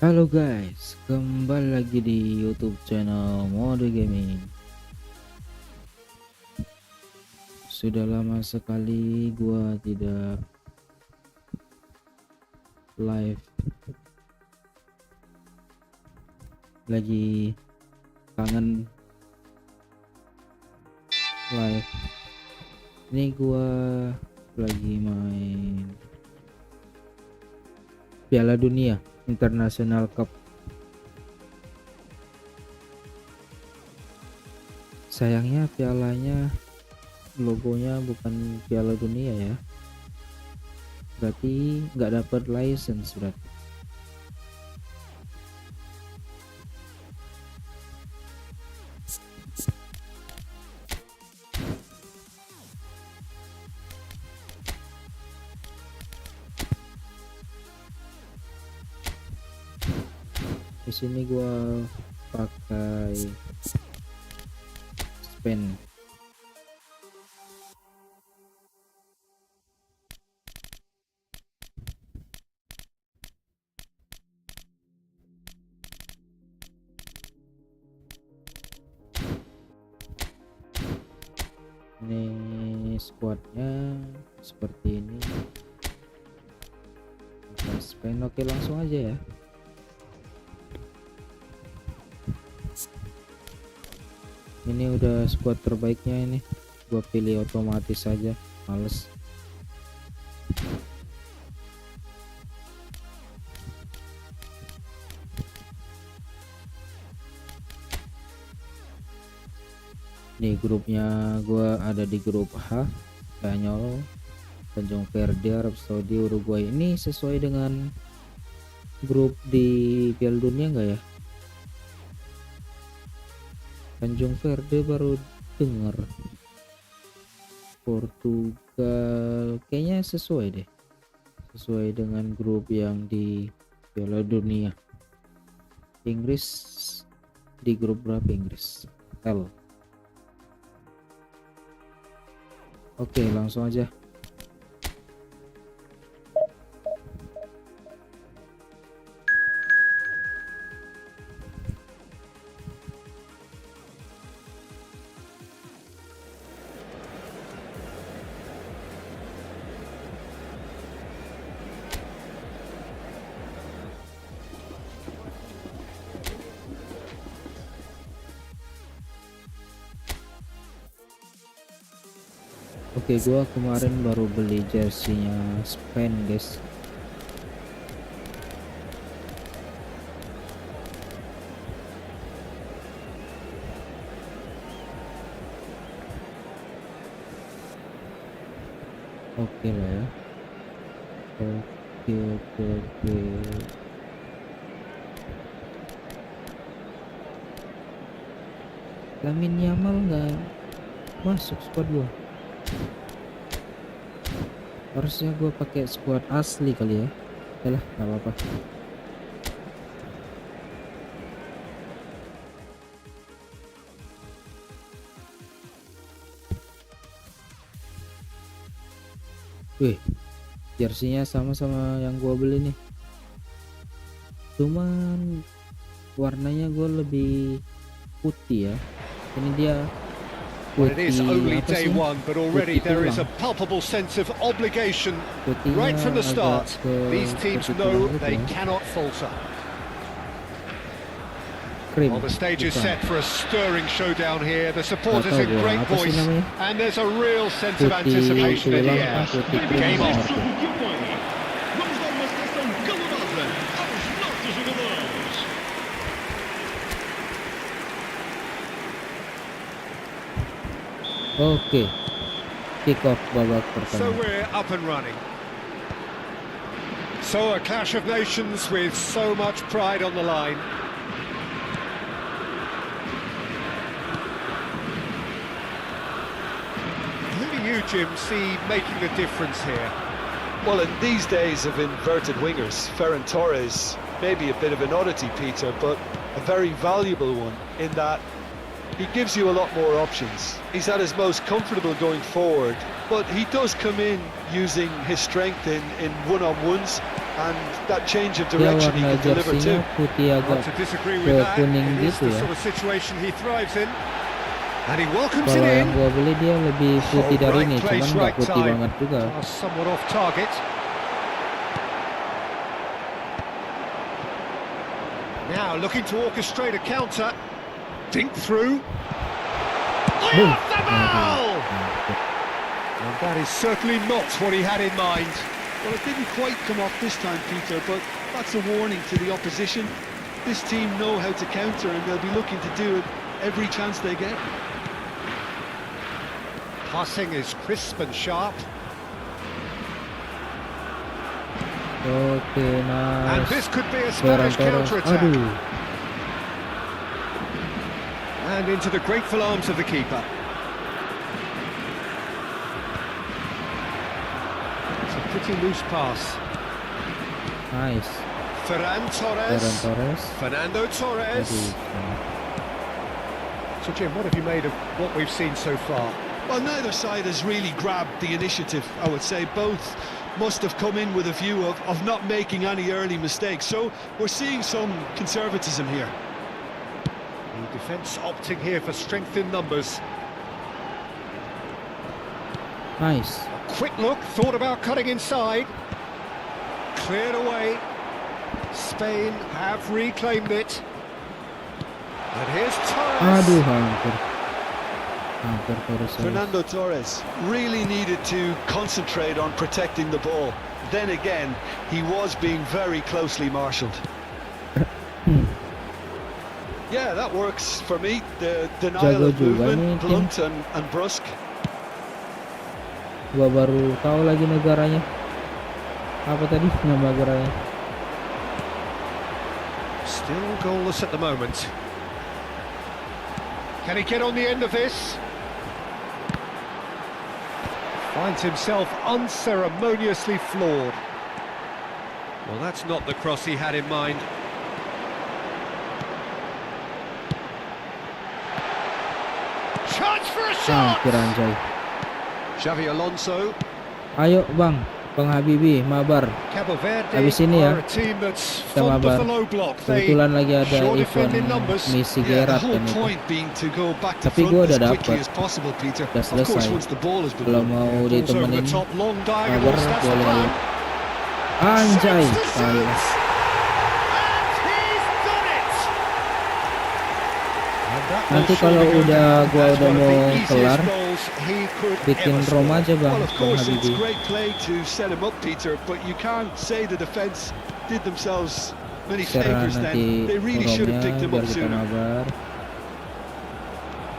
Halo guys, kembali lagi di YouTube channel Mode Gaming. Sudah lama sekali gua tidak live. Lagi kangen live. Ini gua lagi main Piala Dunia International Cup. Sayangnya pialanya logonya bukan Piala Dunia ya, berarti nggak dapat license berarti. Di sini gua pakai pen. Ini squadnya seperti ini. Pen, oke, langsung aja ya. Ini udah squad terbaiknya, ini gua pilih otomatis saja, males. Nih grupnya, gua ada di grup H, Spanyol, Tanjung Verde, Arab Saudi, Uruguay. Ini sesuai dengan grup di Piala Dunia enggak ya? Tanjung Verde baru dengar. Portugal kayaknya sesuai deh, sesuai dengan grup yang di Piala Dunia. Inggris di grup berapa Inggris? L. Oke, langsung aja. Oke, gua kemarin baru beli jersey-nya Spain, guys. Oke lah ya. Oke. Lamine Yamal nggak masuk squad gua. Harusnya gue pakai squad asli kali ya. Yalah, nggak apa-apa. Wih, jersey-nya sama-sama yang gue beli nih. Cuman warnanya gue lebih putih ya. Ini dia. Well, it is only day one, but already there is a palpable sense of obligation right from the start. These teams know they cannot falter. Well, the stage is set for a stirring showdown here. The supporters in great voice, and there's a real sense of anticipation in the air. Game on. Oke, kick off babak pertama. So we're up and running. So a clash of nations with so much pride on the line. Who do you, Jim, see making the difference here? Well, in these days of inverted wingers, Ferran Torres may be a bit of an oddity, Peter, but a very valuable one in that he gives you a lot more options. He's at his most comfortable going forward, but he does come in using his strength in one-on-ones and that change of Dia direction he warna can deliver jersinya too. putih Not agak to disagree ke with that. kuning It is gitu the ya. sort of situation he thrives in. And he welcomes Kalau it yang in. gua beli dia lebih putih dari right ini, place, cuman nggak right putih time. banget juga. Somewhat off target. Now looking to orchestrate a counter. Dink through. Boom. Off the ball! And that is certainly not what he had in mind. Well, it didn't quite come off this time, Peter, but that's a warning to the opposition. This team know how to counter, and they'll be looking to do it every chance they get. Passing is crisp and sharp. Oke, And nice. this could be a Ferran Spanish Torres. counter-attack. Aduh. And into the grateful arms of the keeper. It's a pretty loose pass. Nice. Ferran Torres. Ferran Torres. Fernando Torres. Aduh. So Jim, what have you made of what we've seen so far? Well, neither side has really grabbed the initiative, I would say. Both must have come in with a view of not making any early mistakes. So we're seeing some conservatism here. The defence opting here for strength in numbers. Nice. A quick look, thought about cutting inside. Cleared away. Spain have reclaimed it. And here's Torres. Aduh, hampir. Hampir Torres. Fernando Torres really needed to concentrate on protecting the ball. Then again, he was being very closely marshalled. Yeah, that works for me. The denial Jago of juga nih movement, tim. blunt and brusque. Gua baru tahu lagi negaranya. Apa tadi nama negaranya? Still goalless at the moment. Can he get on the end of this? Finds himself unceremoniously floored. Well, that's not the cross he had in mind. Chance for a shot! Hampir anjay. Xavi Alonso. Ayo Bang Habibi, mabar. Cabo Verde Habis ini ya, are a team that's kita fond of mabar. the low block. They Kebetulan lagi ada sure event defend in numbers. misi Yeah, the Gerat whole kan itu. point being to go back to Tapi front gua as udah quickly dapet. as possible, Peter. Udah Of course, selesai. once the ball has been Kalau won. mau Balls over the ditemenin top, long mabar diagonals, that's the boleh. plan. Anjay. Shoots to Ayo. shoot. And he's done it. And that Nanti will kalau surely go udah down gua as udah one of mau the easiest kelar, goals he could bikin ever Rom score. aja Bang Well, of course, it's Habibi. great play to set him up, Peter, but you can't say the defence did themselves many Share favours then. nanti They really should have picked Romnya him biar up kita sooner. mabar.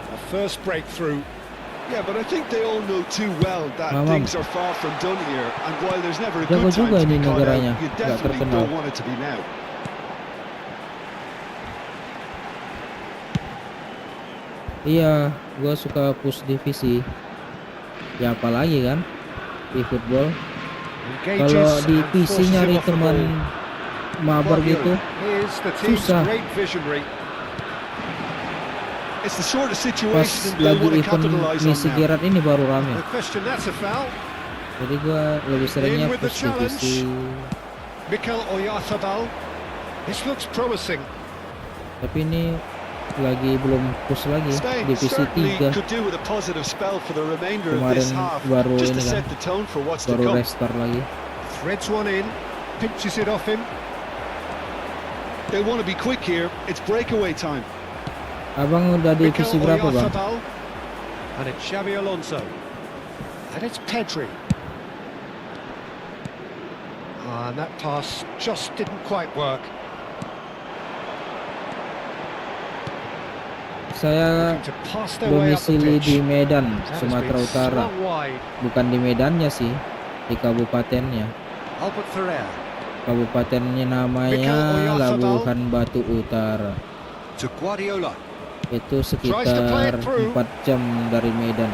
A first breakthrough. Yeah, but I think they all know too well that Mamam. things are far from done here, and while there's never a Jago good time juga to be ini caught negaranya, out, you nggak definitely terkenal. don't want it to be now. Iya, gua suka push divisi. Ya apalagi kan eFootball. Engages Kalau di and PC forces him nyari off the teman ball. mabar gitu, Here's the team's susah. great visionary. It's the sort of Pas situation they lagi want to event capitalise on misi now. Gerat ini baru rame. No question that's a foul. Jadi gua lebih seringnya In with the push divisi. Mikel Oyarzabal. This looks promising. Tapi ini lagi belum push lagi Spain divisi certainly 3. could do with a positive spell for the remainder of Kemarin this half, baru just to ini kan, set the tone for what's to baru come. restart lagi. Threads one in. Pinches it off him. They want to be quick here. It's breakaway time. Abang udah di Mikel divisi berapa Bang? Oyarzabal. And it's Xavi Alonso. And it's Pedri. And that pass just didn't quite work. Saya To pass their way up the domisili pitch. di Medan, That has Sumatera been Utara. slung wide. Bukan di Medannya sih, di kabupatennya. Albert Ferrer. Kabupatennya Mikel namanya Oyarzabal. Labuhan Batu Utara. To Guardiola. Itu Tries to play sekitar it through. 4 jam dari Medan.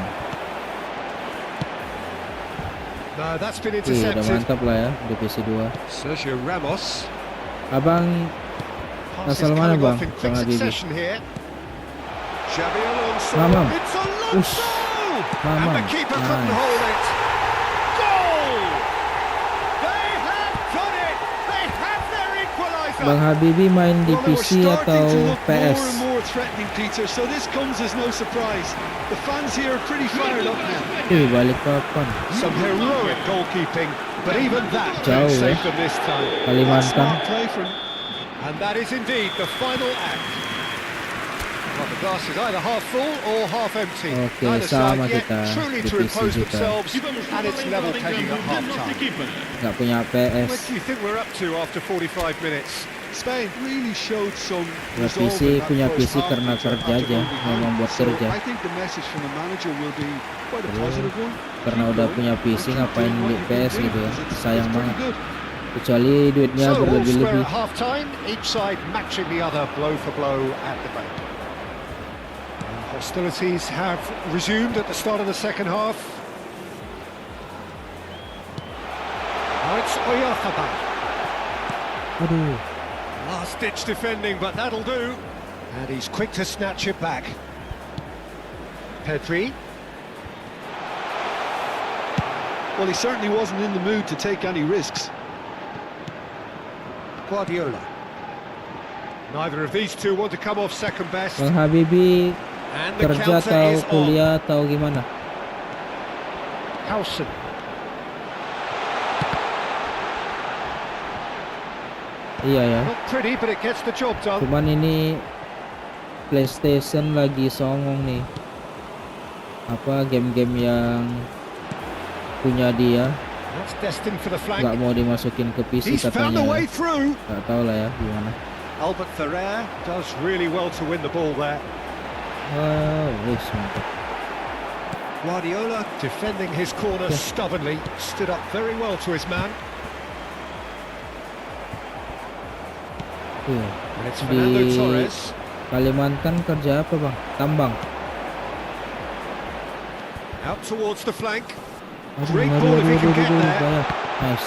No, that's been Wih, udah intercepted. mantap lah ya, divisi 2. Sergio Ramos. Abang Pass is asal mana coming Bang? off in quick Bang Habibi. succession here. Xavi Alonso. Mamam. It's Alonso. Ush. And Mamam. the keeper couldn't Nice. hold it. Goal! They have done it! Bang Habibie main di Well, they were PC starting to atau look more PS? and more threatening, Peter, so this comes as no surprise. The fans here are pretty fired up now. Balik papan. Some heroic goalkeeping, but even that Jauh couldn't ya. save them this time. Kalimantan. Smart play from And that is indeed the final act. Well, the glass is either half full or half empty. Oke, Neither sama side yet kita truly to divisi impose kita. themselves, and it's level pegging at half time. Nggak punya What PS. do you think we're up to after 45 minutes? Spain really showed some Ya, resolve PC in that punya first PC half, karena Peter, kerja after aja, going behind. memang buat So kerja. I think the message from the manager will be quite a positive one. Karena Keep udah going punya PC and keep ngapain doing what beli you've been PS doing, gitu ya. because it's Sayang pretty banget. good. Kecuali duitnya So all square berlebih-lebih. at half time, each side matching the other blow for blow at the break. Hostilities have resumed at the start of the second half. Now it's Oyafabal. Aduh. Last-ditch defending, but that'll do. And he's quick to snatch it back. Pedri. Well, he certainly wasn't in the mood to take any risks. Guardiola. Neither of these two want to come off second best. Bang Habibie And the kerja counter atau is on. kuliah atau gimana? Howson. Iya ya. Not pretty, but it gets the job done. Cuman ini PlayStation lagi songong nih. Apa game-game yang punya dia That's destined for the flank. nggak mau dimasukin ke PC He's found katanya. a way through. Nggak tahu lah ya gimana. Albert Ferrer does really well to win the ball there. Wow, wis mantap. Guardiola defending his corner stubbornly, stood up very well to his man. Tuh, And it's Fernando di Torres. Kalimantan kerja apa bang? Tambang. Out towards the flank. Aduh, Great aduh, ball if he aduh, can get aduh, there. bahaya. Nice.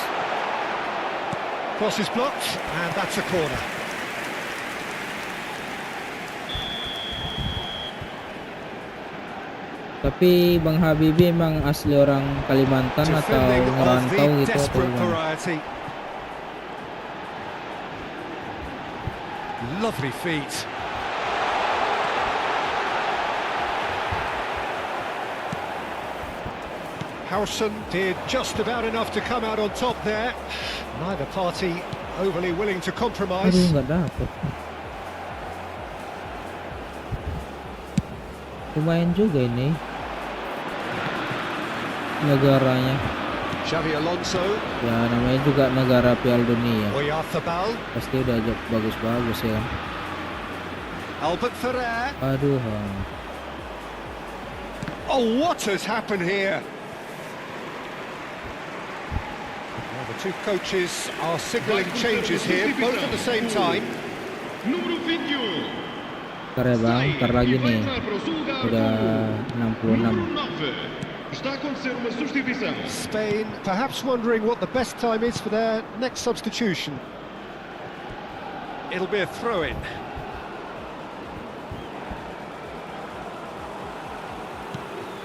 Cross is blocked, and that's a corner. Tapi Bang Habibie emang asli orang Kalimantan atau Defending of ngerantau the gitu atau desperate gimana? variety. Lovely feet. Howson did just about enough to come out on top there. Neither party overly willing to compromise. Aduh, nggak dapet. Lumayan juga ini negaranya. Xavi Alonso. Ya namanya juga negara Piala Dunia. Oyafabal. Pasti udah bagus-bagus ya kan. Albert Ferrer. Aduh. Oh, what has happened here? Well, the two coaches are signalling changes here, both at the same time. Ntar ya bang, ntar lagi nih. Udah 66. Spain perhaps wondering what the best time is for their next substitution. It'll be a throw-in.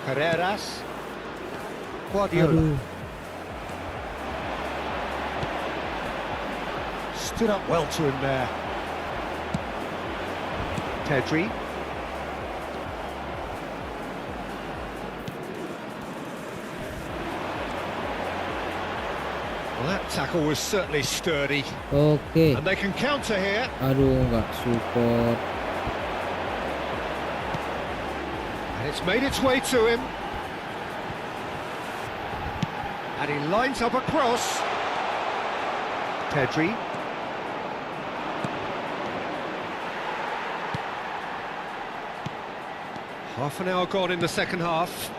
Carreras. Guardiola. Aduh. Stood up well to him there. Pedri. Well, that tackle was certainly sturdy. Oke. And they can counter here. Aduh, nggak support. And it's made its way to him. And he lines up a cross. Pedri. Half an hour gone in the second half.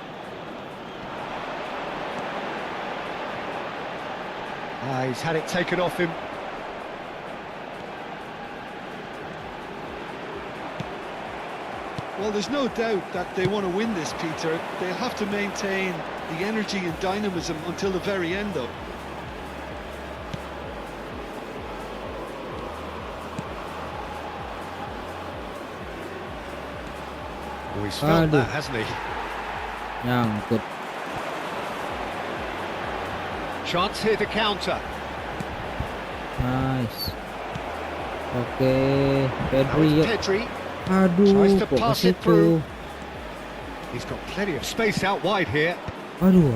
He's had it taken off him. Well, there's no doubt that they want to win this, Peter. They'll have to maintain the energy and dynamism until the very end, though. Oh, he's felt Aduh. that, hasn't he? Nyangkut. Chance here to counter. Nice. Oke, Now Pedri it's yuk. Pedri. Aduh, Tries to kok ke pass it situ. through. He's got plenty of space out wide here. Aduh,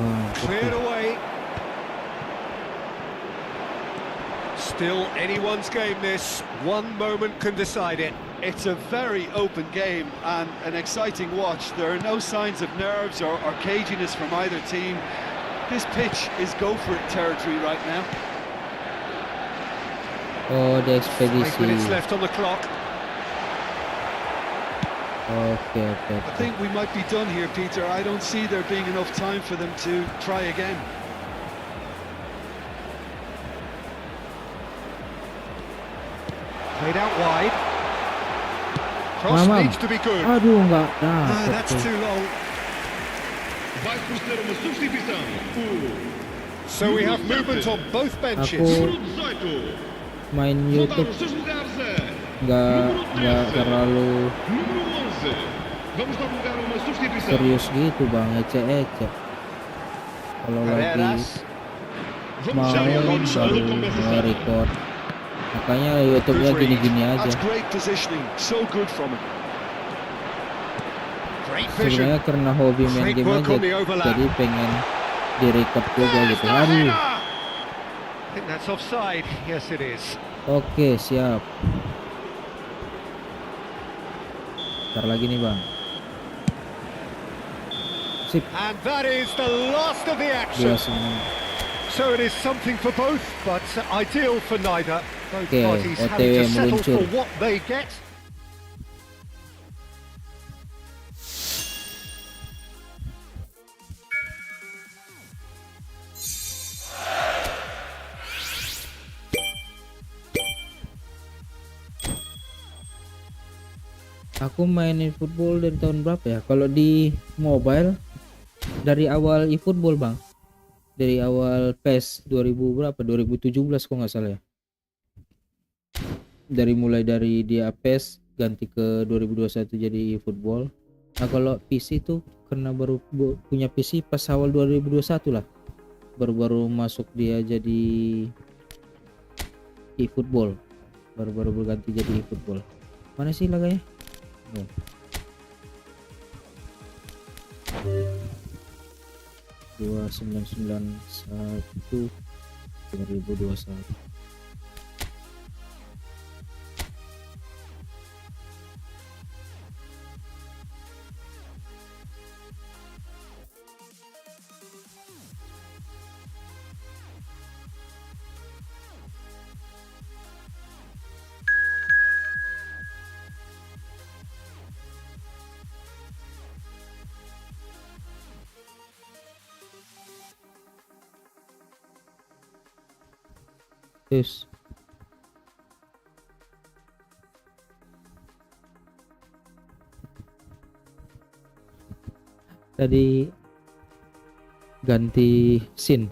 Cleared away. Still anyone's game this. One moment can decide it. It's a very open game and an exciting watch. There are no signs of nerves or caginess from either team. This pitch is go-for-it territory right now. Oh, di 5 minutes ekspedisi. left on the clock. Oke. I think we might be done here, Peter. I don't see there being enough time for them to try again. Played out wide. Cross Mamam. needs to be good. Aduh, nggak No, dapet that's tuh. too long. Vai proceder uma substituição. So we have movement on both benches. Aku Número 18. main Voltar YouTube aos seus lugares nggak terlalu número 11. Vamos dar lugar a uma substituição. serius gitu bang, ecek. Kalau lagi Carreras. Vamos já main ao início da baru compensação. record, makanya YouTube-nya Good read. gini-gini aja. That's great positioning. So good from him. Great vision. Sebenarnya karena hobi main Great game work aja, on the overlap. jadi pengen di-record juga There's gitu. the Aduh. header. I think that's offside. Yes, it is. Oke, siap. Ntar lagi nih bang. Sip. And that is the last of the action. 2-9. So it is something for both, but ideal for neither. Both Okay, parties OTW having to settle meluncur. for what they get. Aku mainin football dari tahun berapa ya? Kalau di mobile dari awal eFootball bang, dari awal PES 2000 berapa? 2017 kok nggak salah ya. Mulai dari dia PES ganti ke 2021 jadi eFootball. Nah kalau PC tuh karena baru punya PC pas awal 2021 lah, baru-baru masuk dia jadi eFootball, baru-baru berganti jadi eFootball. Mana sih laganya? Oh. Dua 991 2021. Terus tadi ganti scene.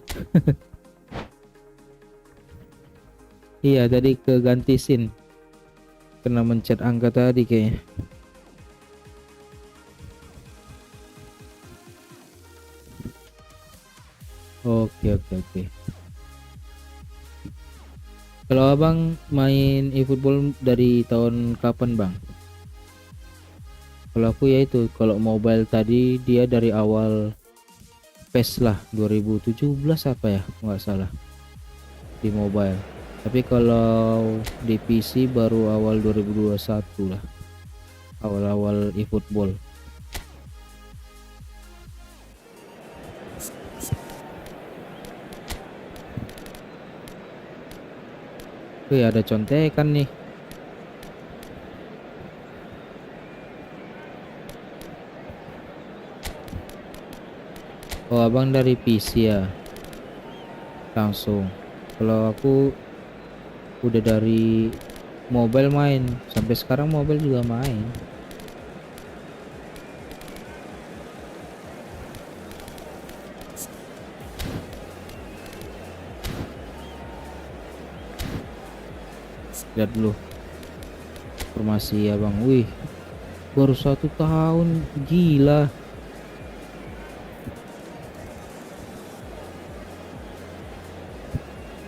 Iya tadi ke ganti scene kena mencet angka tadi kayaknya. Oke. Kalau abang main eFootball dari tahun kapan bang? Kalau aku ya itu, kalau mobile tadi dia dari awal PES lah 2017 apa ya nggak salah di mobile. Tapi kalau di PC baru awal 2021 lah, awal-awal eFootball. Wih ada contekan nih. Oh abang dari PC ya langsung. Kalau aku udah dari mobile main, sampai sekarang mobile juga main. Lihat dulu informasi ya bang. Wih baru 1 tahun, gila.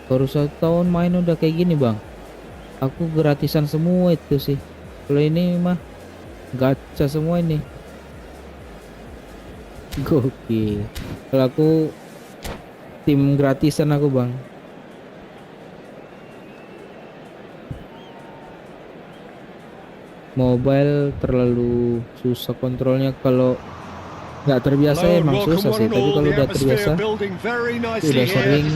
Baru 1 tahun main udah kayak gini bang. Aku gratisan semua itu sih. Kalau ini mah gacha semua ini. Gokil. Kalau aku tim gratisan aku bang. Mobile terlalu susah kontrolnya, kalau nggak terbiasa Hello and emang welcome susah one sih, and tapi all. kalau The udah atmosphere terbiasa, building very nicely udah here. sering,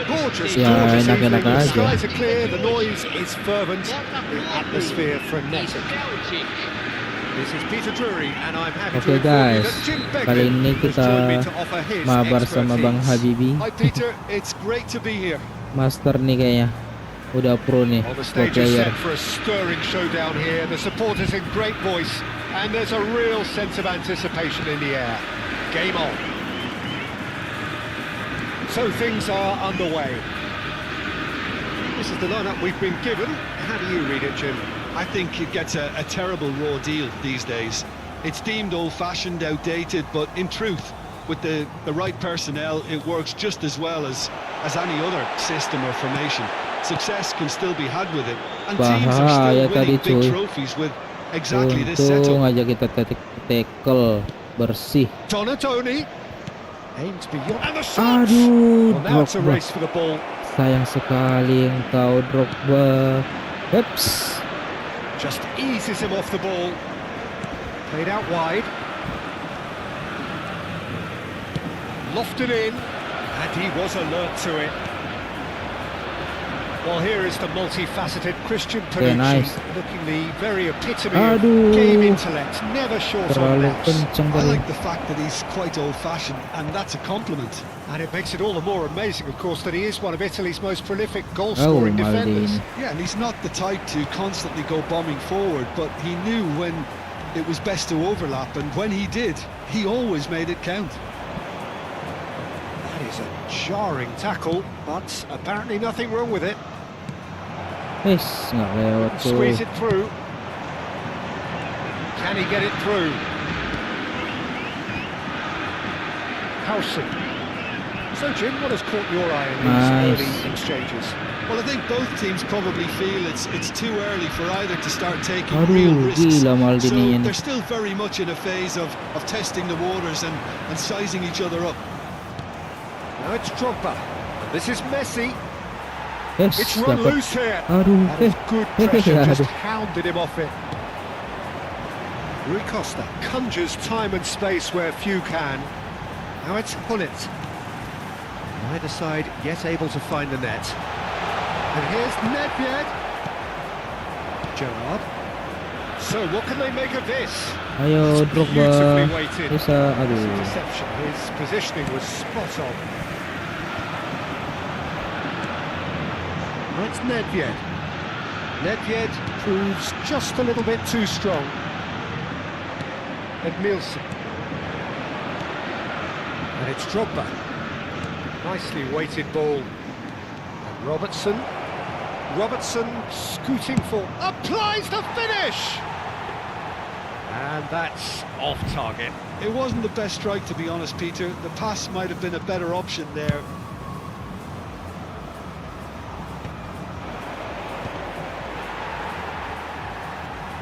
Gorgeous, ya gorgeous enak-enak evening. The aja. skies are clear, the noise is fervent, the atmosphere frenetic. This is Peter Drury, and I'm happy to Oke inform you guys, that Jim kali Beglin ini has joined me kita to offer his mabar sama Bang expertise. Habibi. Hi Peter, it's great to be here. Master nih kayaknya, udah pro nih, Well, the pro stage is player. set for a stirring showdown here. The supporters in great voice, and there's a real sense of anticipation in the air. Game on. So things are underway. This is the lineup we've been given. How do you read it, Jim? I think it gets a terrible raw deal these days. It's deemed old-fashioned, outdated, but in truth, with the right personnel, it works just as well as any other system or formation. Success can still be had with it, and teams are Bahaya still winning tadi, big cuy. trophies with exactly this Untung setup. aja kita tackle bersih. Donatoni aims beyond, and the shot. Aduh, Well, now it's a Drogba. race for the ball. Sayang sekali yang tahu Drogba. Eps. Just eases him off the ball. Played out wide. Lofted in, and he was alert to it. Well, here is the multifaceted Christian Okay, Panucci, nice. looking the very epitome Aduh. of game intellect, never short on Terlalu nous. kencang I tadi. like the fact that he's quite old-fashioned, and that's a compliment. And it makes it all the more amazing, of course, that he is one of Italy's most prolific Oh, goal-scoring defenders. Maldini. Yeah, and he's not the type to constantly go bombing forward, but he knew when it was best to overlap, and when he did, he always made it count. That is a jarring tackle, but apparently nothing wrong with it. Nggak lewat tuh. Squeeze it through. Can he get it through? Howson. So, Jim, what has caught your eye in these Nice. early exchanges? Well, I think both teams probably feel it's too early for either to start taking real Aduh, risks. gila So Maldini ini. they're still very much in a phase of testing the waters and sizing each other up. Now it's Drogba. And this is Messi. Yes, It's run dapat. loose here. Aduh, That is good pressure, just aduh. hounded him off it. Rui Costa conjures time and space where few can. Now it's Hullet. Neither side yet able to find the net. And here's Nedved. Gerrard. So what can they make of this? Ayo It's Drogba. beautifully weighted. Bisa, It's a aduh. deception. His positioning was spot on. That's Nedved. Nedved proves just a little bit too strong. Edmilson. And it's Drogba. Nicely weighted ball. And Robertson. Robertson scooting for. Applies the finish! And that's off target. It wasn't the best strike, to be honest, Peter. The pass might have been a better option there.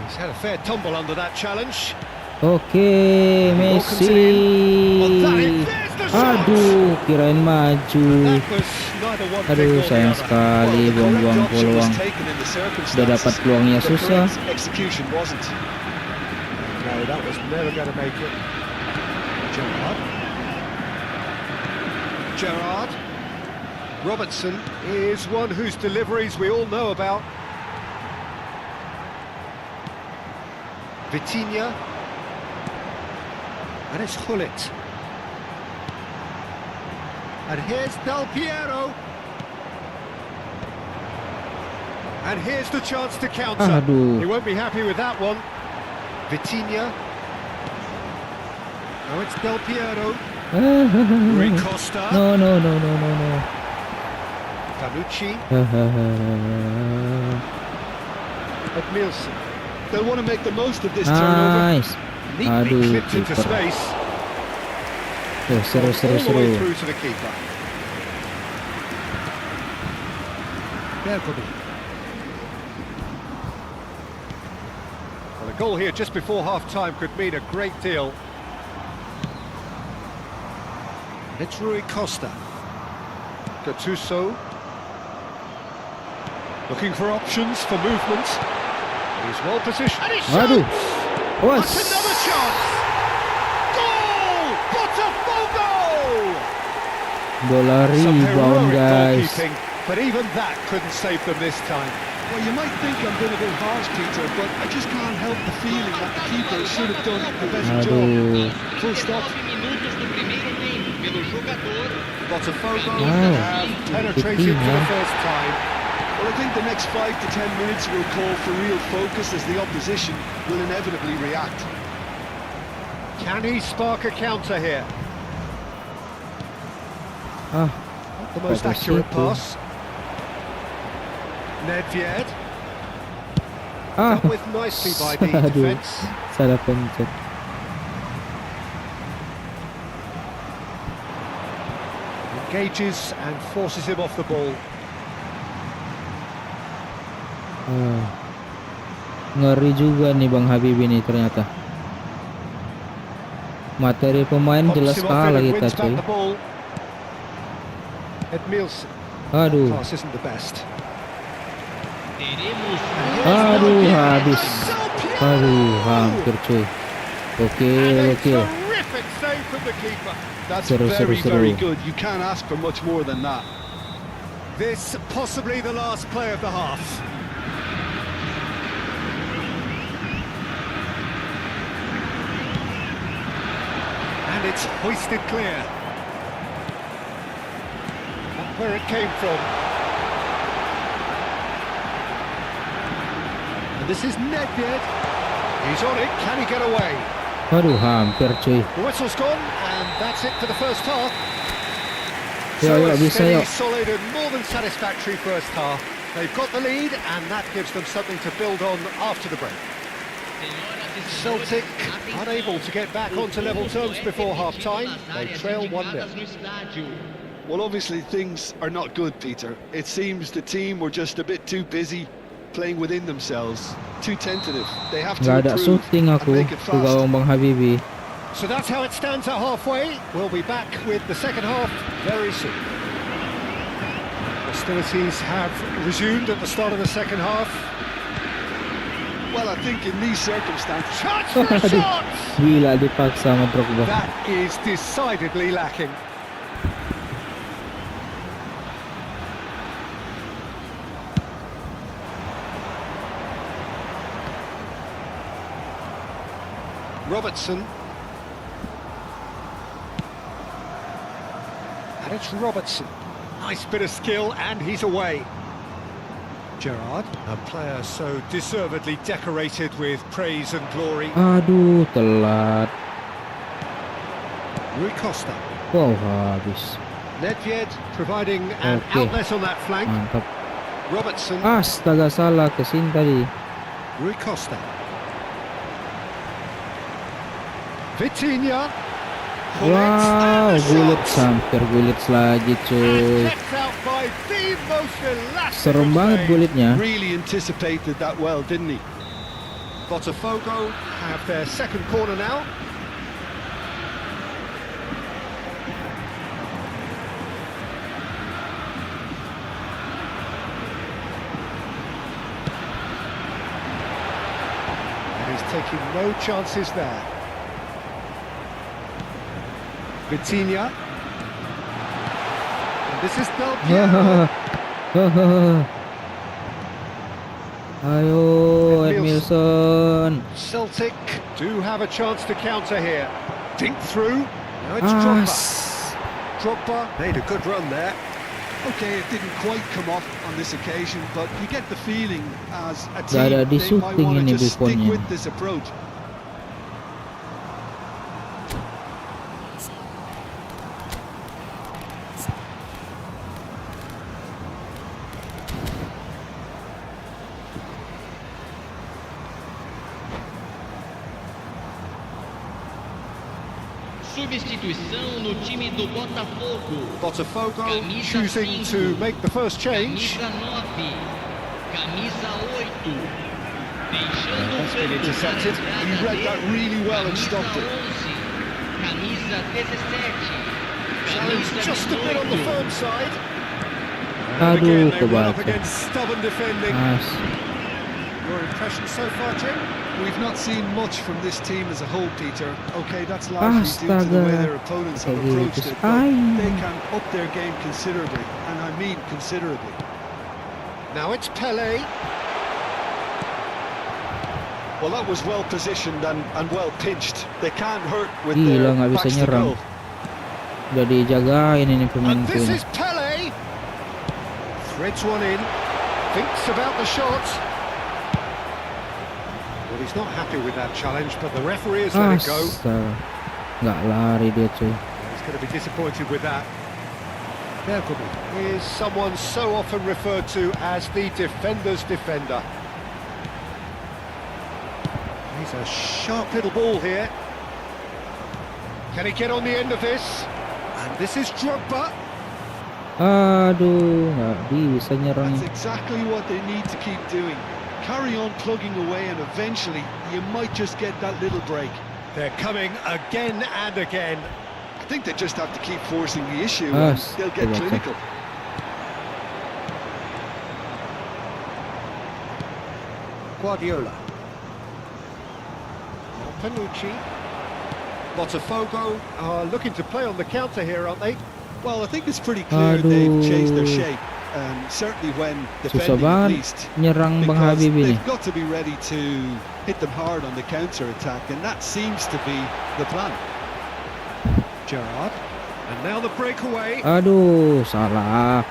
He's had a fair tumble under that challenge. Oke, Messi. There's the shot! Aduh, kirain maju. That was neither one thing Aduh, nor the sayang other. sekali The correct buang-buang option was peluang. taken in the circumstances. Udah dapat peluangnya The susah. correct execution wasn't. No, that was never going to make it. Gerrard. Gerrard. Robertson is one whose deliveries we all know about. Vitinha. And it's Hullet. And here's Del Piero. And here's the chance to counter. Aduh. He won't be happy with that one. Vitinha. Now it's Del Piero. Rui Costa. No, no, no, no, no, no. Panucci. Edmilson. They'll want to make the most of this turnover. Nice. Neatly Aduh, clipped into keeper. space. Tuh, seru, seru, All the way seru. through to the keeper. Bergomi. goal here just before half-time could mean a great deal. It's Rui Costa. Gattuso. Looking for options for movement. He's well positioned. And he Aduh. shoots! Was. That's another chance! Goal! Botafogo! Bola Some rebound, heroic guys. goalkeeping, but even that couldn't save them this time. Well, you might think I'm being a bit harsh, Peter, but I just can't help the feeling that the keeper should have done a better job. Aduh. Full stop. Botafogo Wow. have penetrated for the first time. Well, I think the next 5 to 10 minutes will call for real focus as the opposition will inevitably react. Can he spark a counter here? Ah, Not the most Apa accurate situ? pass. Nedved. ah. Dealt with nicely by the Aduh. defence. Salah pencet. Engages and forces him off the ball. Ah. Ngeri juga nih Bang Habib ini ternyata. Materi pemain Pops jelas him off kalah in and kita wins back cuy. the ball. Edmilson. Aduh. Pass isn't the best. Aduh, habis. Aduh, hampir cuy. Oke, And a oke. terrific save from the keeper. That's Seru, very, seru, very seru. good. You can't ask for much more than that. This possibly the last play of the half. And it's hoisted clear. Not where it came from. And this is Nedved. He's on it. Can he get away? Aduh, hampir cuy. The whistle's gone, and that's it for the first half. Yo, So yo, a bisa steady, yo. solid and more than satisfactory first half. They've got the lead, and that gives them something to build on after the break. Celtic unable to get back onto level terms before half-time. They trail 1-0. Well, obviously things are not good, Peter. It seems the team were just a bit too busy playing within themselves, too tentative. They have to Gak ada improve syuting and aku make it ke fast. gawang Bang Habibi. So that's how it stands at halfway. We'll be back with the second half very soon. Hostilities have resumed at the start of the second half. Well, I think in these circumstances, Chance for a Aduh, shot! gila dipaksa sama Drogba. That is decidedly lacking. Robertson. And it's Robertson. Nice bit of skill, and he's away. Gerrard, a player so deservedly decorated with praise and glory. Aduh, telat. Rui Costa. Wow, habis. Nedved providing an Okay. outlet on that flank. Mantap. Robertson. Astaga, salah kesini tadi. Rui Costa. Vitinha. Wow, gulit hampir gulit lagi cuy. And kept out by the most elastic Serem of banget saves. gulitnya. really anticipated that well, didn't he? Botafogo have their second corner now. And he's taking no chances there. Vitinha. And this is Del Piero. Ayo, Edmilson. Celtic do have a chance to counter here. Dink through. Now it's As. Drogba made a good run there. Okay, it didn't quite come off on this occasion, but you get the feeling as a Gak team ada di they might shooting want ini to just stick Buffonnya. with this approach. Substituição no time do Botafogo. Botafogo Camisa choosing 5, to make the first change. Camisa 9, camisa 8. Deixando That's been intercepted. He read that really well and stopped it. Camisa 17. Challenge Camisa just a bit on the 18. firm side. Aduh, And again, they run up kebaca. against stubborn defending. Your impression so far, Jim? We've not seen much from this team as a whole, Peter. Okay, that's largely due to the way Astaga. their opponents have Kayak approached gitu. it, but Ay. they can up their game considerably, and I mean considerably. Now it's Pele. Well, that was well positioned and well pinched. They can't hurt with Gila, their nggak bisa backs to nyerang. goal. Udah dijagain ini And pemainku this ini. is Pele. Threads one in. Thinks about the shot. Well, he's not happy with that challenge, but the referee has let it go. Astaga. Nggak lari dia cuy. He's going to be disappointed with that. Bergamo is someone so often referred to as the defender's defender. He's a sharp little ball here. Can he get on the end of this? And this is Drogba. Aduh, nggak bisa nyerang. That's exactly what they need to keep doing. Carry on plugging away, and eventually you might just get that little break. They're coming again and again. I think they just have to keep forcing the issue, and they'll get Astaga. clinical. Guardiola. Panucci. Botafogo are looking to play on the counter here, aren't they? Well, I think it's pretty clear they've changed their shape. Certainly when Susah defending, at banget least. nyerang Bang Because Habib ini. they've got to be ready to hit them hard on the counter attack, and that seems to be the plan. Gerrard. And now the breakaway Aduh, salah.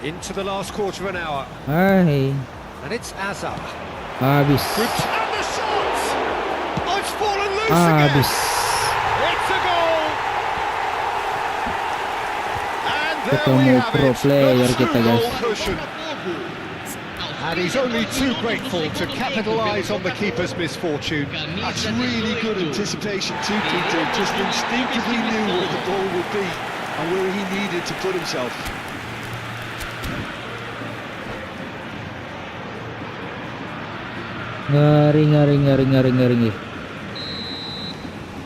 into the last quarter of an hour. Hai, And it's Azar. habis. Good. And the shot! Oh, it's fallen loose again. Habis. It's a goal. And there we Ketemu have pro it. player The kita, two-goal guys. cushion. And he's only too grateful to capitalise on the keeper's misfortune. That's really good anticipation too, Peter. Just instinctively knew where the ball would be and where he needed to put himself. Ngeri.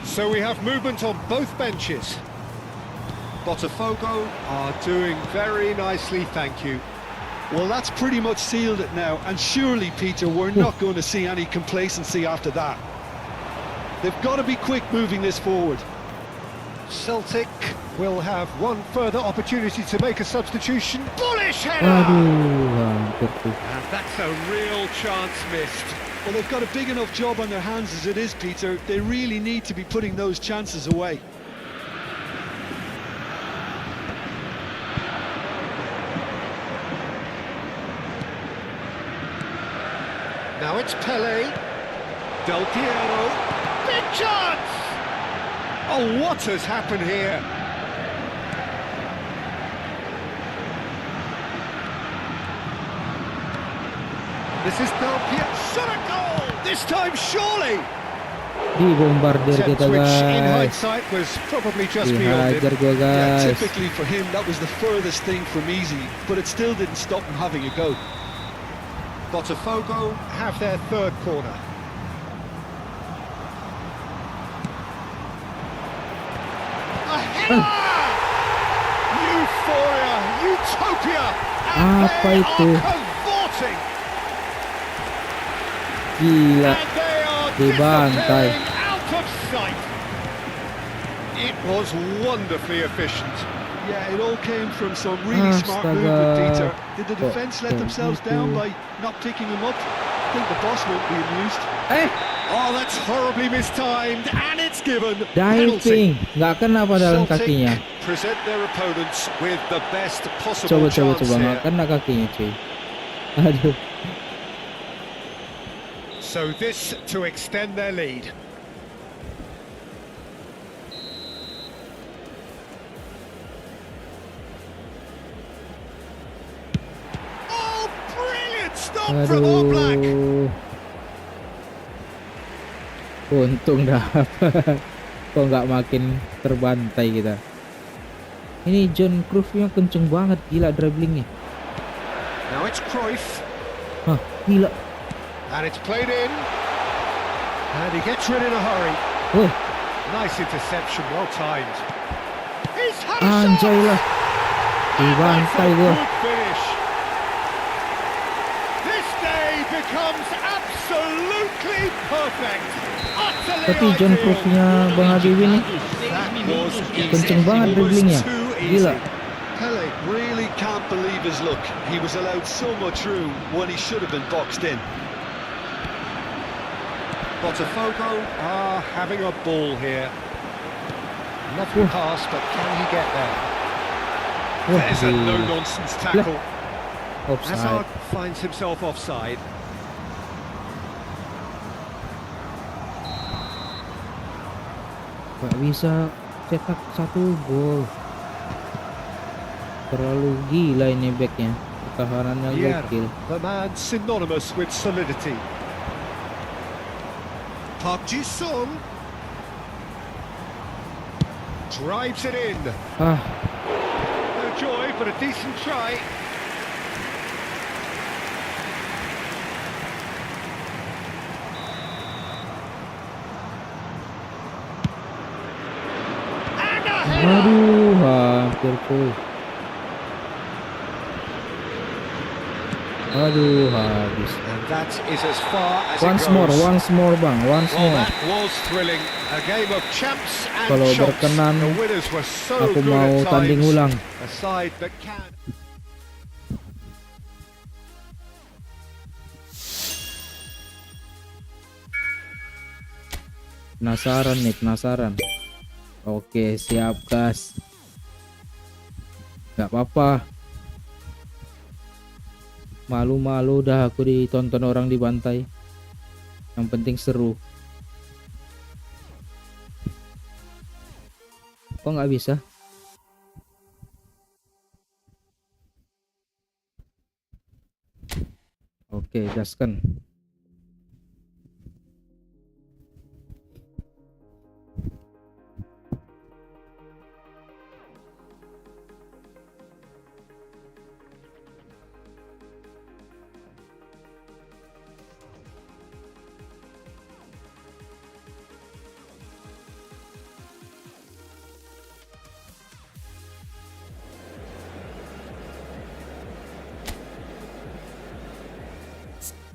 So we have movement on both benches. Botafogo are doing very nicely, thank you. Well, that's pretty much sealed it now, and surely, Peter, we're not going to see any complacency after that. They've got to be quick moving this forward. Celtic will have one further opportunity to make a substitution. Bullish header! Aduh, hampir tuh. And that's a real chance missed. Well, they've got a big enough job on their hands as it is, Peter. They really need to be putting those chances away. Now it's Pele. Del Piero. Big chance! Oh, what has happened here? This is Del Piero. Shot a goal! This time, surely! Dibombardir Attempt kita, which, in guys. hindsight, was probably just beyond Dihajar him. gua, Yeah, guys. typically for him, that was the furthest thing from easy, but it still didn't stop him having a go. Botafogo have their third corner. A header! Euphoria, utopia, and Apa they itu? are cavorting, Gila. and they are Dibantai. disappearing out of sight. It was wonderfully efficient. Yeah, it all came from some really smart Astaga. movement, Peter. Did the Kok defence let kayak themselves gitu? down by not picking him up? I think the boss won't be amused. Oh, that's horribly mistimed, and it's given. Diving, Penalty. nggak kena padahal kakinya. Celtic present their opponents with the best possible Coba, chance nggak here. kena kakinya, cuy. Aduh. So this to extend their lead. Oh, brilliant stop from Oblak. Aduh. Untung dapat. Kok nggak makin terbantai kita. Ini John Cruyffnya kenceng banget, gila dribblingnya. Now it's Cruyff. Hah, gila. And it's played in. And he gets rid in a hurry. Woi, Nice interception, well timed. He's had a anjay shot! lah. Dibantai gua. Good finish. This day becomes absolutely perfect. Utterly Tapi John ideal. Cruyff-nya Bang Habib ini That was kenceng banget dribblingnya. too Gila. easy. Pele really can't believe his luck. He was allowed so much room when he should have been boxed in. Botafogo are having a ball here. Lovely pass, but can he get there? Wah, There's a no-nonsense tackle. offside. Hazard finds himself offside. Gak bisa cetak 1 gol. Terlalu gila ini backnya. Pertahanannya Yeah, gokil. the man synonymous with solidity. Park Ji-sung drives it in. Ah, No joy, but a decent try. And a header! aduh, hampir tuh. Aduh, habis. And that is as far as Once it goes. more bang, once Well, more. that was thrilling. A game of champs and Kalau chumps. berkenan, The winners were so Aku good mau at tanding times. ulang. A side that can. Penasaran nih, penasaran. Oke, siap gas. Gak apa-apa. Malu-malu dah aku ditonton orang dibantai. Yang penting seru. Kok nggak bisa? Oke, gaskan.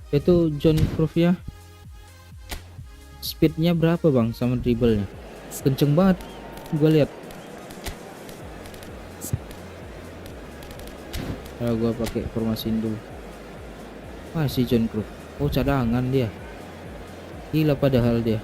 Itu John Cruyff ya. Speednya berapa bang sama dribblenya? Kenceng banget. Gue lihat. Kalau gue pakai formasi dulu. Masih John Cruyff. Oh cadangan dia. Gila padahal dia.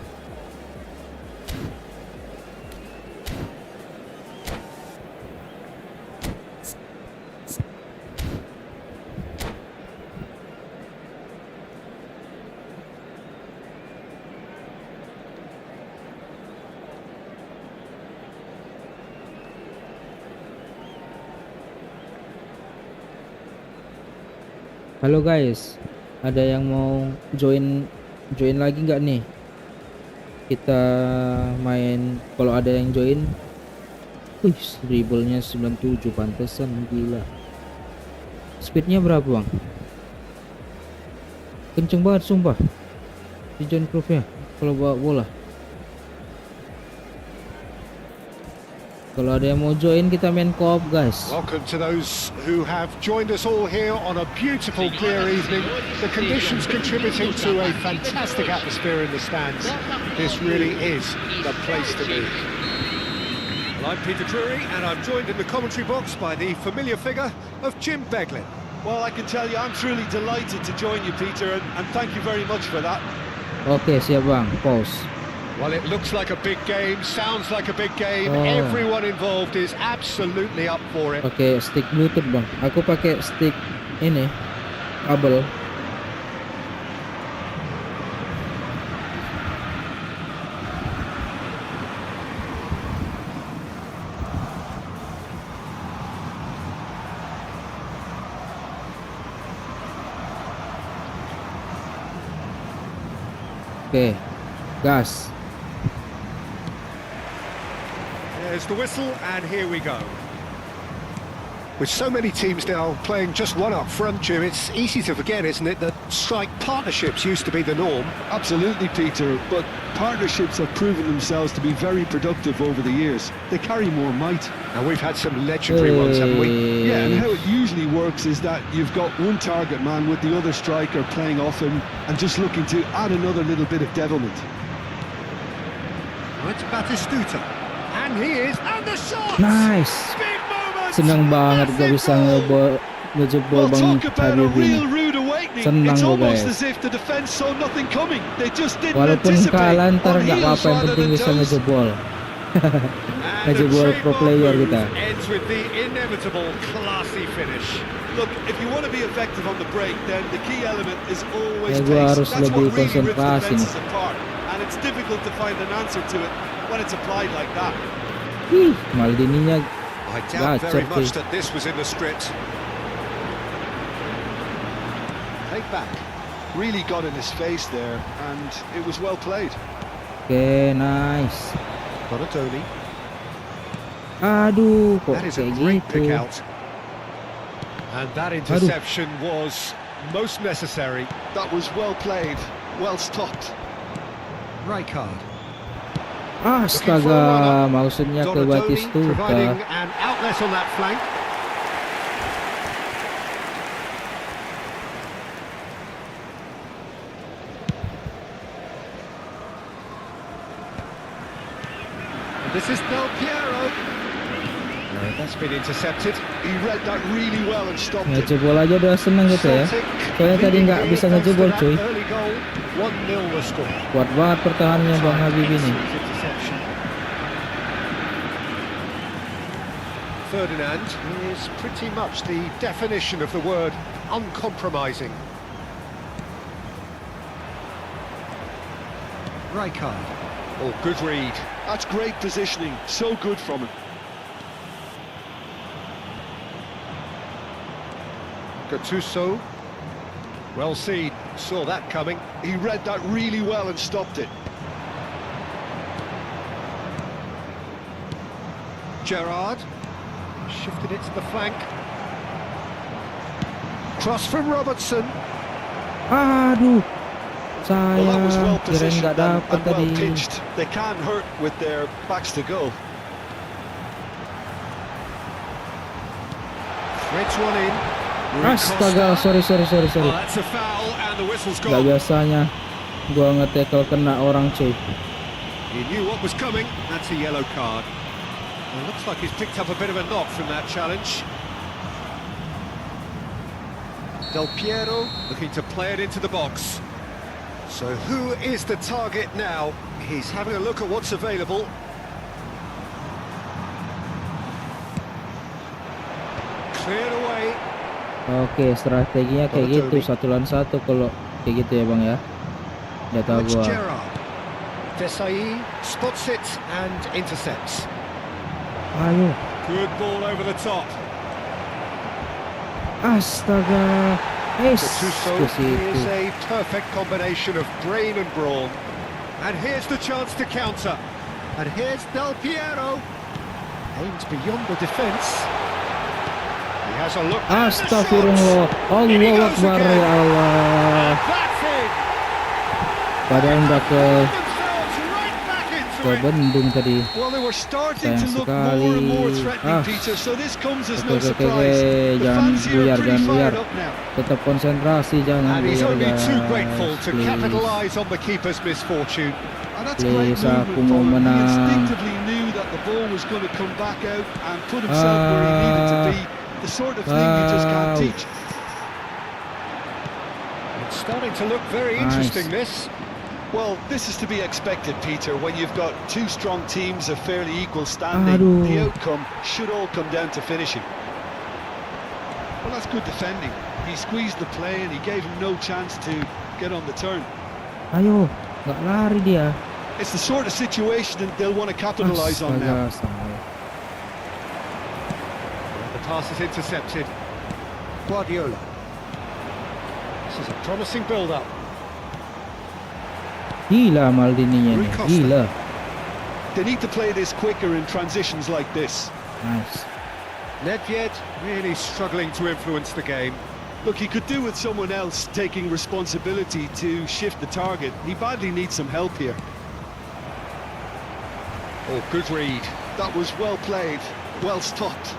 Halo guys, ada yang mau join lagi nggak nih? Kita main, kalau ada yang join. Wih, dribblenya 97, pantesan gila. Speednya berapa bang? Kenceng banget sumpah si John Cruyff ya kalau bawa bola. Kalau ada yang mau join, kita main co-op guys. Welcome to those who have joined us all here on a beautiful clear evening. The conditions contributing to a fantastic atmosphere in the stands. This really is the place to be. Well, I'm Peter Drury, and I'm joined in the commentary box by the familiar figure of Jim Beglin. Well, I can tell you I'm truly delighted to join you, Peter, and thank you very much for that. Oke, siap bang, pause. Well, it looks like a big game, sounds like a big game. Oh. Everyone involved is absolutely up for it. Pakai stick Bluetooth bang. Aku pakai stick ini kabel. Oke, gas. There's the whistle, and here we go. With so many teams now playing just one up front, Jim, it's easy to forget, isn't it, that strike partnerships used to be the norm. Absolutely, Peter, but partnerships have proven themselves to be very productive over the years. They carry more might. And we've had some legendary ones, haven't we? Yeah, and how it usually works is that you've got one target man with the other striker playing off him and just looking to add another little bit of devilment. It's Batistuta. And he is, and the shot! Nice. Big moment! Senang banget gue bisa ngejebol Bang Talk about a Habib real ini. rude awakening. Senang It's gue, almost guys. as if the defense saw nothing coming. They just didn't Walaupun anticipate. kalah ntar On nggak heels apa-apa, yang rather penting than bisa toes. ngejebol. And the Ngejebol pro trademark player move kita. ends with the inevitable classy finish. Look, if you want to be effective on the break, then the key element is always Ya, gua pace. harus That's lebih what really rips konsentrasi defenses apart. And it's difficult to find an answer to it when it's applied like that. Ih, Maldininya I doubt very gacor much sih. that this was in the script. Take back. Really got in his face there, and it was well played. Oke, nice. Donasi. Aduh, kok That is a kayak great pick gitu. out. And that interception was most necessary. That was well played, well stopped. Rijkaard. Astaga, maksudnya ke Donasi providing Batistuta. an outlet on that flank. And this is Del Piero. That's been intercepted. He read that really well and stopped it. Ngejebol aja udah seneng gitu ya. Celtic Soalnya tadi leading nggak here bisa thanks to ngejebol, that cuy. early goal. 1-0 the score. Kuat banget pertahanannya Bang Habib ini. Interception. Ferdinand is pretty much the definition of the word uncompromising. Rijkaard. Oh, good read. That's great positioning, so good from him. Gattuso. Well seen. Saw that coming. He read that really well and stopped it. Gerrard. Shifted it to the flank. Cross from Robertson. Aduh, Well, that was well sayang kirain positioned nggak and dapet well tadi. pitched. They can hurt with their backs to goal. Threads one in. Astaga, sorry. Oh, that's a foul and the whistle's Gak gone. biasanya gua nge-tackle kena orang, cuy. He knew what was coming. That's a yellow card. Well, looks like he's picked up a bit of a knock from that challenge. Del Piero looking to play it into the box. So who is the target now? He's having a look at what's available. Cleared away. Oke, strateginya kayak gitu, 1 lawan 1 kalau kayak gitu ya Bang ya. Udah tahu It's gua. Gerrard. Desai spots it and intercepts. Ayo. Good ball over the top. Astaga. Gattuso Ke is situ. a perfect combination of brain and brawn. And here's the chance to counter. And here's Del Piero. Aims beyond the defence. He has a look. and the Astagfirullah. shot! In he Allahu goes Akbar, again. ya Allah. That's it. Padahal udah Themselves right back into ke it. bendung tadi. Well, they were starting to Sayang look more and more sekali. threatening, Ah. Peter, so this comes as Oke, no oke, surprise. The jangan fans here buyar, are pretty jangan buyar. fired up now. Tetap konsentrasi, jangan And he's buyar, only too guys. grateful to Please. capitalise on the keeper's misfortune. And that's great Please, aku movement mau from him. He menang. instinctively knew that the ball was going to come back out and put himself where he needed to be. The sort of thing you just can't Wow. teach. It's starting to look very Nice. interesting, this. Well, this is to be expected, Peter. When you've got two strong teams of fairly equal standing, Aduh. the outcome should all come down to finishing. Well, that's good defending. He squeezed the play and he gave him no chance to get on the turn. Ayo, nggak lari dia. It's the sort of situation that they'll want to capitalise on now. Astaga, The pass is intercepted. Guardiola. This is a promising build-up. gila Maldininya nih, Rui gila. They need to play this quicker in transitions like this. Nice. Nedved really struggling to influence the game. Look, he could do with someone else taking responsibility to shift the target. He badly needs some help here. Oh, good read. That was well played, well stopped.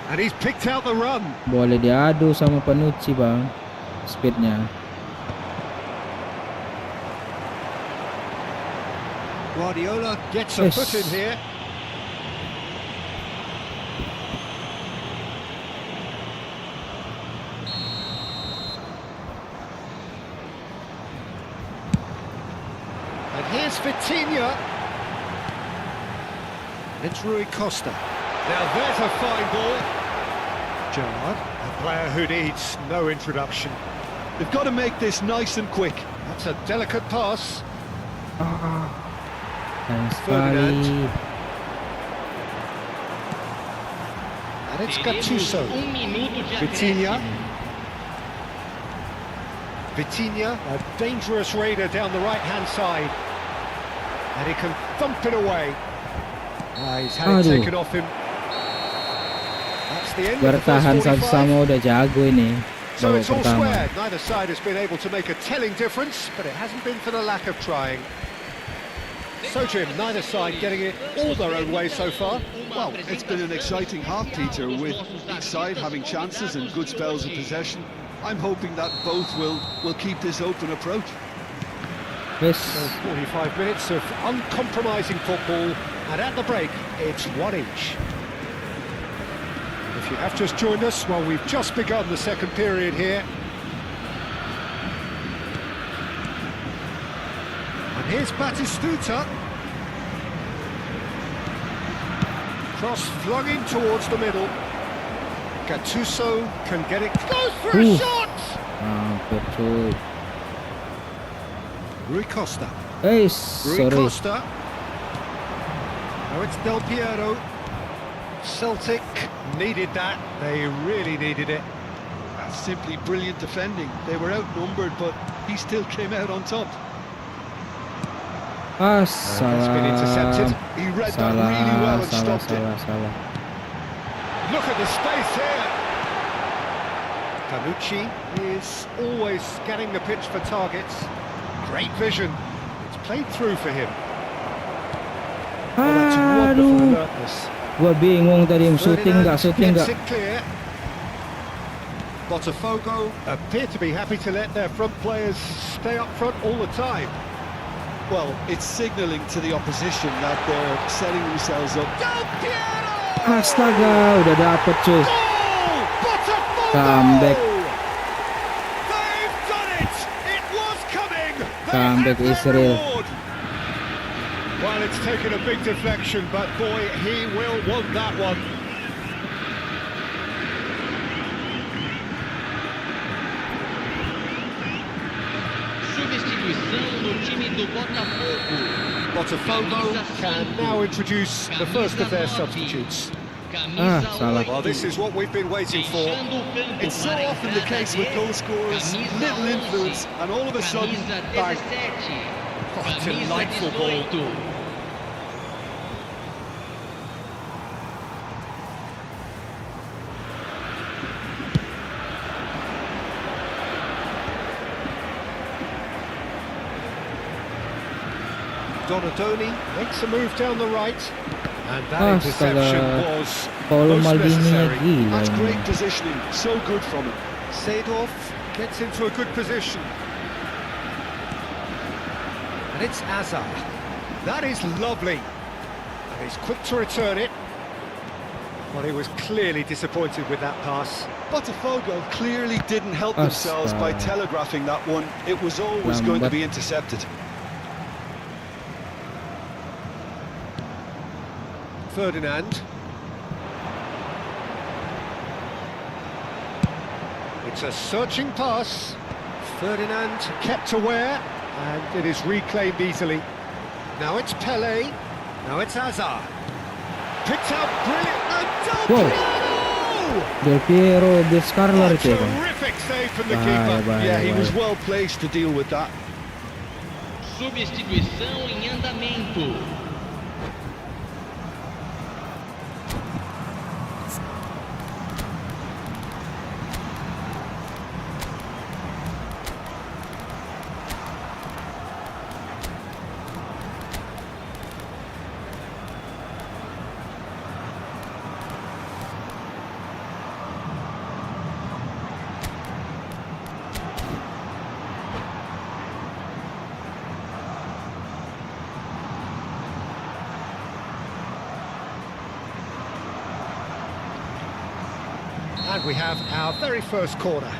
And he's picked out the run. Boleh diadu sama Panucci bang, speednya. Guardiola gets a Yes. foot in here. And here's Vitinha. It's Rui Costa. Now there's a fine ball. Gerrard, a player who needs no introduction. They've got to make this nice and quick. That's a delicate pass. Sayang Ferdinand. sekali. And it's Teremos Gattuso. minuto de Vitinha. acréscimo. Vitinha, a dangerous raider down the right-hand side. And he can thump it away. He's had it Aduh. taken off him. That's the end of the first Bertahan 45. sama-sama udah jago ini. So Babak it's all pertama. square. Neither side has been able to make a telling difference, but it hasn't been for the lack of trying. So Jim, neither side getting it all their own way so far. Well, it's been an exciting half, Peter, with each side having chances and good spells of possession. I'm hoping that both will keep this open approach. Yes. So 45 minutes of uncompromising football, and at the break, it's one each. If you have just joined us, well, we've just begun the second period here. And here's Batistuta. Cross flung in towards the middle. Gattuso can get it. Goes for a Ooh. shot! Hampir cuy. Rui Costa. Rui Rui Costa. Now it's Del Piero. Celtic needed that. They really needed it. That's simply brilliant defending. They were outnumbered, but he still came out on top. That's been intercepted. He read that really well and stopped it. salah. Look at the space here. Panucci is always scanning the pitch for targets. Great vision. It's played through for him. Oh, that's wonderful Aduh, alertness. gua bingung tadi shooting Ferdinand nggak. gets it clear. Botafogo appear to be happy to let their front players stay up front all the time. Well, it's signalling to the opposition that they're setting themselves up. Del Piero! Astaga, udah dapet cuy. Goal! Botafogo! Comeback. They've done it! It was coming! They Comeback have their Israel. reward! Well, it's taken a big deflection, but boy, he will want that one. Substituição no time do Botafogo. Botafogo can now introduce the first of their substitutes. Camisa salah. Well, this is what we've been waiting for. deixando o campo It's so para a often the entrada case with de goal scorers, camisa little 11, influence, and all of a sudden, camisa bang. 17, Oh, camisa delightful ball. 18. Donadoni makes a move down the right, and that interception was Paulo most Maldininya necessary. gila That's ini. great positioning, so good from him. Seedorf gets into a good position. And it's Azar. That is lovely. And he's quick to return it. Well, he was clearly disappointed with that pass. Botafogo clearly didn't help themselves by telegraphing that one. It was always going to be intercepted. Ferdinand. It's a searching pass. Ferdinand kept aware, and it is reclaimed easily. Now it's Pele. Now it's Azar. Picked out brilliant. And Del Wow. Piero! Del Piero, Del Scarler A itu kan. terrific save from the Bahaya, keeper. bahaya, Yeah, he was bahaya. well placed to deal with that. Substituição em andamento. And we have our very first corner.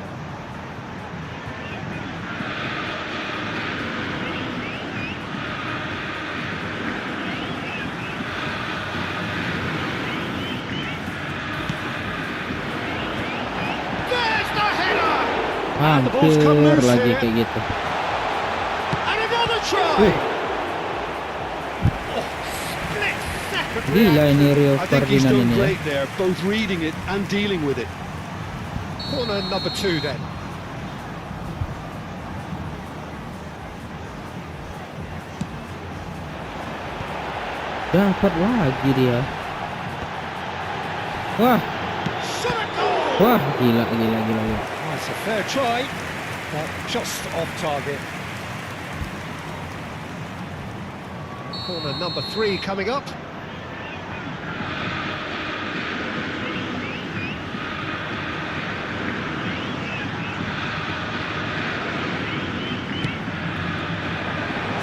There's the header! And the ball's come Hampir loose lagi here. kayak gitu. And another try! Oh, split second Gila ini Rio I think he's Ferdinand done ini ya. great there, both reading it and dealing with it. Corner number 2 then. Dapat lagi dia. Wah, Shot at goal! wah, gila, gila, gila, gila. Oh, it's a fair try, but just off target. Corner number 3 coming up.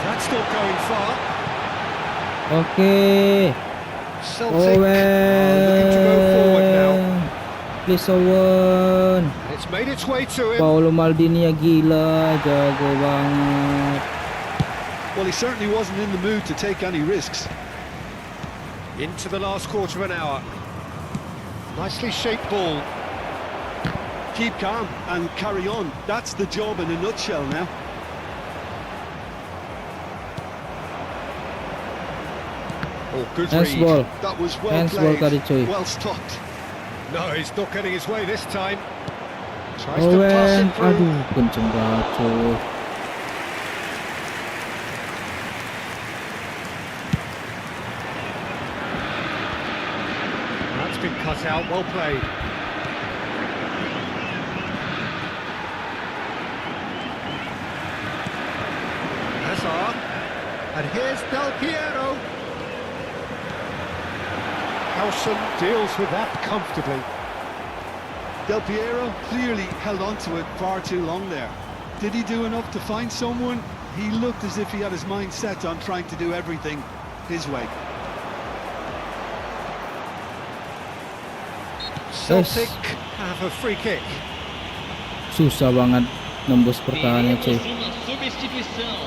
That's still going far. Oke. Celtic are looking to go forward now. Owen. Please Owen. And it's made its way to him. Paulo Maldini ya gila, jago banget. Well, he certainly wasn't in the mood to take any risks. Into the last quarter of an hour. Nicely shaped ball. Keep calm and carry on. That's the job in a nutshell now. Oh, good Handsball. read. That was well Handsball tadi, played, cuy. well stopped. No, he's not getting his way this time. Tries to pass Owen, it through. aduh, kenceng banget cuy. That's been cut out. Well played. Hazard. And here's Del Piero. Howson deals with that comfortably. Del Piero clearly held on to it far too long there. Did he do enough to find someone? He looked as if he had his mind set on trying to do everything his way. Celtic have a free kick. Susah banget nembus pertahanannya cuy. Teremos uma substituição.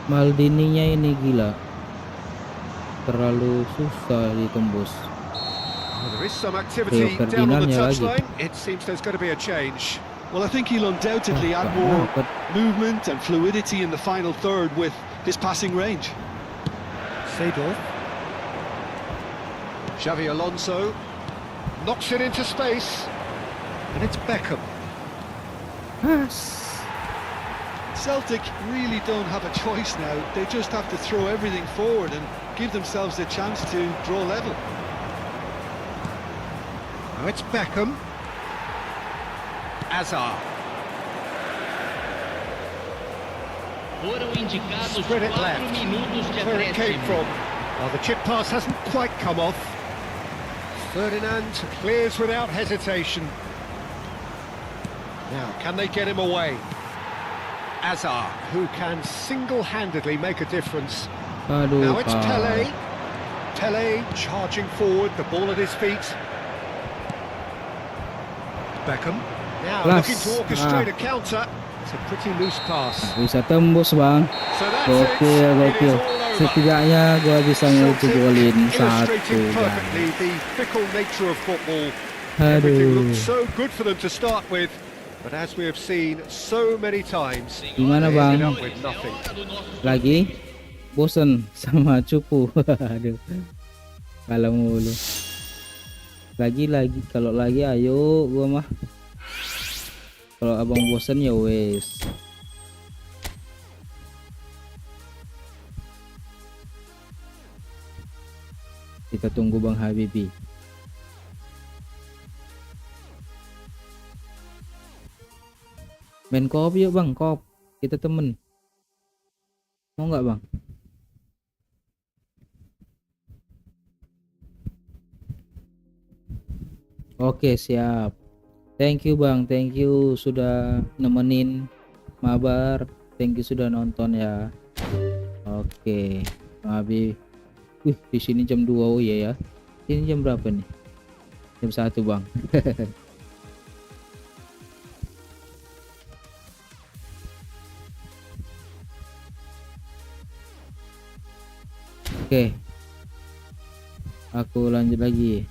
Maldininya ini gila, terlalu susah ditembus. Well, there is some activity Rio down on the Ferdinandnya lagi. touchline. It seems there's going to be a change. Well, I think he'll undoubtedly add Gak more dapet. movement and fluidity in the final third with his passing range. Seedorf. Xavi Alonso knocks it into space. And it's Beckham. Celtic really don't have a choice now. They just have to throw everything forward and give themselves a chance to draw level. Now it's Beckham. Hazard. Foram indicados Spread it 4 left. minutos de Where it came acréscimo. from. Oh, the chip pass hasn't quite come off. Ferdinand clears without hesitation. Now, can they get him away? Hazard, who can single-handedly make a difference. Aduh, Now it's Pele. parah. Pele charging forward, the ball at his feet. Beckham. Now Plus. looking to orchestrate a counter. It's a pretty loose pass. Bisa tembus bang. So that's Gokil, it. It gokil. is all over. Setidaknya gua bisa ngegolin satu Illustrating bang. perfectly the fickle nature of football. Everything Aduh, looked so good for them to start with, but as we have seen so many times, gimana they ended bang? up with nothing. Lagi bosen sama cupu. Aduh, kalau mulu. Lagi kalau lagi ayo gua mah. Kalau abang bosen ya wes. Kita tunggu Bang Habibi. Main koop yuk bang, koop. Kita temen. Mau nggak bang? Oke siap. Thank you bang, thank you sudah nemenin mabar. Thank you sudah nonton ya. Oke, Bang Abi. Wih, di sini jam 2. Oh iya ya. Ini jam berapa nih? Jam 1, Bang. Oke, aku lanjut lagi.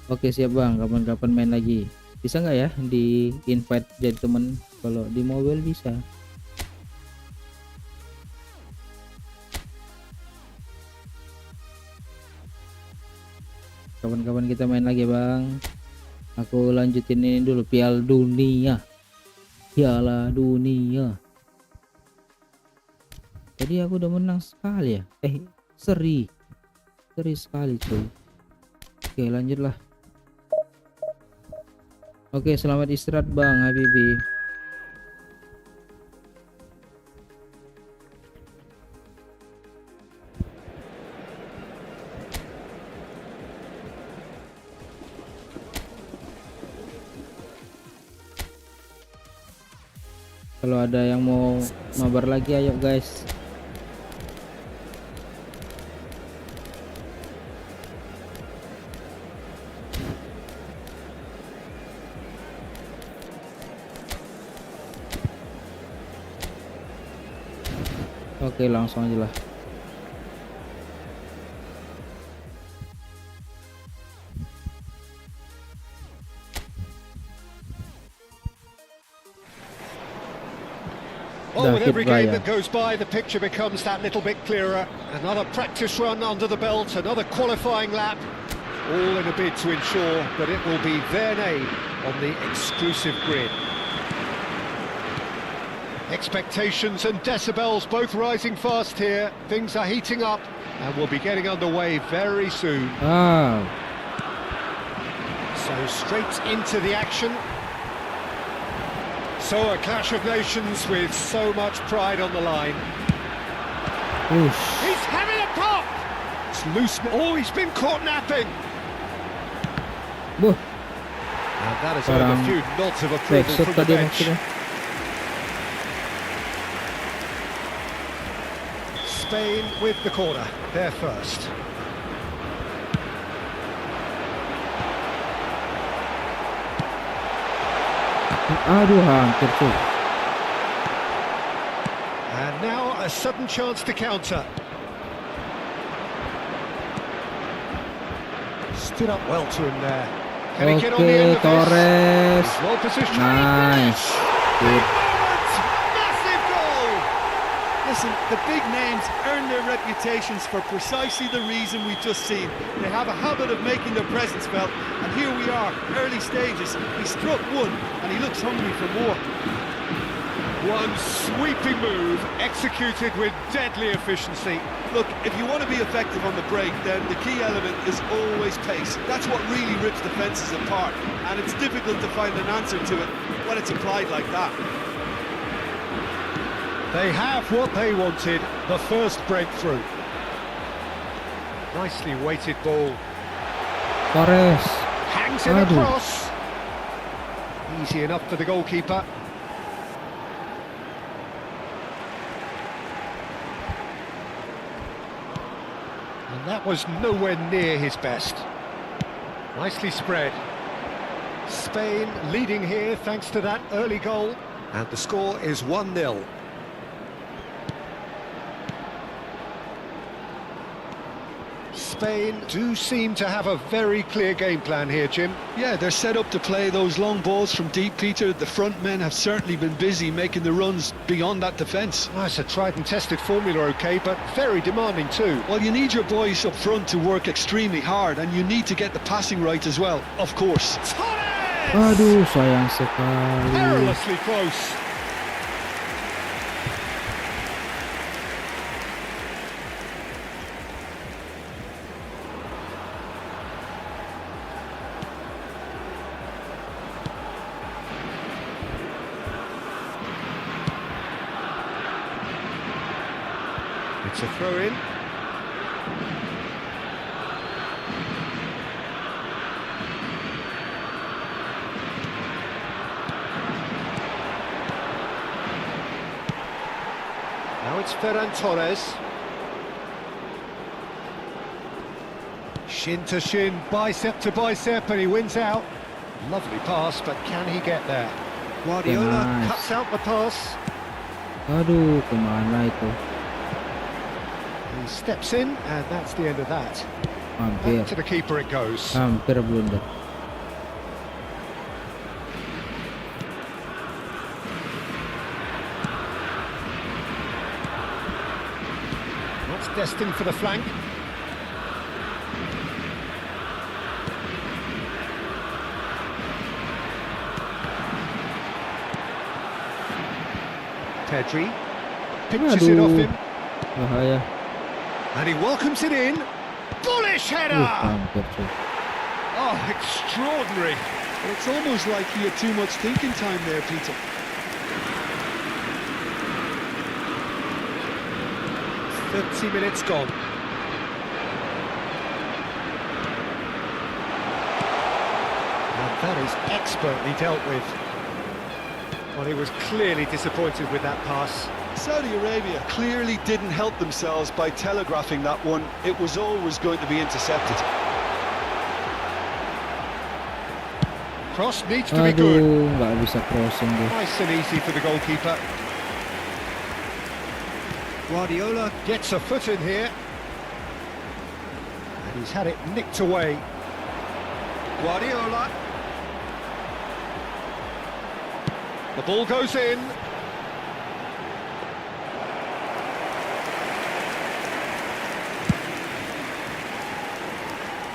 Oke, siap Bang, kapan-kapan main lagi. Bisa nggak ya di invite jadi temen? Kalau di mobile bisa. Kapan-kapan kita main lagi Bang. Aku lanjutin ini dulu, Piala Dunia. Tadi aku udah menang sekali ya. Seri sekali cuy. Oke, lanjutlah. Oke, selamat istirahat Bang Habibi. Kalau ada yang mau mabar lagi ayo guys. Oke, langsung aja lah. Oh, with every game Raya. that goes by, the picture becomes that little bit clearer. Another practice run under the belt, another qualifying lap, all in a bid to ensure that it will be their name on the exclusive grid. Expectations and decibels both rising fast here. Things are heating up and we'll be getting underway very soon. So straight into the action. So a clash of nations with so much pride on the line. He's having a pop! It's loose. Oh, he's been caught napping. And that has earned a few nods of approval from the bench. Spain with the corner. They're first. Aduh, hampir tuh. And now a sudden chance to counter. Stood up well to him there. Can he get on the end of Torres. this? He's well positioned. Nice. Good. Massive goal! Listen, the big names earn their reputations for precisely the reason we've just seen. They have a habit of making their presence felt, and here we are, early stages. He struck one, and he looks hungry for more. One sweeping move, executed with deadly efficiency. Look, if you want to be effective on the break, then the key element is always pace. That's what really rips defences apart, and it's difficult to find an answer to it when it's applied like that. They have what they wanted, the first breakthrough. Nicely weighted ball. Torres. Hangs in across. Easy enough for the goalkeeper. And that was nowhere near his best. Nicely spread. Spain leading here thanks to that early goal. And the score is 1-0. Spain do seem to have a very clear game plan here, Jim. Yeah, they're set up to play those long balls from deep, Peter. The front men have certainly been busy making the runs beyond that defence. Well, it's a tried and tested formula, OK, but very demanding too. Well, you need your boys up front to work extremely hard, and you need to get the passing right as well, of course. Torres! Aduh, sayang sekali. Perilously close. It's a throw-in. it's Ferran Torres. Shin to shin, bicep to bicep, and he wins out. Lovely pass, but can he get there? Guardiola Nice. cuts out the pass. Aduh, kemana itu? He steps in, and that's the end of that. Hampir, Back to the keeper it goes. hampir blunder. That's destined for the flank. Pedri pinches it off him, Bahaya. and he welcomes it in. Bullish header! Hampir cuy. Oh, extraordinary. But it's almost like he had too much thinking time there, Peter. Minutes gone. And that is expertly dealt with. Well, he was clearly disappointed with that pass. Saudi Arabia clearly didn't help themselves by telegraphing that one. It was always going to be intercepted. Cross needs to be good. Aduh, nggak bisa crossing deh. Nice and easy for the goalkeeper. Guardiola gets a foot in here. And he's had it nicked away. Guardiola. The ball goes in.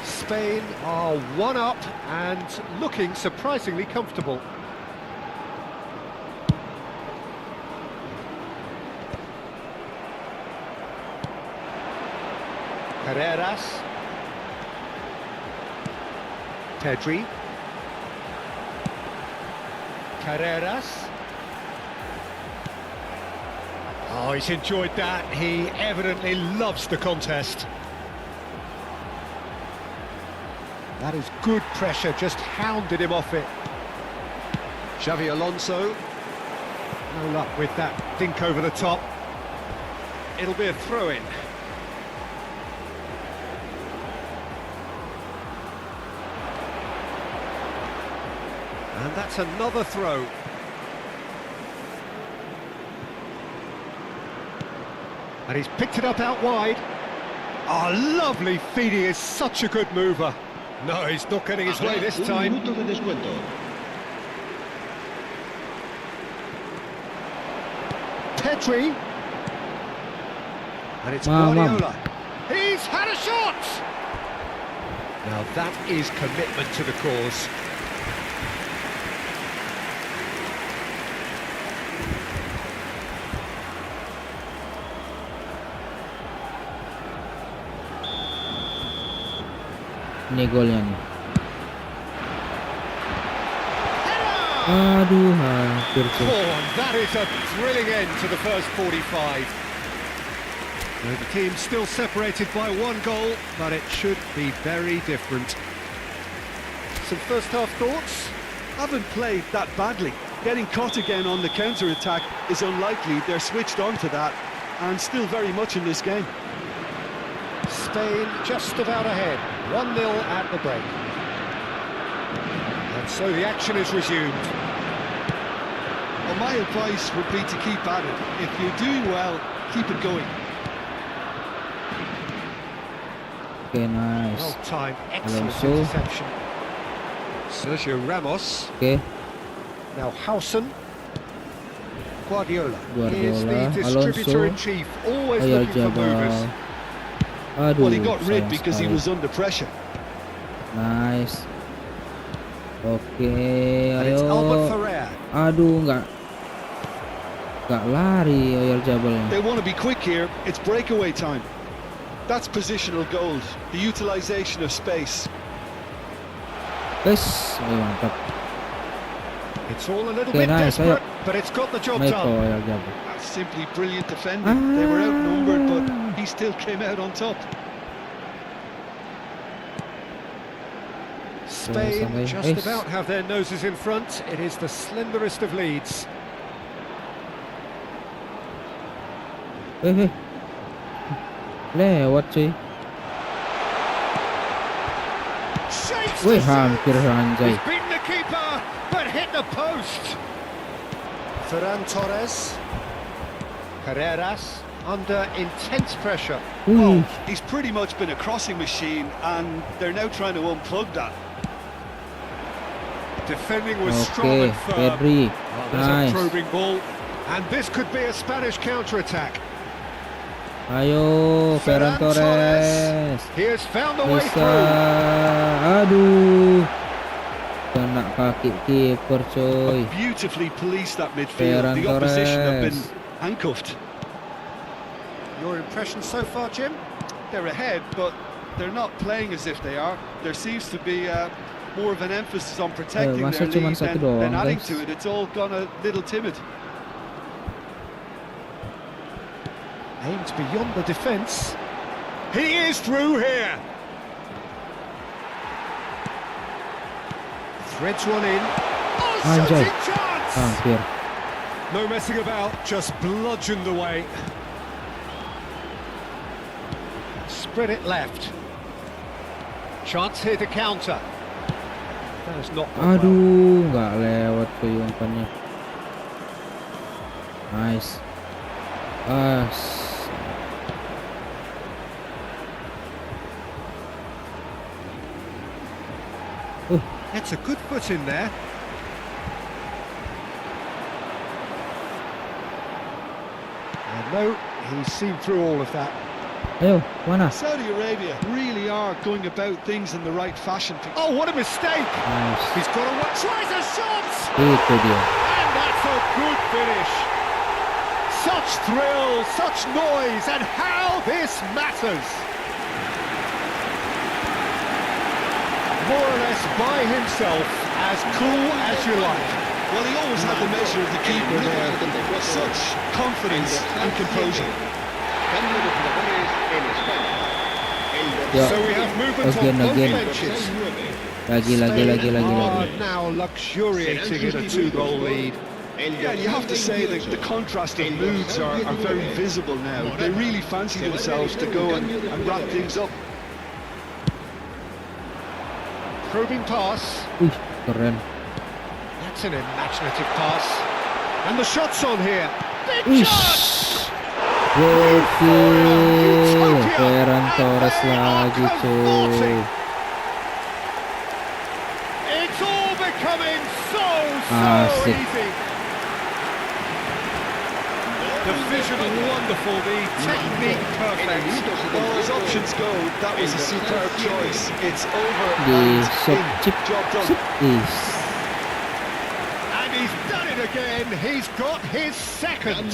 Spain are one up and looking surprisingly comfortable. Carreras. Pedri. Carreras. Oh, he's enjoyed that. He evidently loves the contest. That is good pressure, just hounded him off it. Xavi Alonso. No luck with that dink over the top. It'll be a throw-in. And that's another throw. And he's picked it up out wide. Oh, lovely feed. He is such a good mover. No, he's not getting his way this time. Minuto de descuento. Pedri. And it's Mamam. Guardiola. He's had a shot! Now that is commitment to the cause. Ini golnya nih. Aduh, hampir Oh, cuy. and that is a thrilling end to the first 45. Now, the team's still separated by one goal, but it should be very different. Some first-half thoughts? Haven't played that badly. Getting caught again on the counter-attack is unlikely. They're switched on to that and still very much in this game. Spain just about ahead, 1-0 at the break. And so the action is resumed. Well, my advice would be to keep at it. If you're doing well, keep it going. Oke, nice. Well timed, excellent Alonso. interception. Sergio Ramos. Oke, Now Howson. Guardiola is the Guardiola, distributor in Alonso, chief, always Oyar looking for movers. Jabal. Aduh, Well, he got rid sayang because he sekali. was under pressure. Nice. Oke, And it's Albert ayo. Ferrer. Aduh, nggak lari Oyar Jabalnya. They want to be quick here. It's breakaway time. That's positional gold. The utilization of space. Guys, ayo mantap. It's all a little Okay, bit nice, desperate, but it's got the job Michael done. Oyar Jabal. That's simply brilliant defending. They were outnumbered, but he still came out on top. Spain Sampai just ace. about have their noses in front. It is the slenderest of leads. Hei. Lewat cuy. Shapes Wih, to serve. hampir anjay. He's beaten the keeper, but hit the post. Ferran Torres. Carreras under intense pressure. Wih, He's pretty much been a crossing machine, and they're now trying to unplug that. Defending was strong oke, and firm. Pedri. There's a Nice. probing ball, and this could be a Spanish counter-attack. Ayo, Ferran Torres. He has found the way Bisa. through. Aduh. Kena kaki kiper coy. Beautifully policed that midfield. Ferran The opposition have been Torres. handcuffed. Your impression so far, Jim? They're ahead, but they're not playing as if they are. There seems to be more of an emphasis on protecting masa their cuman lead satu than doang, adding guys? to it. It's all gone a little timid. Aimed beyond the defence. He is through here. Threads one in. Oh, Anjay. shooting chance! Hampir. No messing about, just bludgeoned away. Spread it left. Chance here to counter. That has not gone well. Aduh, nggak lewat cuy umpannya. Nice. That's a good foot in there. And no, he's seen through all of that. Ayo, mana? Saudi Arabia really are going about things in the right fashion. Oh, what a mistake! Nice. He's got a tries a shot! Itu dia. And that's a good finish. Such thrill, such noise, and how this matters. More or less by himself, as cool as you like. Well, he always had the measure of the keeper there. Such confidence and composure. Yo, So we have movement on both again. benches. Lagi. Are now luxuriating in a 2-goal lead. Yeah, you have to say that the contrast of moods are very visible now. They really fancy themselves to go and wrap things up. Probing pass. Wih, keren. That's an imaginative pass. And the shot's on here. Big Wih. shot! Gokil. Ferran Torres lagi cuy. It's all becoming so Asik. easy. The vision wonderful, the technique perfect. Well, as options go, that was a superb choice. It's over Di and shot in. chip. Job done. Is. And he's done it again. He's got his second.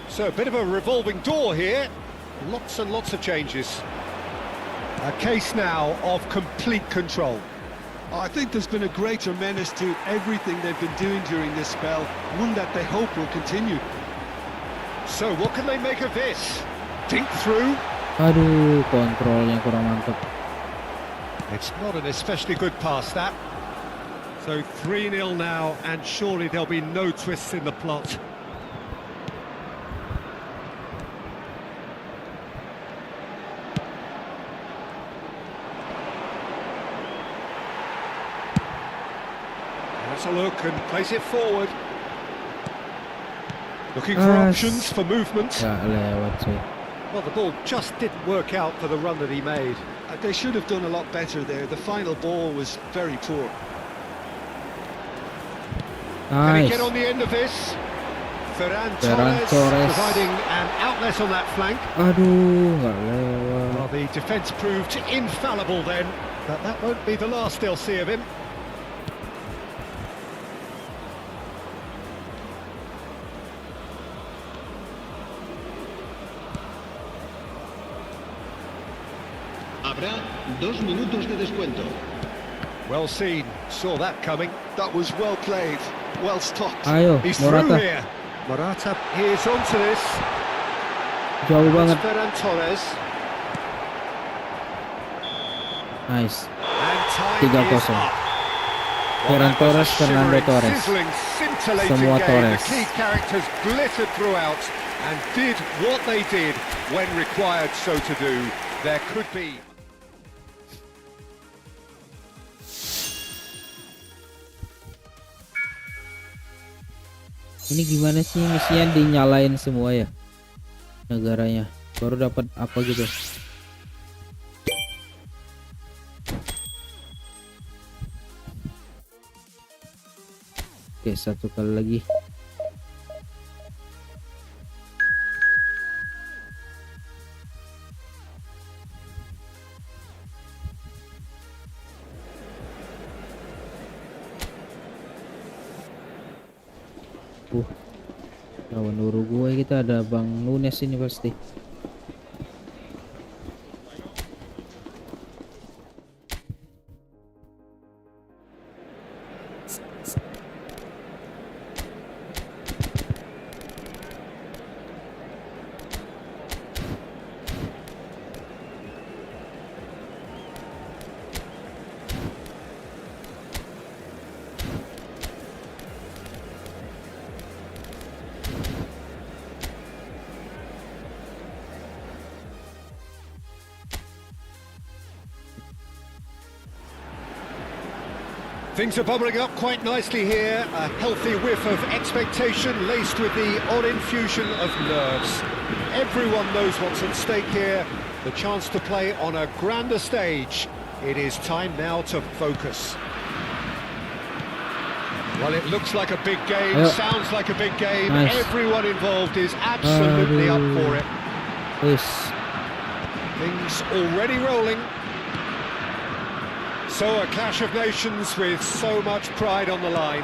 So a bit of a revolving door here. Lots and lots of changes. A case now of complete control. I think there's been a greater menace to everything they've been doing during this spell, one that they hope will continue. So what can they make of this? Think through. Aduh, kontrolnya kurang mantap. It's not an especially good pass, that. So 3-0 now, and surely there'll be no twists in the plot. Let's a look and place it forward. Looking for options for movement. Nggak lewat cuy. Well, the ball just didn't work out for the run that he made. They should have done a lot better there. The final ball was very poor. Can he Nice. get on the end of this? Ferran Ferran Torres Torres. providing an outlet on that flank. Aduh, nggak lewat. Well, the defence proved infallible then, but that won't be the last they'll see of him. Habrá 2 minutos de descuento. Well seen, saw that coming. That was well played, well stopped. Ayo, He's through Morata. here. Morata is onto this. Jauh It's banget. Ferran Torres. Nice. And time 3-0. is up. Ferran that was a Torres, Fernando shimmering, Torres. sizzling, scintillating Semua game. Torres. The key characters glittered throughout and did what they did when required so to do. There could be... Ini gimana sih misinya dinyalain semua ya negaranya, baru dapat apa gitu. Oke, satu kali lagi. Lawan Uruguay kita ada Bang Nunes ini pasti. Things are bubbling up quite nicely here. A healthy whiff of expectation laced with the odd infusion of nerves. Everyone knows what's at stake here. The chance to play on a grander stage. It is time now to focus. Well, it looks like a big game, sounds like a big game. Nice. Everyone involved is absolutely up for it. Yes. Things already rolling. So a clash of nations with so much pride on the line.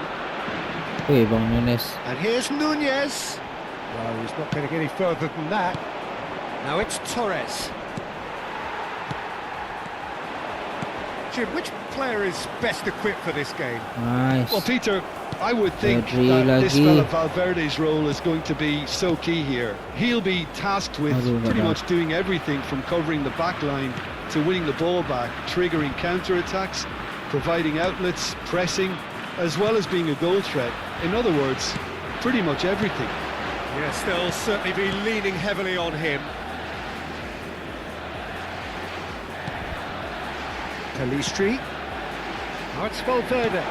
Wih, Bang Nunes. And here's Nunez. Well, he's not going to get any further than that. Now it's Torres. Jim, which player is best equipped for this game? Nice. Well, Peter, I would think Pedri that this lagi. fella Valverde's role is going to be so key here. He'll be tasked with Aduh, pretty nggak much doing everything from covering the back line to winning the ball back, triggering counter-attacks, providing outlets, pressing, as well as being a goal threat. In other words, pretty much everything. Yes, they'll certainly be leaning heavily on him. Calistri. Now it's Valverde.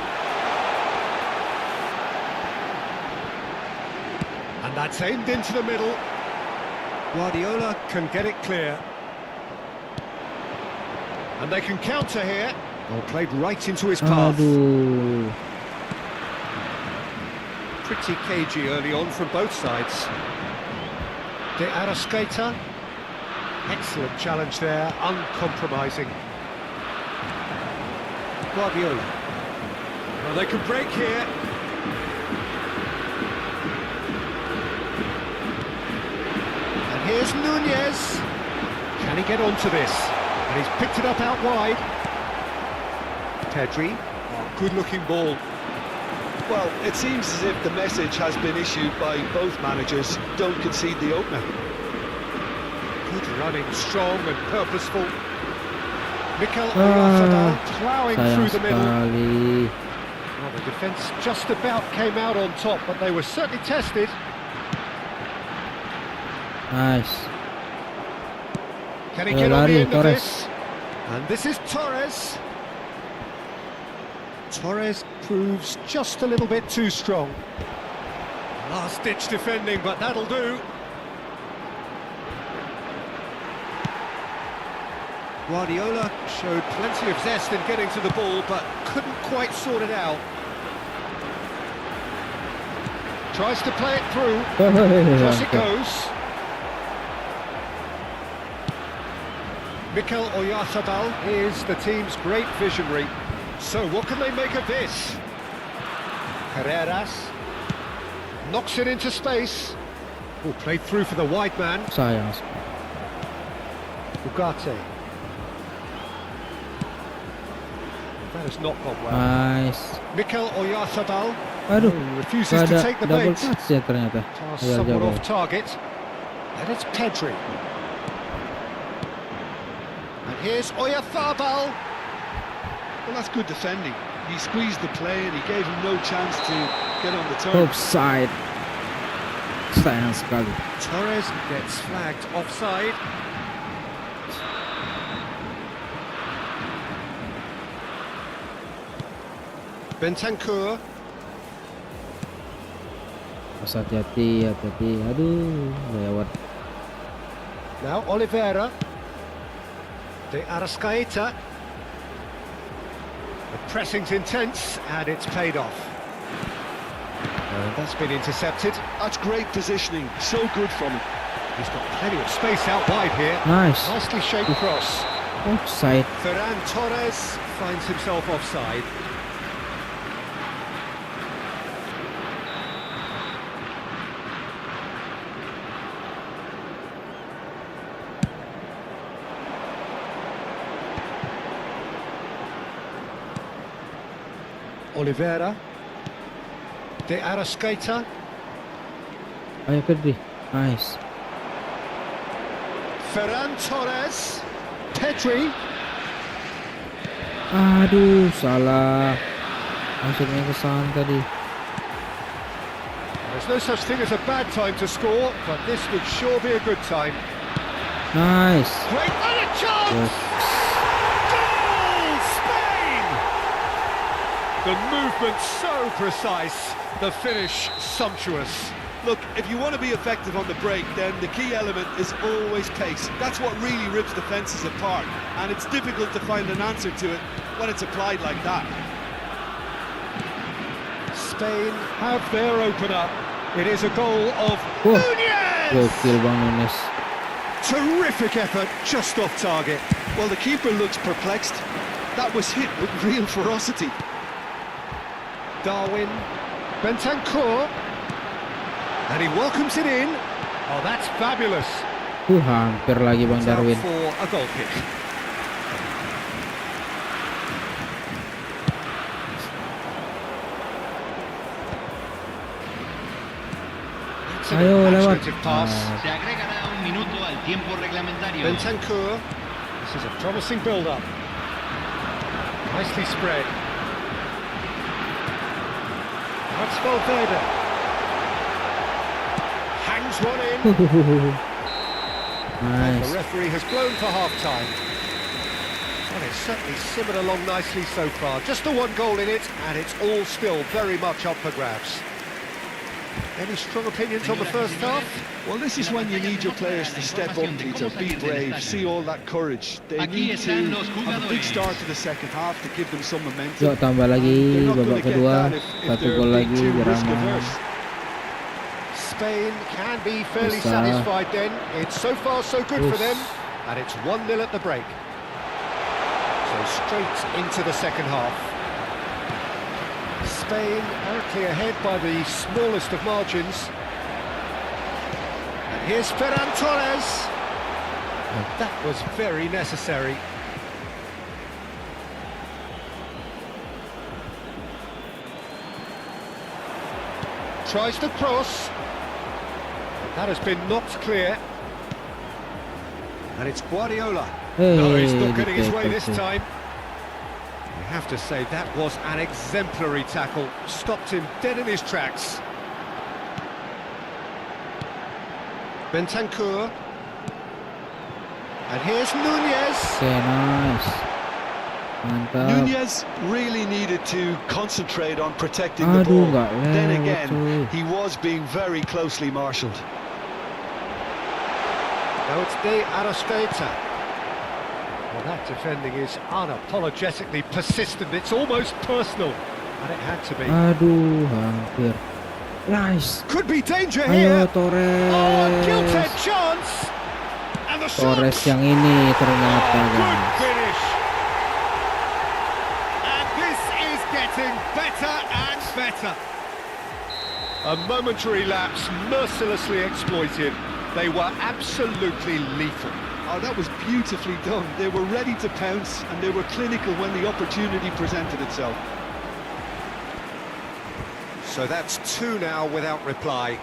And that's aimed into the middle. Guardiola can get it clear. And they can counter here. Well, played right into his path. Aduh. Pretty cagey early on from both sides. De Arrascaeta. Excellent challenge there, uncompromising. Guardiola. Well, they can break here. And here's Nunez. Can he get onto this? And he's picked it up out wide. Pedri. Oh, good-looking ball. Well, it seems as if the message has been issued by both managers: don't concede the opener. Good running, strong and purposeful. Mikel Oyarzabal ploughing Sayang through the middle. sekali. Well, the defence just about came out on top, but they were certainly tested. Nice. Can he Ayo get on lari, the end of Torres. this? And this is Torres. Torres proves just a little bit too strong. Last-ditch defending, but that'll do. Guardiola showed plenty of zest in getting to the ball, but couldn't quite sort it out. Tries to play it through. Across it goes. Mikel Oyarzabal is the team's great visionary. So what can they make of this? Carreras knocks it into space. Oh, played through for the wide man. Sayang. Ugarte. That has not gone well. Nice. Mikel Oyarzabal Aduh, refuses gak to ada take the double bait. touch ya ternyata. Pass Agak someone jauh. off target. And it's Pedri. And here's Oyarzabal. Well, that's good defending. He squeezed the play and he gave him no chance to get on the turn. Offside. Sayang sekali. Torres gets flagged offside. Bentancur. Pas hati-hati, hati-hati. Aduh, lewat. Now Oliveira. De Arrascaeta. The pressing's intense and it's paid off. That's been intercepted. That's great positioning, so good from him. He's got plenty of space out wide here. Nice. Nicely shaped cross. Offside. Ferran Torres finds himself offside. Oliveira. De Arrascaeta. Ayo Pedri. Nice. Ferran Torres. Pedri. Aduh, salah. Maksudnya kesalahan tadi. There's no such thing as a bad time to score, but this would sure be a good time. Nice. Great, and a chance! Yes. Goal, Spain! The movement so precise, the finish sumptuous. Look, if you want to be effective on the break, then the key element is always pace. That's what really rips defences apart, and it's difficult to find an answer to it when it's applied like that. Spain have their opener. It is a goal of Wah. Nunez! Gokil Bang Nunes. Terrific effort, just off target. Well, the keeper looks perplexed. That was hit with real ferocity. Darwin, Bentancur, and he welcomes it in. Oh, that's fabulous. Hampir lagi Bang It's out Darwin. for a goal kick. It's an Ayo, lewat. imaginative pass. Se agregará un minuto al tiempo reglamentario. Bentancur. This is a promising build-up. Nicely spread. That's Valverde. Hangs one in. And the Nice. referee has blown for half-time. Well, it's certainly simmered along nicely so far. Just the one goal in it, and it's all still very much up for grabs. Any strong opinions on the first half? Well, this is when you need your players to step up, Peter, be brave, see all that courage. They need to have a big start to the second half to give them some momentum. Yuk tambah lagi They're not babak going to get kedua. that if Satu they're gol being lagi too biar risk aman. averse. Spain can be fairly Bisa. satisfied then. It's so far so good for Yes. them, and it's 1-0 at the break. So straight into the second half. Spain currently ahead by the smallest of margins. And here's Ferran Torres. And that was very necessary. Tries to cross. That has been knocked clear. And it's Guardiola. No, he's not getting his way this time. You have to say that was an exemplary tackle. Stopped him dead in his tracks. Bentancur. And here's Nunez. Oke, nice. Mantap. Nunez really needed to concentrate on protecting the Aduh, ball. nggak Then lewat, again, cuy. he was being very closely marshalled. Now it's De Arrascaeta. Well, that defending is unapologetically persistent. It's almost personal. And it had to be. Aduh, hampir. Nice. Could be danger Ayo here. Torres. Oh, gilt-edged chance. And the shot. Torres yang ini ternyata Oh, good guys. finish. And this is getting better and better. A momentary lapse mercilessly exploited. They were absolutely lethal. Oh, that was beautifully done. They were ready to pounce and they were clinical when the opportunity presented itself. So that's 2 now without reply.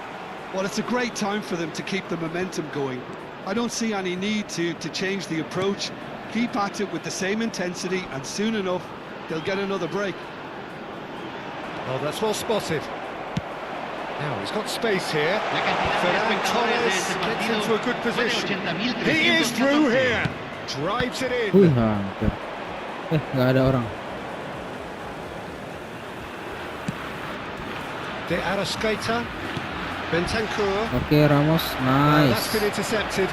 Well, it's a great time for them to keep the momentum going. I don't see any need to change the approach. Keep at it with the same intensity and soon enough they'll get another break. Oh, that's well spotted. Now he's got space here. La cantidad de Ferran espectadores de Torres este gets partido into a good fue de position. He is 80.314. through here. Drives it Wih, in. hampir. Nggak ada orang. De Arrascaeta. Bentancur. Oke, Ramos. That's been Nice. intercepted.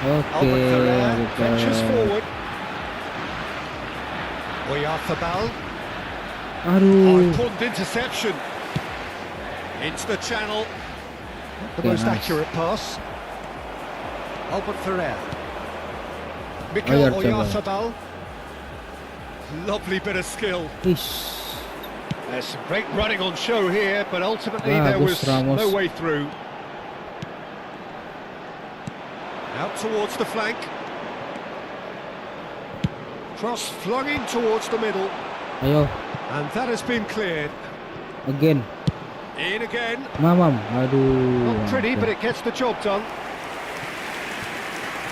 Oke, Albert Ferrer ventures super. forward. Oyarzabal. Oh, Aduh. important interception. Into the channel. The Okay, most nice. accurate pass. Albert Ferrer. Mikel Oyarzabal. Oyarzabal. Lovely bit of skill. Ish. There's some great running on show here, but ultimately there was Bagus, Ramos. no way through. Out towards the flank. Cross flung in towards the middle, Ayo, and that has been cleared. again. In again. Mamam. Aduh. Not pretty, but hampir. it gets the job done.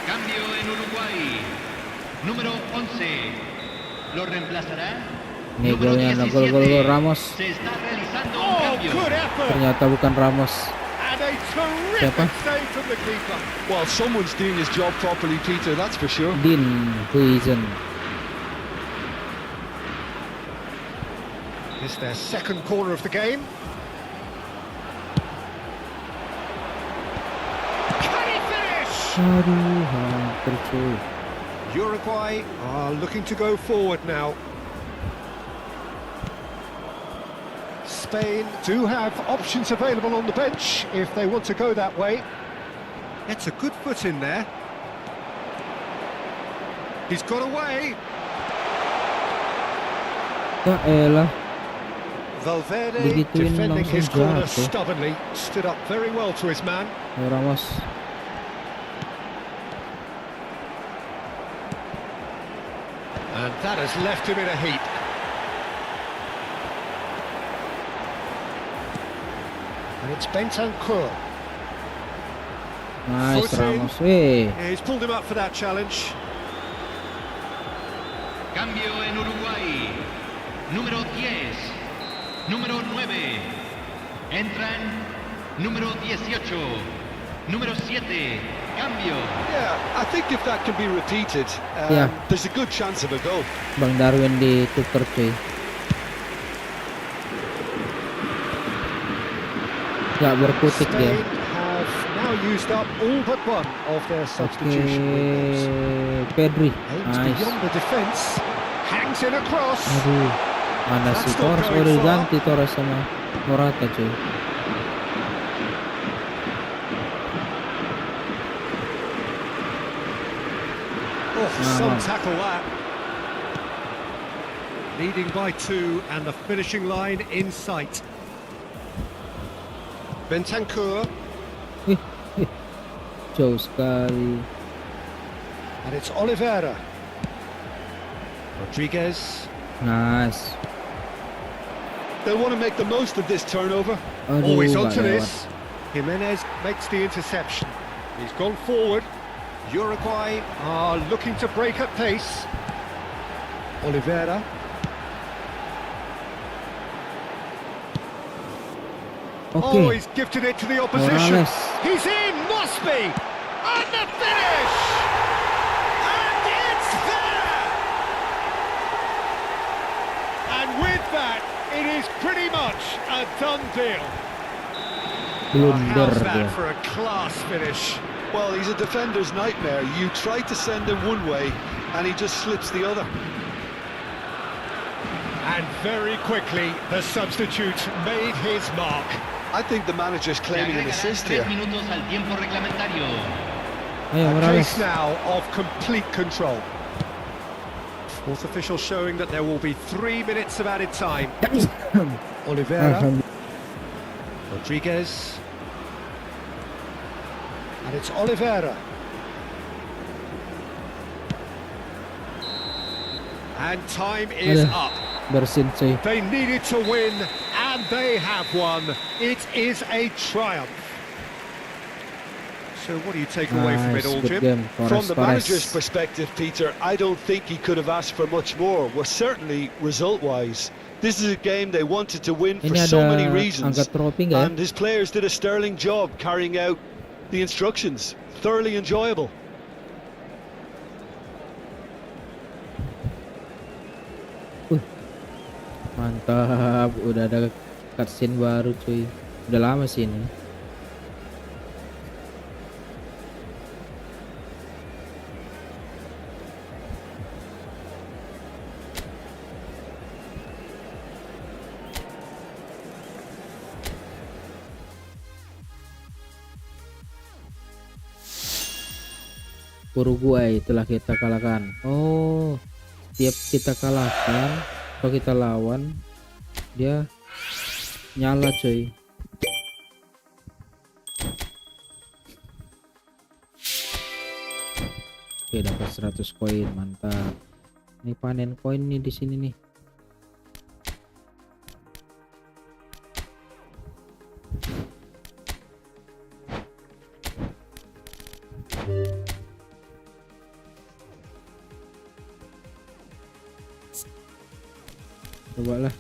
Cambio en Uruguay. Número 11. Lo reemplazará. Nih Número golnya, 17. gol Ramos. Se está realizando un Oh, cambio. good effort! Ternyata bukan Ramos. And a Siapa? terrific save from the keeper. Well, someone's doing his job properly, Peter, that's for sure. Din Huizen. It's their second corner of the game. Can he finish? Aduh, hampir cuy. Uruguay are looking to go forward now. Spain do have options available on the bench if they want to go that way. It's a good foot in there. He's got away. Ya elah. Valverde Digituin defending langsung his corner jatuh. stubbornly. Stood up very well to his man. Ayo, Ramos. And that has left him in a heap. And it's Bentancur. Nice, Foot in. Ramos. Weh. Yeah, he's pulled him up for that challenge. Cambio en Uruguay. Número 10. Número 9. Entran. Número 18. Número 7. Cambio. Yeah, I think if that can be repeated, Yeah. there's a good chance of a goal. Bang Darwin ditukar cuy. Gak berkutik dia. Spain have now used up all but one of their Oke, substitution windows. Pedri. Aims Nice. beyond the defence. Hangs in across. Aduh. Mana si That's not Torres going udah far. diganti Torres sama Morata cuy. Oh, some Uh-huh. tackle that. Leading by 2 and the finishing line in sight. Bentancur, Jauh sekali. and it's Oliveira. Rodriguez. Nice. They'll want to make the most of this turnover. Aduh, Always gak onto lewat. this. Jimenez makes the interception. He's gone forward. Uruguay are looking to break at pace. Oliveira. Oke. Oh, he's gifted it to the opposition. Morales. He's in, must be. And the finish! And it's there! And with that, it is pretty much a done deal. Blunder How's that dia. for a class finish? Well, he's a defender's nightmare. You try to send him one way, and he just slips the other. And very quickly, the substitute made his mark. I think the manager's Se claiming an agregarán assist 3 here. minutos al tiempo reglamentario. Ayo, A Morales. case now of complete control. Fourth official showing that there will be 3 minutes of added time. Oliveira, Alhamdulillah. Rodriguez, and it's Oliveira. And time is Aduh. up. Bersin cuy. They needed to win, and they have won. It is a triumph. So what do you take away from it Nice, all, good Jim? game. From Torres, the manager's Torres. perspective, Peter, I don't think he could have asked for much more. Well, certainly result-wise, This is a game they wanted to win for Ini so ada many reasons, angkat trofi nggak ya? and his players did a sterling job carrying out the instructions. Thoroughly enjoyable. Mantap, udah ada cutscene baru cuy. Udah lama sih ini. Uruguay telah kita kalahkan. Oh, setiap kita kalahkan atau kita lawan, dia nyala cuy. Oke, dapat 100 koin, mantap. Ini panen koin nih di sini nih. Coba lah.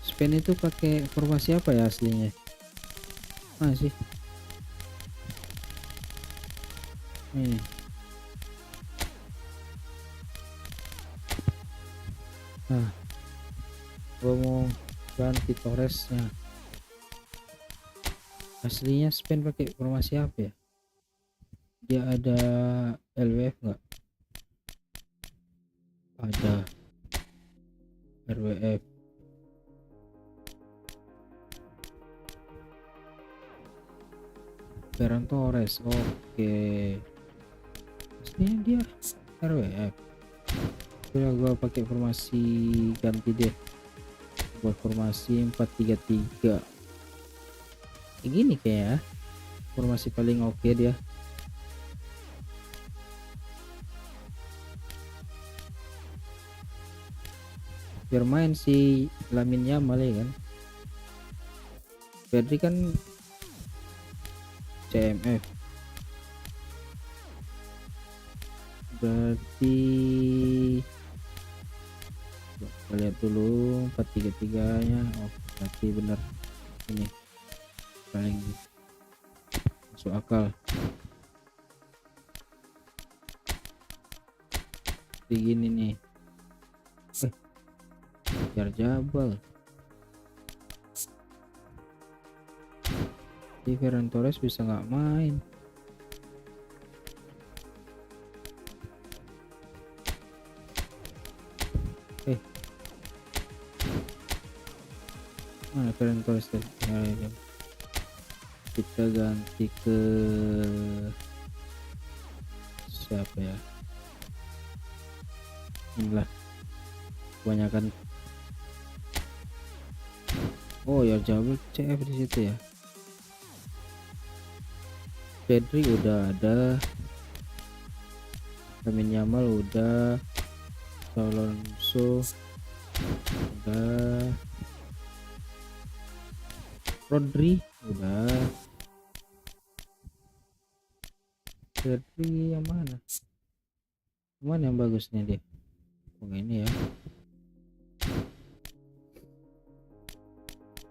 Spain itu pakai formasi apa ya aslinya? Sih. Ini. Nah, gua mau ganti Torresnya. Aslinya Spain pakai formasi apa ya? Dia ada LWF nggak? Ada RWF. Ferran Torres, oke. Aslinya dia RWF. Udah gua pakai formasi ganti deh. Buat formasi 4-3-3. Kayak gini kayak ya. Formasi paling oke dia. Biar main si Lamine Yamal ya kan. Pedri kan CMF. Berarti kita lihat dulu 4-3-3 nya. Oh, berarti benar ini paling masuk akal. Begini nih. Biar Jabal. Di Ferran Torres bisa nggak main. Mana Ferran Torres tadi? Ya. Kita ganti ke siapa ya? Inilah kebanyakan. Oh ya, Jabal CF di situ ya. Pedri udah ada, Lamine Yamal udah, Alonso udah, Rodri udah. Pedri yang mana? Mana yang bagus nih dia? Oh ini ya.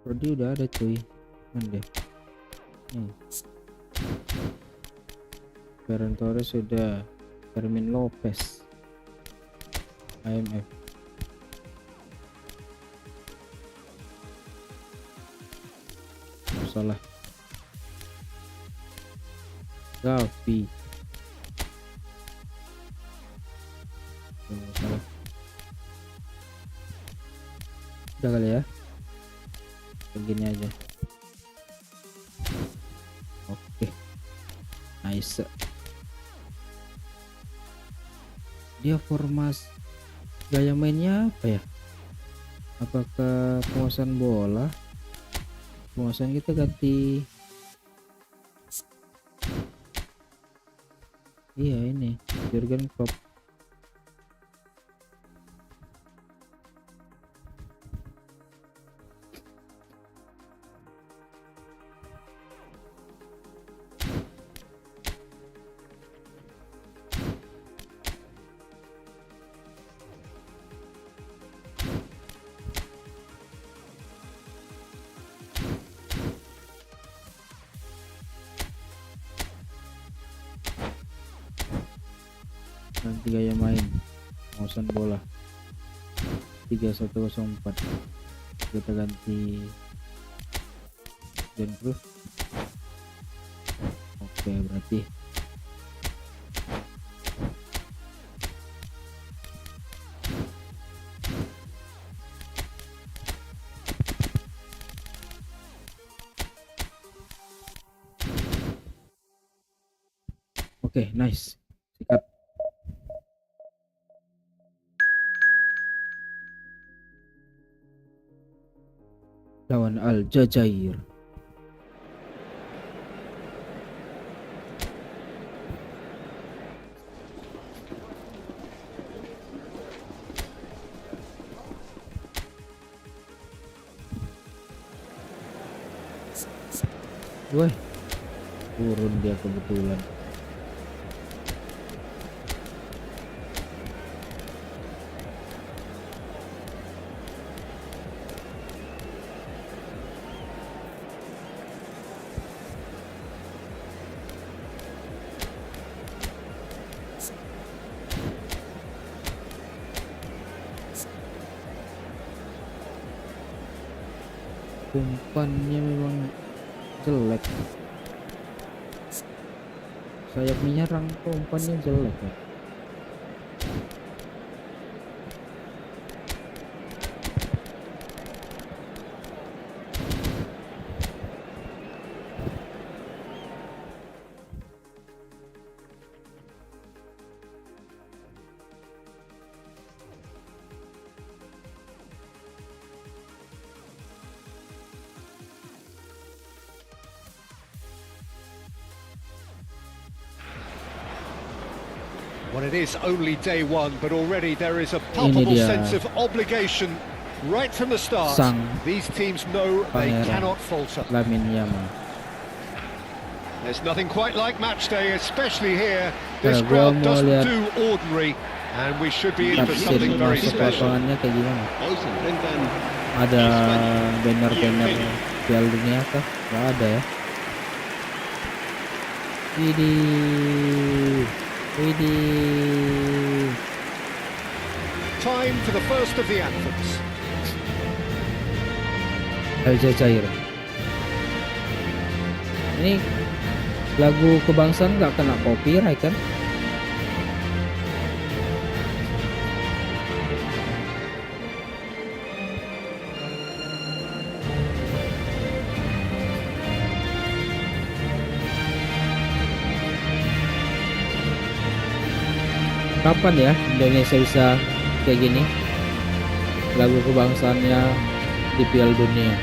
Rodri udah ada cuy. Mana deh? Ferran Torres sudah. Fermin Lopez IMF. Salah. Gavi. Salah. Udah kali ya. Begini aja. Oke. Nice. Dia formasi gaya mainnya apa ya? Apakah penguasaan bola? Penguasaan kita ganti. Iya ini Jurgen Klopp. ganti gaya main, penguasaan bola 3104. Kita ganti John Cruyff. Oke, berarti oke, nice. Sikat. Lawan Aljazair. Woi, turun dia kebetulan. Umpannya memang jelek. Sayap menyerang kok umpannya jelek ya. Well, it is only day one, but already there is a palpable dia. sense of obligation right from the start. Sang These teams know they pangeran cannot falter. Lamin Yamal. There's nothing quite like match day, especially here. Ya, This gua crowd mau doesn't lihat do ordinary, and we should be in for tafsir something very masuk special. lapangannya kayak gimana? Olsen dan Ada banner-banner Piala Dunia kah? Nggak ada ya. Widih. Time for the first of the anthems. Aljazair. Ini lagu kebangsaan nggak kena copyright kan? Kapan ya Indonesia bisa kayak gini? Lagu kebangsaannya di Piala Dunia.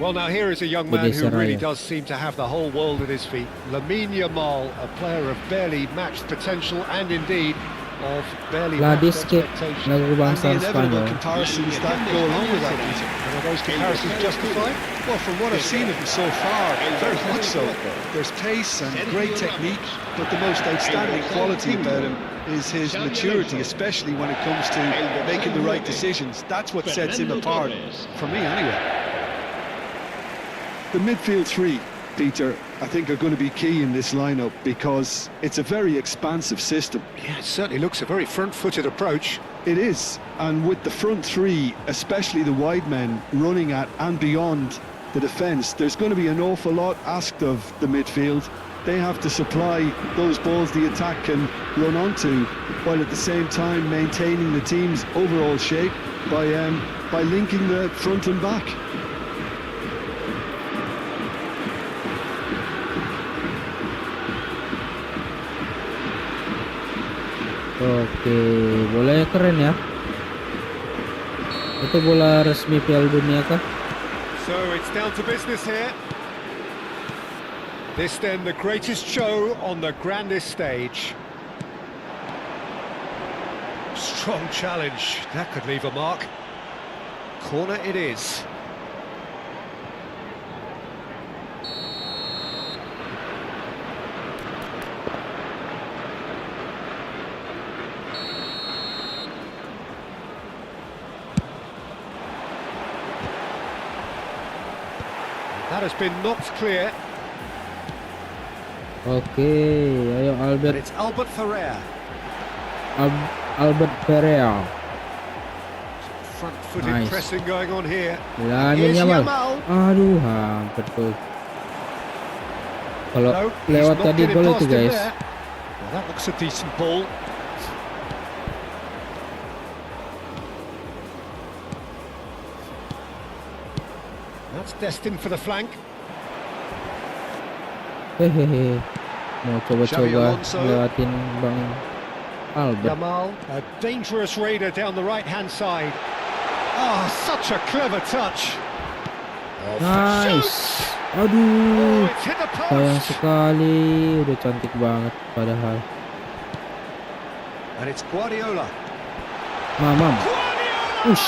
Well, now here is a young man Indonesia who really Raya. does seem to have the whole world at his feet. Lamine Yamal, a player of barely matched potential and indeed of barely Lah di matched skip expectations. lagu And the kebangsaan inevitable Spanyol. comparisons that go along with that, Peter. And are those comparisons justified? Well, from what I've seen of him so far, very much so. There's pace and great technique, but the most outstanding quality about him is his maturity, especially when it comes to making the right decisions. That's what sets him apart, for me anyway. The midfield three, Peter, I think are going to be key in this lineup because it's a very expansive system. Yeah, it certainly looks a very front-footed approach. It is, and with the front three, especially the wide men running at and beyond the defence, there's going to be an awful lot asked of the midfield. They have to supply those balls the attack can run onto, while at the same time maintaining the team's overall shape by linking the front and back. Oke, bolanya keren ya. Itu bola resmi Piala Dunia kah? So it's down to business here. This then the greatest show on the grandest stage. Strong challenge, that could leave a mark. Corner it is. That has been knocked clear, Oke, ayo but Albert. it's Albert Ferrer. Albert Perea. Front-footed Nice. pressing going on here. Lamin Here's Yamal. Yamal. Aduh, hampir tuh. Kalau No, he's lewat not tadi getting gol past itu him guys. there. Well, that looks a decent ball. That's destined for the flank. Hehehe. Mau Xabi coba-coba Alonso. lewatin Bang Albert. Yamal, a dangerous raider down the right-hand side. Oh, such a clever touch. Oh, Nice. shoots! Aduh. Oh, it's hit the Sayang post. sekali. Udah cantik banget padahal. And it's Guardiola. Mamam. Guardiola! Ush.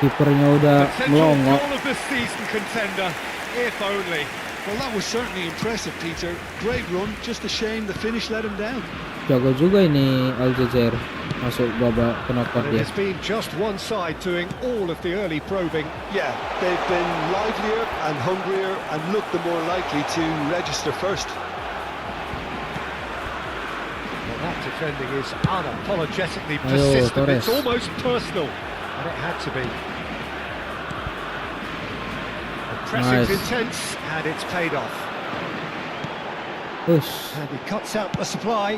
Kipernya udah Potential melongok. goal of the season contender, if only. Well, that was certainly impressive, Peter. Great run, just a shame the finish let him down. Jago juga ini Aljazair masuk babak penokot And it dia. has been just one side doing all of the early probing. Yeah, they've been livelier and hungrier and looked the more likely to register first. Well, that defending is unapologetically Ayo, persistent. Torres. It's almost personal, and it had to be. The pressing's Nice. intense, and it's paid off. Ush. And he cuts out the supply.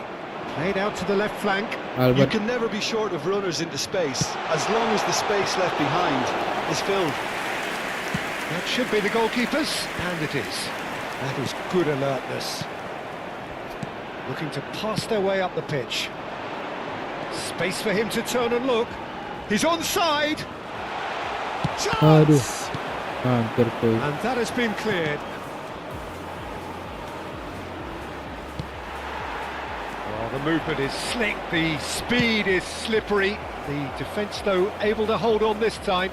Played out to the left flank. You Albert. can never be short of runners into space, as long as the space left behind is filled. That should be the goalkeeper's, and it is. That is good alertness. Looking to pass their way up the pitch. Space for him to turn and look. He's onside. Aduh. Chance! Hampir tuh. And that has been cleared. Oh, the movement is slick, the speed is slippery. The defence, though, able to hold on this time.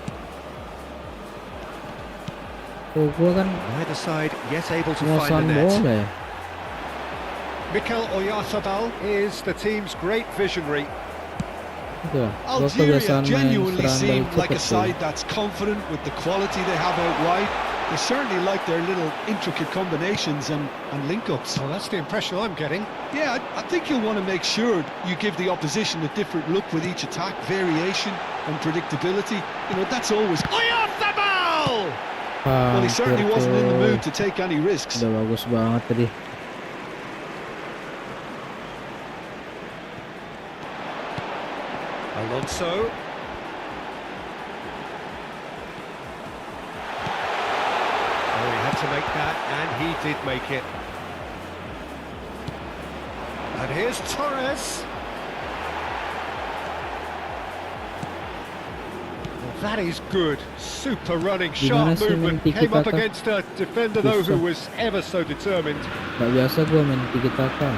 Oh, gua kan Neither side yet able to ngosan find the net. bola ya. Mikel Oyarzabal is the team's great visionary. Itu lah. Gua Algeria kebiasaan main genuinely serangan seem dari like a cepet tuh. side that's confident with the quality they have out wide. They certainly like their little intricate combinations and link-ups. Well, that's the impression I'm getting. Yeah, I think you'll want to make sure you give the opposition a different look with each attack, variation and predictability. You know, that's always... Oyarzabal! Well, he certainly Hampir wasn't in the tuh. mood to take any risks. Udah bagus banget tadi. Alonso. Oh, he had to make that, and he did make it. And here's Torres. Well, that is good. Super running, Gimana sharp sih movement. main Came up tiki-taka? against a defender, though, who Susah. was ever so determined. Gak biasa gua main tiki-taka.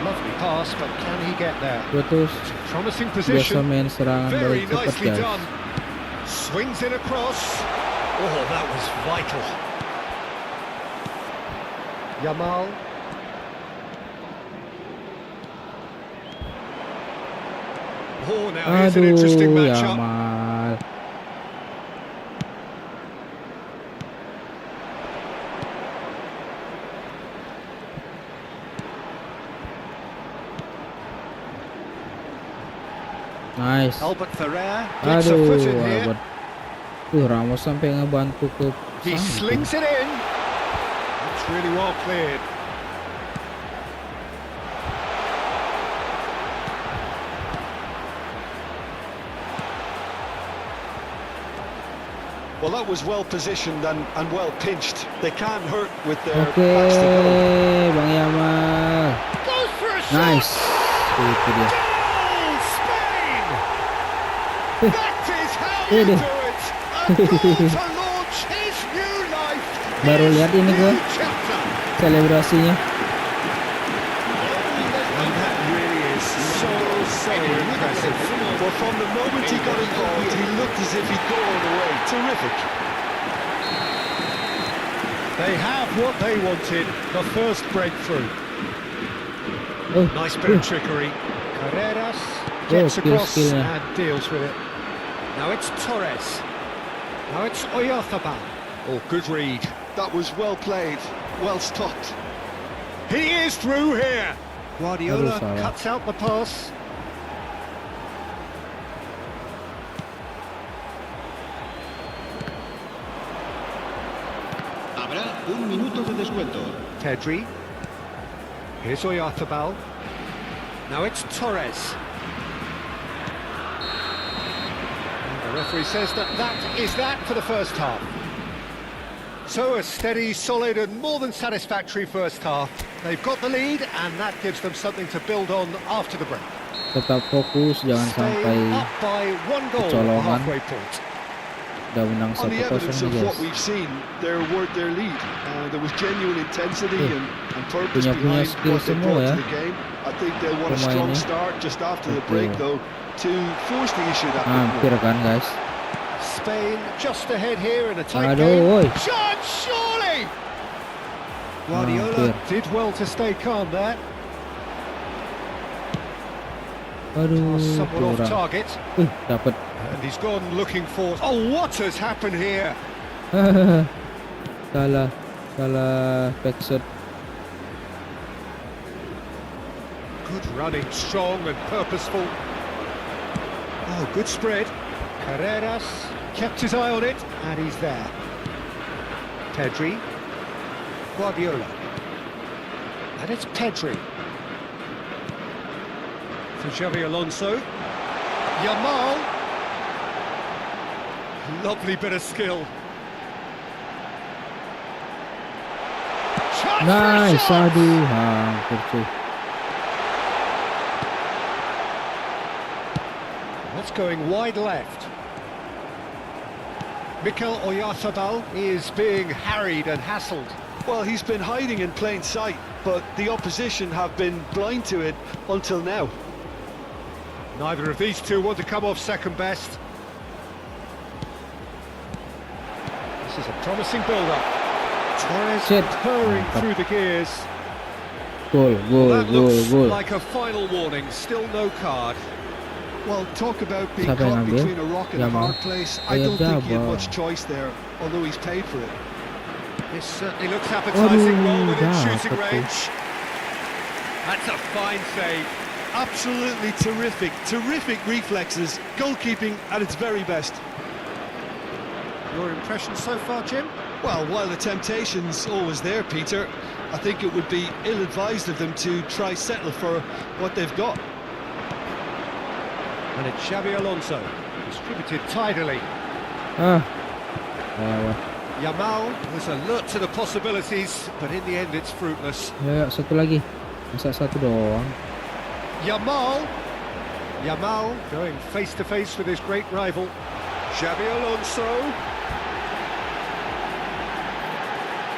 Lovely pass, but can he get there? Gua tuh Promising biasa position. main serangan Very dari cepet nicely guys. done. Swings it across. Oh, that was vital. Yamal. Oh, now here's an interesting Aduh, matchup. Yamal. Nice. Albert Ferrer gets a foot Aduh, in here. Albert. Ramos sampai ngebantu ke He sana. slings it in. It's really well cleared. Well, that was well positioned and well pinched. They can't hurt with their Oke, backs to goal. Bang Yamal. Goes for a shot. Nice. Itu dia. Goal, Spain! That is how you Ini. do it. A goal to launch his new life. Baru lihat ini New gua chapter. selebrasinya. And that really is so impressive. Well, from the moment he got involved, he looked as if he'd go all the way. Terrific. They have what they wanted, the first breakthrough. Oh, Nice bit of trickery. Carreras gets skill, across skill, yeah. and deals with it. Now it's Torres. Now it's Oyarzabal. Oh, good read. That was well played, well stopped. He is through here. Guardiola salah. cuts out the pass. Habrá un minuto de descuento. Pedri. Here's Oyarzabal. Now it's Torres. And the referee says that is that for the first half. So a steady, solid and more than satisfactory first half. They've got the lead and that gives them something to build on after the break. Tetap fokus, jangan sampai Spain up by one goal at the kecolongan. halfway point. udah menang On the 1-0 evidence of guys. what we've seen, they're worth their lead. There was genuine intensity and purpose Punya behind skill what they semua brought ya to the game. I think they'll want a strong pemainnya. start just after the Betul. break, though, to force the issue that bit Hampir more. kan guys. Spain just ahead here in a tight Aduh, game. oi. Chance, surely! Guardiola Hampir. did well to stay calm there. Aduh, Somewhat off kurang. target. Dapat. And he's gone looking for... Oh, what has happened here? salah backshot. Good running, strong and purposeful. Oh, good spread. Carreras kept his eye on it, and he's there. Pedri. Guardiola. And it's Pedri. For Xavi Alonso. Yamal. Lovely bit of skill. Chance for a Nice, shot! aduh, hampir cuy. That's going wide left. Mikel Oyarzabal is being harried and hassled. Well, he's been hiding in plain sight, but the opposition have been blind to it until now. Neither of these two want to come off second best. This is a promising build-up. Torres Shit. purring through the gears. Gol, That looks gol. like a final warning. Still no card. Well, talk about being Siapa yang caught ambil? between a rock and a Yamal. hard place. I Ayat don't think he had Jabal. much choice there, although he's paid for it. This certainly looks appetising. Well within dah, shooting betul. range. That's a fine save. Absolutely terrific, terrific reflexes, goalkeeping at its very best. Your impression so far, Jim? Well, while the temptation's always there, Peter, I think it would be ill-advised of them to try settle for what they've got. And it's Xavi Alonso, distributed tidily. Lewat. Yamal was alert to the possibilities, but in the end it's fruitless. Ya, satu lagi. Masa satu doang. Yamal going face to face with his great rival. Xavi Alonso.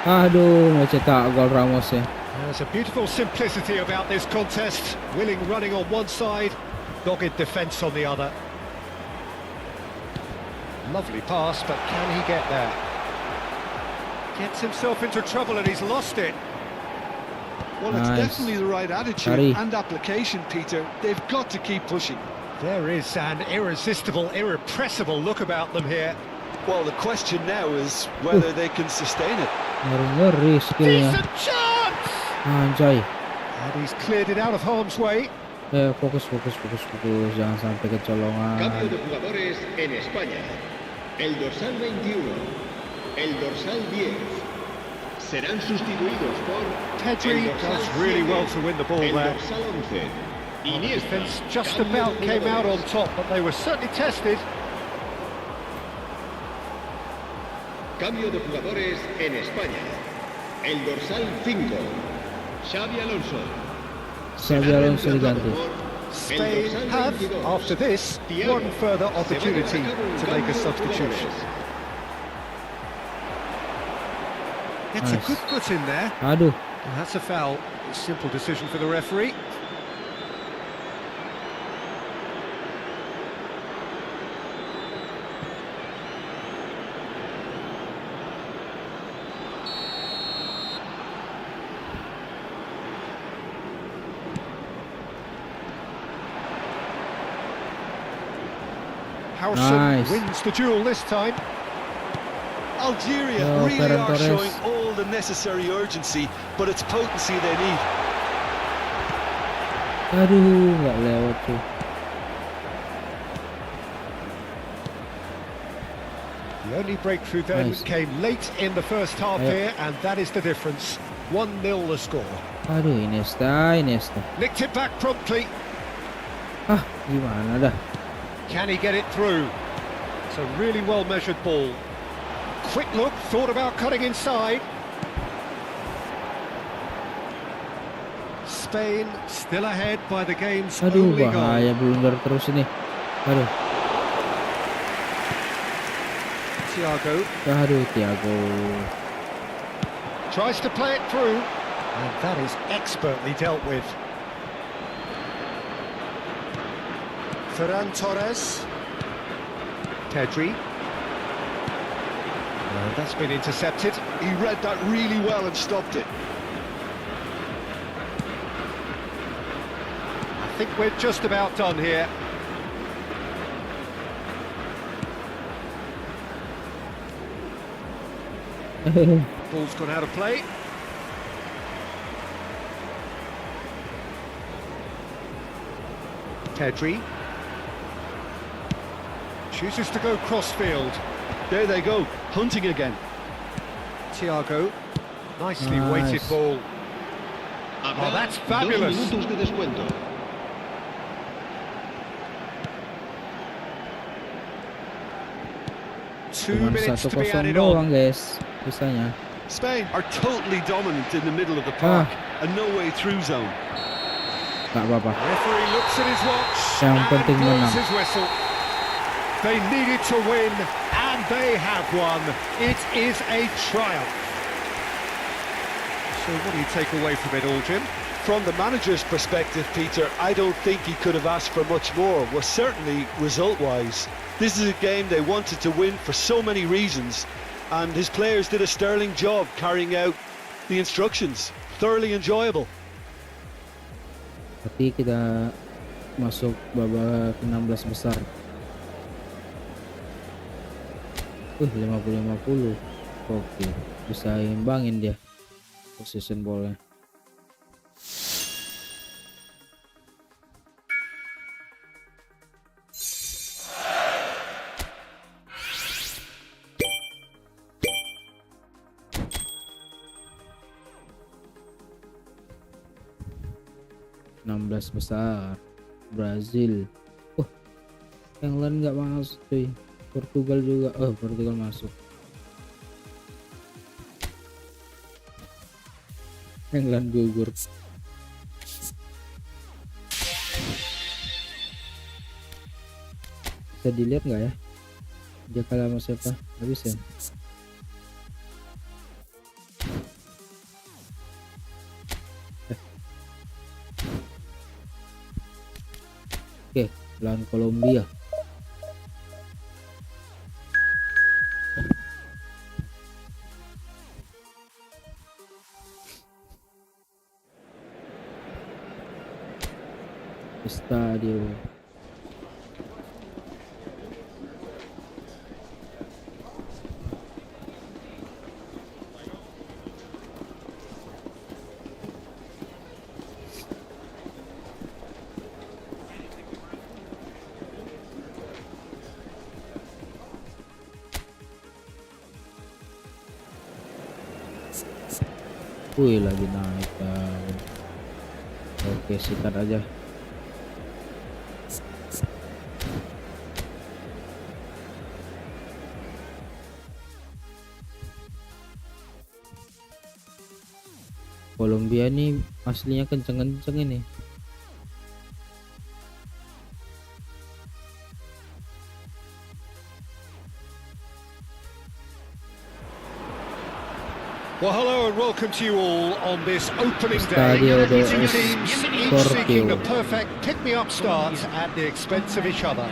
Aduh, mau cetak gol Ramos ya. There's a beautiful simplicity about this contest. Willing running on one side, dogged defence on the other. Lovely pass, but can he get there? Gets himself into trouble and he's lost it. Well, it's Nice. definitely the right attitude Sorry. and application, Peter. They've got to keep pushing. There is an irresistible, irrepressible look about them here. Well, the question now is whether they can sustain it. Ngeri skillnya. Decent chance! Anjay. And he's cleared it out of harm's way. Fokus. Jangan sampai Cambio kecolongan. de jugadores en España. El dorsal 21, el dorsal 10 serán sustituidos por Pedri el dorsal does really 7, well to win the ball el there. dorsal 11. Iniesta, Defence just cambio de about came out on jugadores. top, but they were certainly tested. Cambio de jugadores en España. El dorsal 5, Xavi Alonso. Xavi Alonso diganti. Spain have, after this, one further opportunity to make a substitution. It's a Nice. good foot in there. Aduh. And that's a foul. A simple decision for the referee. Harrison Nice. wins the duel this time. Algeria Oh, really Ferran are Torres. showing all the necessary urgency, but it's potency they need. Aduh, nggak lewat tuh. The only breakthrough then Nice. came late in the first half here, and that is the difference. 1-0 the score. Aduh, Iniesta. Nicked it back promptly. Ah, gimana dah? Can he get it through? It's a really well-measured ball. Quick look, thought about cutting inside. Spain still ahead by the game's Aduh, only goal. bahaya blunder terus ini. Aduh, Thiago. Tries to play it through, and that is expertly dealt with. Ferran Torres. Pedri. That's been intercepted. He read that really well and stopped it. I think we're just about done here. Ball's gone out of play. Pedri. Chooses to go crossfield. There they go, hunting again. Thiago. Nicely Nice. weighted ball. Habrá that's 2 fabulous. minutos de descuento. Two Cuman minutes to be 1-0 added doang on. guys, sisanya. Spain are totally dominant in the middle of the park and no way through zone. Gak apa-apa. Referee looks at his watch Yang and penting blows menang. his whistle. They needed to win, and they have won. It is a triumph. So what do you take away from it all, Jim? From the manager's perspective, Peter, I don't think he could have asked for much more. Well, certainly result-wise. This is a game they wanted to win for so many reasons, and his players did a sterling job carrying out the instructions. Thoroughly enjoyable. Berarti kita masuk babak 16 besar. 50-50. Oke, bisa imbangin dia position ballnya. Besar Brazil. Yang lain nggak masuk cuy. Portugal juga. Portugal masuk. England gugur. Bisa dilihat nggak ya dia kalah sama siapa? Nggak bisa. Oke, lawan Kolombia. Stadium. Wih, lagi naik kan. Oke, sikat aja. Kolombia nih aslinya kenceng-kenceng ini. Well, hello and welcome to you all on this opening day. Estadio de Two teams each Escorpio. seeking the perfect pick-me-up start at the expense of each other.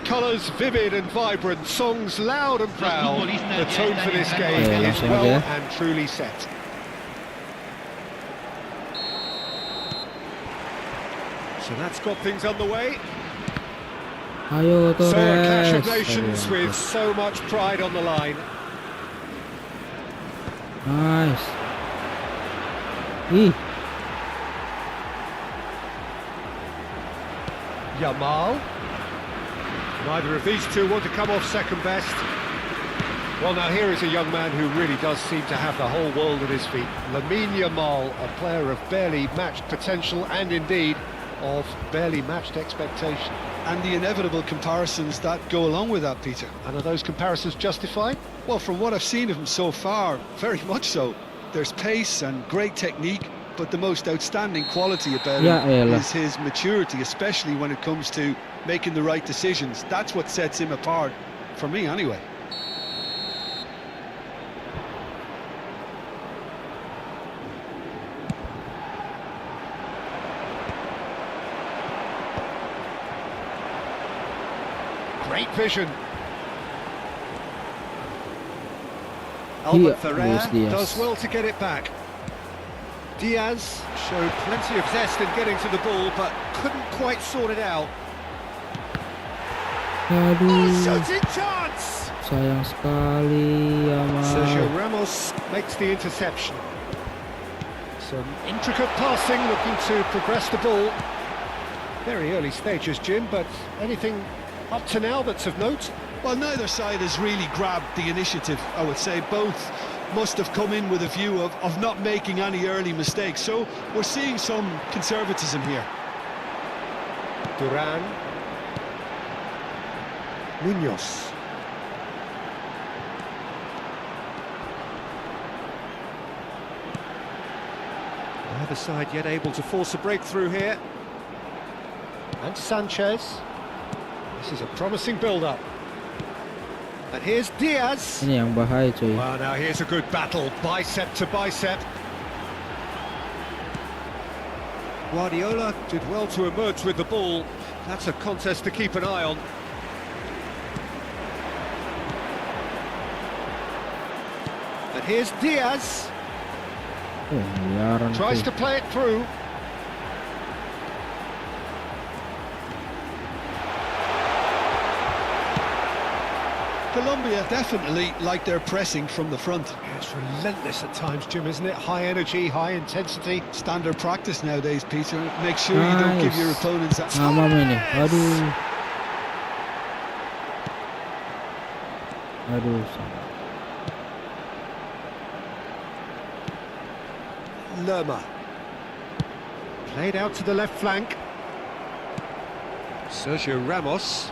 Colours vivid and vibrant, songs loud and proud. The tone for this game is langsung well aja. and truly set. So that's got things underway. Ayo Torres. So a clash of Ayo, nations with so much pride on the line. Nice. Ih, Yamal. Neither of these two want to come off second best. Well, now here is a young man who really does seem to have the whole world at his feet. Yamal, a player of barely matched potential and indeed of barely matched expectation. And the inevitable comparisons that go along with that, Peter. And are those comparisons justified? Well, from what I've seen of him so far, very much so. There's pace and great technique, but the most outstanding quality about him is his maturity, especially when it comes to making the right decisions. That's what sets him apart, for me anyway. Great vision. Albert Ferrer does well to get it back. Diaz showed plenty of zest in getting to the ball, but couldn't quite sort it out. Aduh, Shooting chance! sayang sekali Yamal. Sergio Ramos makes the interception. Some intricate passing, looking to progress the ball. Very early stages, Jim, but anything up to now that's of note? Well, neither side has really grabbed the initiative, I would say. Both must have come in with a view of not making any early mistakes. So we're seeing some conservatism here. Duran. Munoz. Neither side yet able to force a breakthrough here. And Sanchez. This is a promising build-up. And here's Diaz. Ini yang bahaya cuy. Well, now here's a good battle, bicep to bicep. Guardiola did well to emerge with the ball. That's a contest to keep an eye on. And here's Diaz. Miliaran Tries to tuh. play it through. Colombia definitely like their pressing from the front. Yeah, it's relentless at times, Jim, isn't it? High energy, high intensity. Standard practice nowadays, Peter. Make sure you don't give your opponents that. Ngam ini. Aduh. Aduh. Lerma. Played out to the left flank. Sergio Ramos.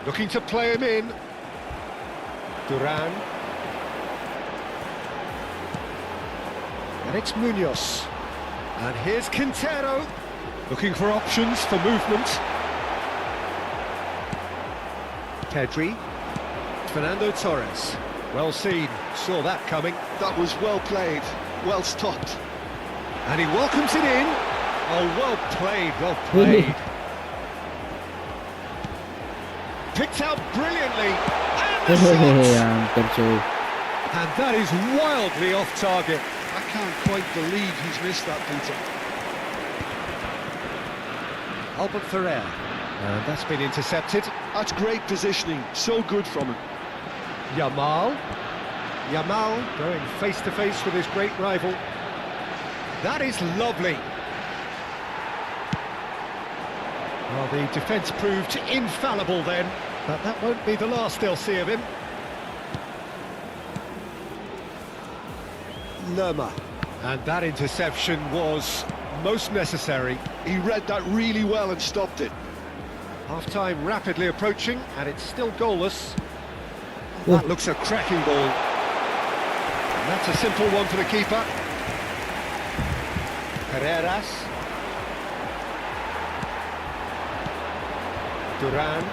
Looking to play him in. Duran. And it's Munoz. And here's Quintero. Looking for options for movement. Pedri. Fernando Torres. Well seen. Saw that coming. That was well played, well stopped. And he welcomes it in. Oh, well played, well played. Picked out brilliantly. And the shot! Hampir cuy. And that is wildly off target. I can't quite believe he's missed that, Peter. Albert Ferrer. And that's been intercepted. That's great positioning, so good from him. Yamal. Yamal going face to face with his great rival. That is lovely. Well, the defence proved infallible then, but that won't be the last they'll see of him. Lerma. And that interception was most necessary. He read that really well and stopped it. Half-time rapidly approaching, and it's still goalless. That looks a cracking ball. And that's a simple one for the keeper. Carreras. Duran.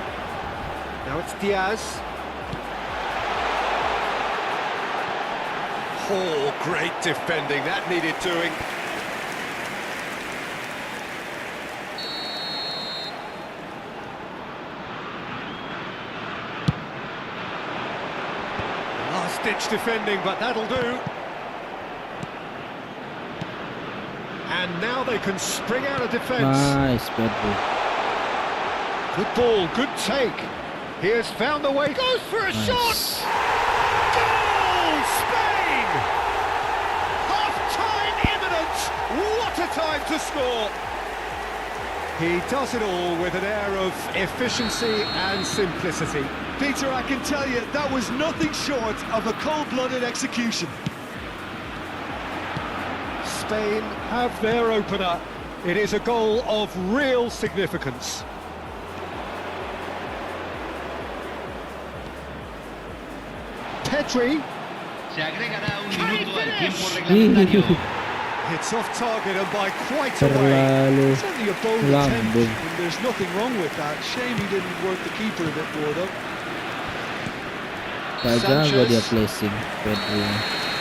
Now it's Diaz. Oh, great defending. That needed doing. Last-ditch defending, but that'll do. And now they can spring out of defence. Nice, bad ball. Good ball, good take. He has found the way. Goes for a shot. Goal, Spain! Half-time imminent. What a time to score. He does it all with an air of efficiency and simplicity. Peter, I can tell you, that was nothing short of a cold-blooded execution. Spain have their opener. It is a goal of real significance. Pedri. Se agregará un minuto al tiempo reglamentario. It's off target and by quite a way. Terlalu Certainly a bold attempt, lambung. and there's nothing wrong with that. Shame he didn't work the keeper a bit more, though. Gak jago dia placing Pedri.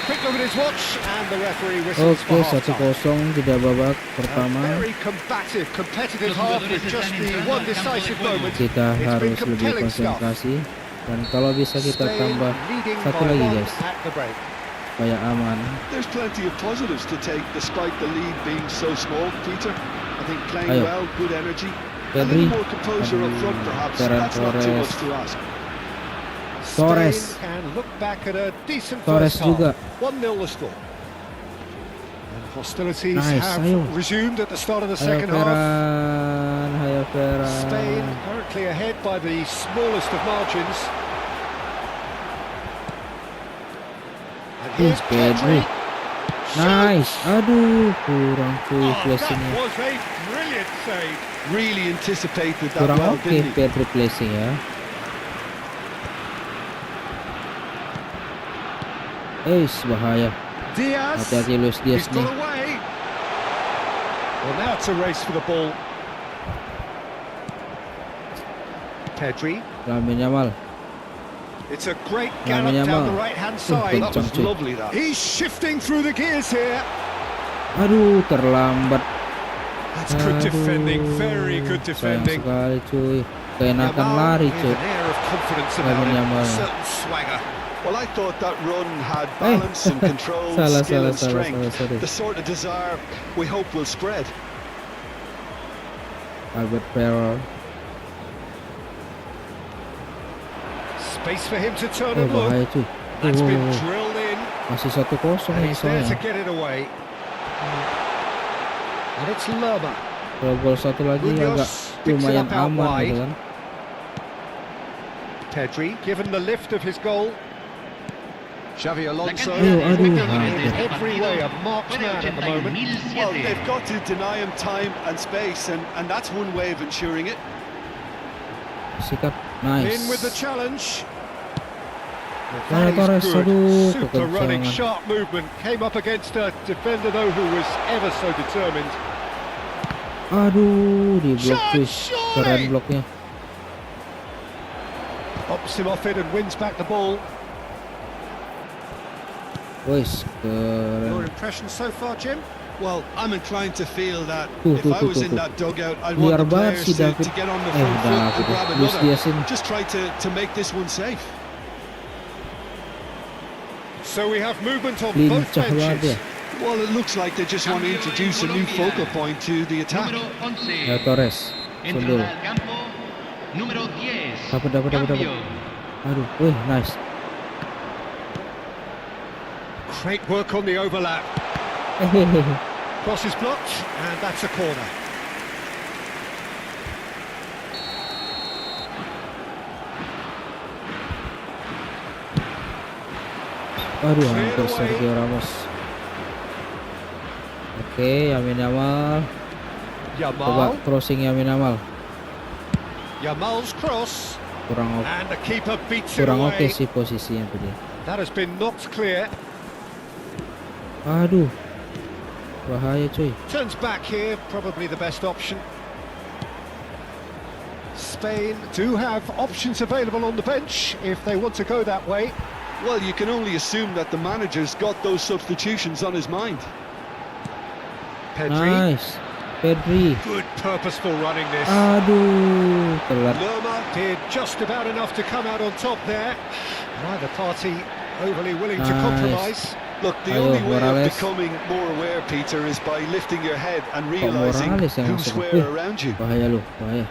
Quick look at his watch and the referee whistles Oke, for half-time. 1-0 jeda babak A pertama. very combative, competitive half with just the one decisive moment. Kita It's harus been lebih compelling stuff. konsentrasi dan kalau bisa kita Spain tambah leading satu by lagi one guys at the break. supaya aman. There's plenty of positives to take despite the lead being so small, Peter. I think playing Ayo. well, good energy. A Pedri. little more composure up front, perhaps. That's not too much to ask. Torres. Spain can look back at a decent Torres first half. juga. 1-0 the score. And hostilities Nice, have ayo. resumed at the start of the Ayo second half. Ferran, ayo Spain Ferran. currently ahead by the smallest of margins. And here's Pedri. Nice. Aduh, kurang cuy Oh, that placingnya. was a brilliant save. Really anticipated that Kurang well, oke didn't he? Pedri placing ya. Bahaya. Diaz. Hati-hati Luis Diaz He's got nih. away. Well, now it's a race for the ball. Pedri. Lamine Yamal. It's a great Lamine gallop down Yamal. the right-hand side. That was Cuy. lovely, that. He's shifting through the gears here. Aduh, terlambat. That's good defending, very good Sayang defending. sekali cuy. Keenakan lari with cuy. an air of confidence about Lamine him, Yamal. a certain swagger. Well, I thought that run had balance and control, Salah, skill salah, and salah, strength. sorry. The sort of desire we hope will spread. Albert Ferrer. Space for him to turn and look. Bahaya cuy. That's been Oh, drilled in, masih 1-0 and ya he's there to soalnya. get it away. And it's Lerma. Kalau gol satu lagi Munoz agak picks it lumayan up out aman wide. gitu kan. Pedri, given the lift of his goal. Xavi Alonso Aduh, aduh, looking hampir. in every way a marked man at the moment. Well, they've got to deny him time and space, and that's one way of ensuring it. Sikat, nice. In with the challenge. Ayo That Torres, is good. aduh, Super running, kekencangan. sharp movement. Came up against a defender though who was ever so determined. Aduh, di blok cuy. Shot, Keren surely! bloknya. Pops him off it and wins back the ball. Wes, Your keren. impression so far, Jim? Well, I'm inclined to feel that Tuh, if tuh, I tuh, was tuh, in tuh. that dugout, I'd Liar want the banget players si to David. get on the front foot David. and grab Luis another. Diaz ini. Just try to make this one safe. So we have movement on both Lincah banget ya. benches. Well, it looks like they just want to introduce a new focal point to the attack. Número 11. Ya Torres. Sundul. Entrará al campo. Número 10. Dapat. Cambio. Aduh, wih, nice. Great work on the overlap. Hehehe. Cross is blocked, and that's a corner. Aduh, hampir Sergio Ramos. Oke, Lamine Yamal. Coba Yamal. crossing Lamine Yamal. Yamal's cross, Kurang oke. and the keeper beats it Kurang oke away. sih posisinya tadi. That has been knocked clear. Aduh. Bahaya cuy. Turns back here, probably the best option. Spain do have options available on the bench if they want to go that way. Well, you can only assume that the manager's got those substitutions on his mind. Pedri. Nice. Pedri. Good purposeful running this. Aduh, telat. Lerma did just about enough to come out on top there. Neither party overly willing to Nice. compromise. Look, the Ayo, only way Morales. of becoming more aware, Peter, is by lifting your head and Kok realising Morales yang who's masuk? where Wih, around you. bahaya lu, bahaya.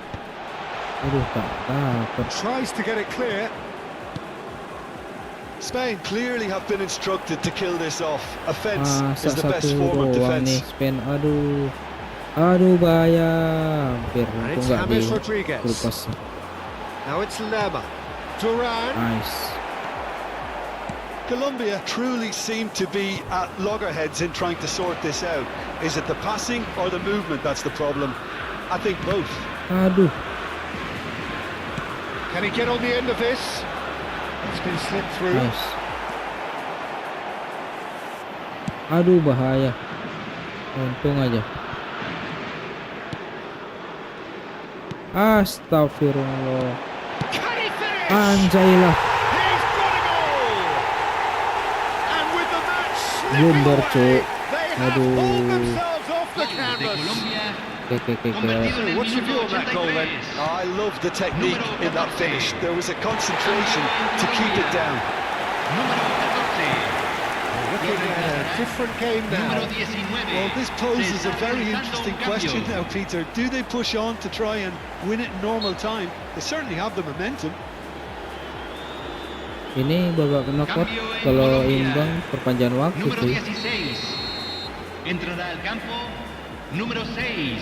Aduh, tak dapat. Tries to get it clear. Spain clearly have been instructed to kill this off. Offence Masa is the best satu form of doang nih defence. Spain. Aduh. Aduh bahaya, hampir And untung it's nggak di James Rodriguez. lepas. Now it's Lerma. Duran. Nice. Colombia truly seem to be at loggerheads in trying to sort this out. Is it the passing or the movement that's the problem? I think both. Aduh, Can he get on the end of this? It's been slipped through. nice. Aduh bahaya. Untung aja. Astagfirullah. Can he finish? Anjay lah. He's got a goal! And with the match Blunder, slipping Cuk. away, they have Aduh. pulled themselves off the Gol de canvas. Colombia, Oke. convertido en el What's your view minuto on that goal then? 83. I love the technique in that finish. There was a concentration to keep it down. Número 14. Looking at a different game Número now. 19. Well, this poses a very interesting question Cambio. now, Peter. Do they push on to try and win it in normal time? They certainly have the momentum. Ini babak knockout. Cambio en Kalau Colombia. imbang perpanjangan waktu Número cuy. 16. Entrará al campo. Número 6.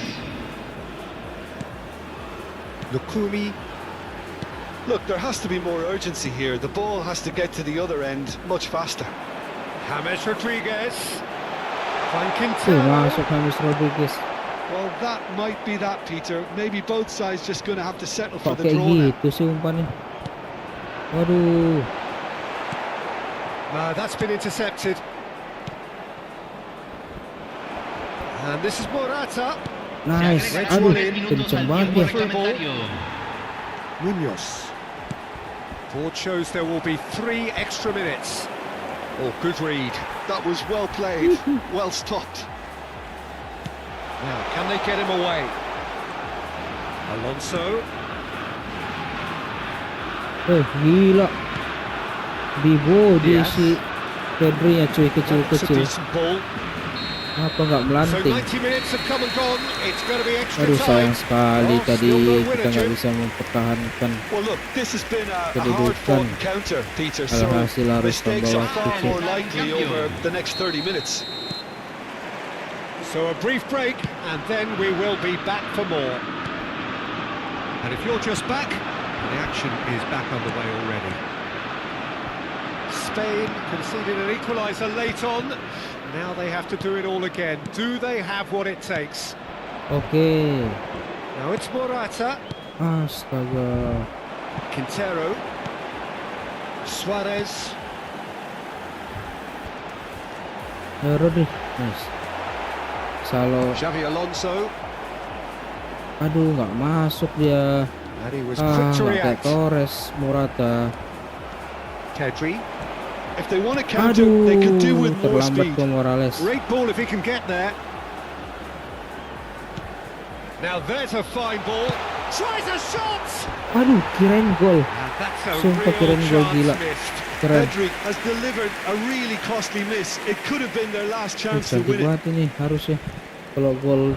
Lukumi. Look, there has to be more urgency here. The ball has to get to the other end much faster. James Rodriguez. Van Tuh Quintero. masuk James Rodriguez. Well, that might be that, Peter. Maybe both sides just going to have to settle for Kok the kayak draw now. gitu sih umpannya. Waduh. That's been intercepted. And this is Morata. Nice. Se agregan Aduh, 3 minutos kenceng al banget tiempo ya. reglamentario. Munoz. Board shows there will be 3 extra minutes. Oh, good read. That was well played, well stopped. Now, can they get him away? Alonso. Gila. Di body Diaz. si Pedri ya cuy, That's a kecil-kecil. decent ball. Apa nggak So melanting? 90 minutes have come and gone. It's going to be extra Aduh sayang time. sekali Oh, tadi still no winner, kita nggak Jim. bisa mempertahankan. Well, look, this has been a Kedudukan. hard-fought encounter, Peter, so Alhasil harus mistakes tambah are waktu, far Cik. more likely over the next 30 minutes. So a brief break, and then we will be back for more. And if you're just back, the action is back underway already. Spain conceded an equaliser late on. Now they have to do it all again. Do they have what it takes? Oke. Now it's Morata, Astaga. Quintero, Suarez. Ya Rodri. Nice. Salo. Xavi Alonso, Aduh nggak masuk dia. and he was quick to Nggak kayak react. Torres, Morata. Pedri, If they want to counter, Aduh, they could do with more terlambat speed. ke Morales. great ball if he can get there. Now there's a fine ball. Tries a shot. Aduh, kirain gol. And that's a Sumpah real kirain gol chance gila. missed. Keren. Pedri has delivered a really costly miss. It could have been their last chance to Cantik win it. banget ini harusnya kalau gol.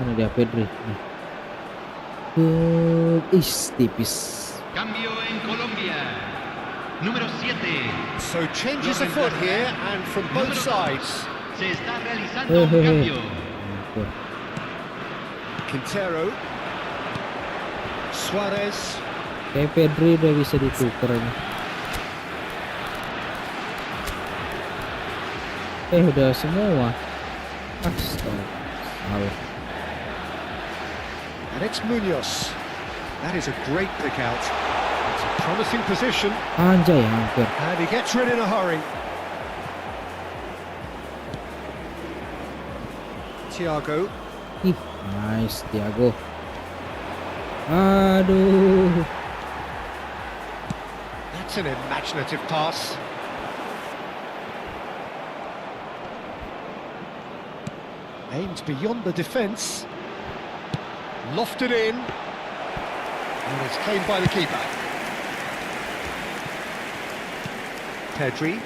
Mana dia Pedri? Nih. Tipis. Cambio en Colombia. Número 7. So changes afoot here, and from both sides. Se está realizando un cambio. Tuh. Quintero, Suarez, Kayak Pedri udah bisa ditukar ini. Udah semua. Astaga. Salah. and it's Munoz. That is a great pick out. It's a promising position, Anjay, hampir. and he gets rid in a hurry. Thiago, Ih, nice Thiago. Aduh. that's an imaginative pass. Aims beyond the defence. Lofted in. And it's claimed by the keeper. Pedri.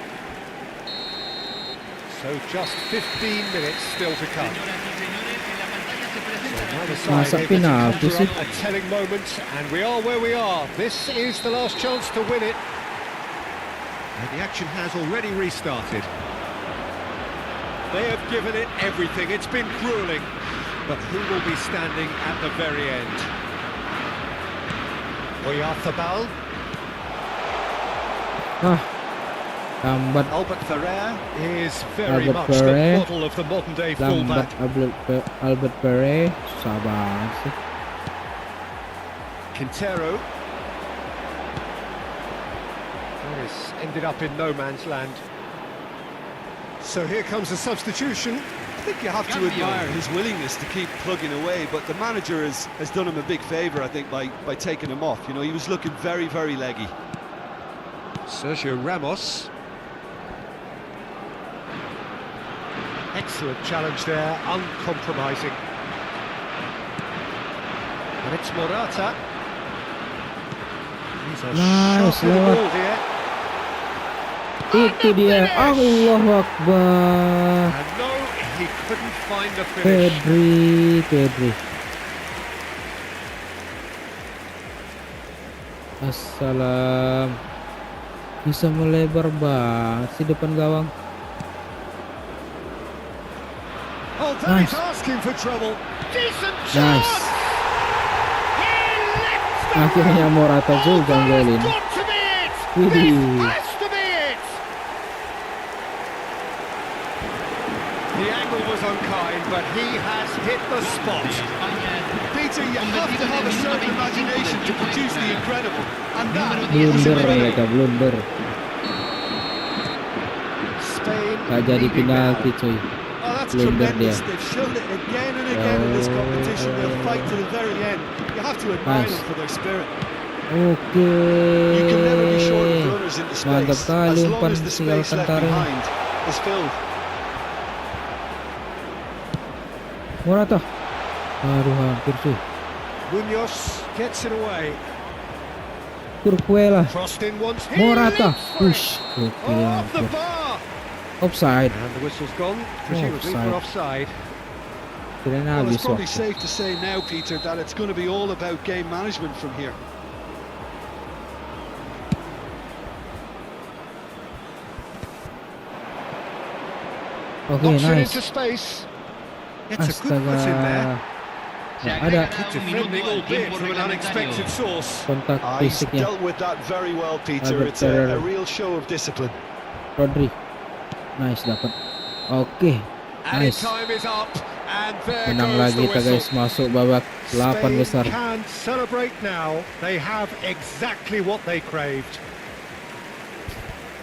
So just 15 minutes still to come. Señoras y señores, en la pantalla se presenta la Neither jugada. side Masa able to penalti conjure sih? up a telling moment, and we are where we are. This is the last chance to win it. And the action has already restarted. They have given it everything. It's been grueling. But who will be standing at the very end? Oyarzabal. Lambat Albert Ferrer is very Albert much Ferrer. the model of the modern-day fullback. Albert Ferrer, susah banget sih. Quintero. This ended up in no man's land. So here comes a substitution. I think you have to admire his willingness to keep plugging away, but the manager has done him a big favour, I think, by taking him off. You know, he was looking very, very leggy. Sergio Ramos. Excellent challenge there, uncompromising. And it's Morata. He's a Nice, shot with the ball here. Itu dia, Allahu Akbar. And no, he couldn't find the finish. Pedri. Assalam. Bisa melebar banget sih depan gawang. Oh, Nice. he's asking for trouble. Decent Nice. shot. He lifts the Akhirnya Morata juga golin. got to be it. Widih. This has to be it. The angle was unkind, but he has hit the spot. Peter, you have to have a certain imagination to produce the incredible. And that Blunder mereka, blunder. Spain Gak jadi leading penalti now. cuy. Oh, that's Blunder dia. tremendous. They've shown it again and again in this competition. They'll fight to the very end. You have to admire Nice. them for their spirit. Oke. You can never be short of runners into Mantap space kali as long umpan as the tinggal space left kantarin. behind is filled. Morata. Aduh hampir cuy. Munoz gets it away. Kurkuela. Crossed in once. He Morata. leaps for it. Push. Oke. Oh, off the bar. Offside. And the whistle's gone, presumably for offside. Kirain Well, habis it's probably waktu. safe to say now, Peter, that it's going to be all about game management from here. Oke, Knocks it nice. into space. It's a good foot in there. Astaga. Nggak ada Good defending, albeit from an unexpected source. kontak He's fisiknya. dealt with that very well, Peter. Albert It's a Ferrer. real show of discipline. Rodri. Nice dapat. Oke. And Nice. time is up. And there Menang goes lagi the kita guys, whistle. masuk babak 8 Spain besar. can celebrate now. They have exactly what they craved.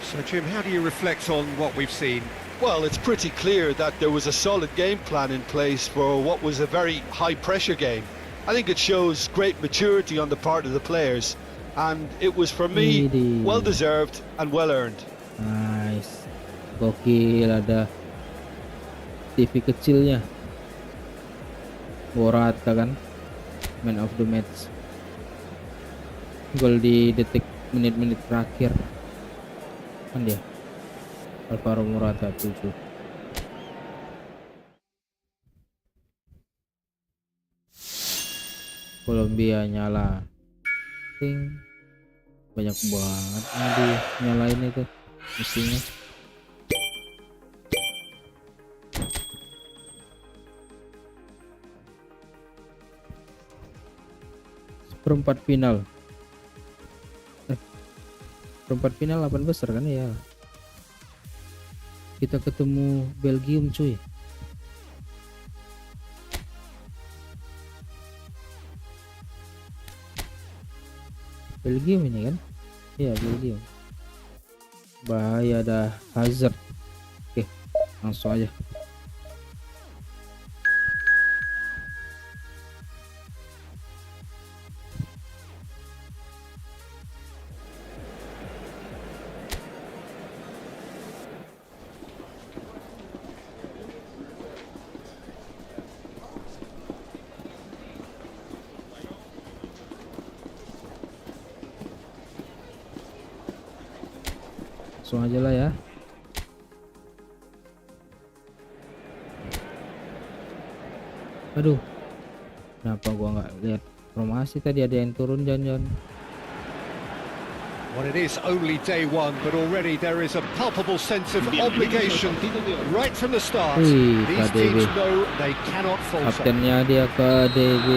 So, Jim, how do you reflect on what we've seen? Well, it's pretty clear that there was a solid game plan in place for what was a very high-pressure game. I think it shows great maturity on the part of the players, and it was, for me, Widih. well-deserved and well-earned. Nice. Gokil, ada TV kecilnya. Morata kan, man of the match. Gol di menit-menit terakhir. Kan dia. Alvaro Morata 7. Kolombia nyala. Ting. Banyak banget yang nyalain itu mestinya. Perempat final. Perempat final 8 besar kan ya. Kita ketemu Belgium cuy. Belgium ini kan? Iya, Belgium. Bahaya, ada Hazard. Oke, langsung aja. Langsung aja lah ya. Aduh, kenapa gua nggak lihat formasi tadi, ada yang turun jangan-jangan. Well, it is only day one, but already there is a palpable sense of obligation right from the start. Wih, These KDB. teams know they cannot falter. Kaptennya dia ke DB.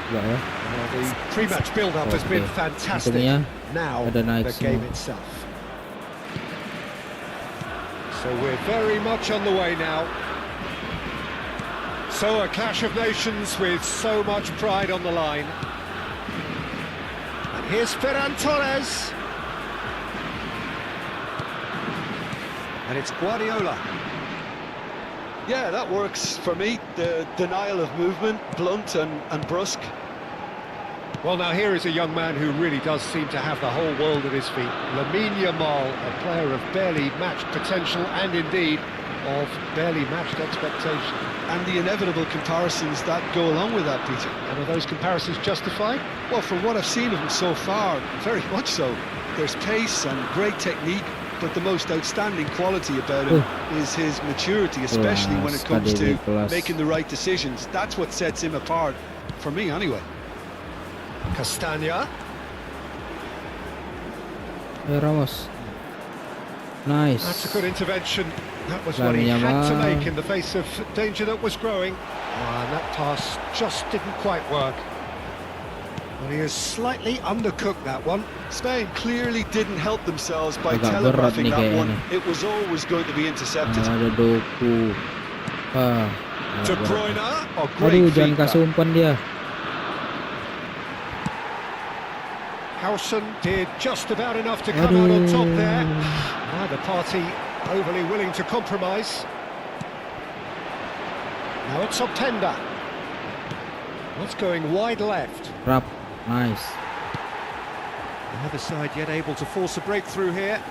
Enggak ya? Well, the pre-match build-up has been Oke. fantastic. Untungnya Now, ada naik the game semua. itself. So we're very much on the way now. So a clash of nations with so much pride on the line. And here's Ferran Torres. And it's Guardiola. Yeah, that works for me. The denial of movement, blunt and brusque. Well, now here is a young man who really does seem to have the whole world at his feet. Lamine Yamal, a player of barely matched potential and indeed of barely matched expectation. And the inevitable comparisons that go along with that, Peter. And are those comparisons justified? Well, from what I've seen of him so far, very much so. There's pace and great technique, but the most outstanding quality about him is his maturity, especially when it comes to making the right decisions. That's what sets him apart, for me anyway. Castagna. Ramos. Nice. That's a good intervention. That was what he had to make in the face of danger that was growing. And that pass just didn't quite work. Well, he has slightly undercooked that one. Spain clearly didn't help themselves by Agak berat telegraphing nih that one. kayaknya. It was always going to be intercepted. Ada Doku. De Bruyne. Oh, great Aduh, jangan feedback. kasih umpan dia. Howson did just about enough to come out on top there. Neither party overly willing to compromise. Now it's Openda. What's going wide left? Rap. Nice. The other side yet able to force a breakthrough here.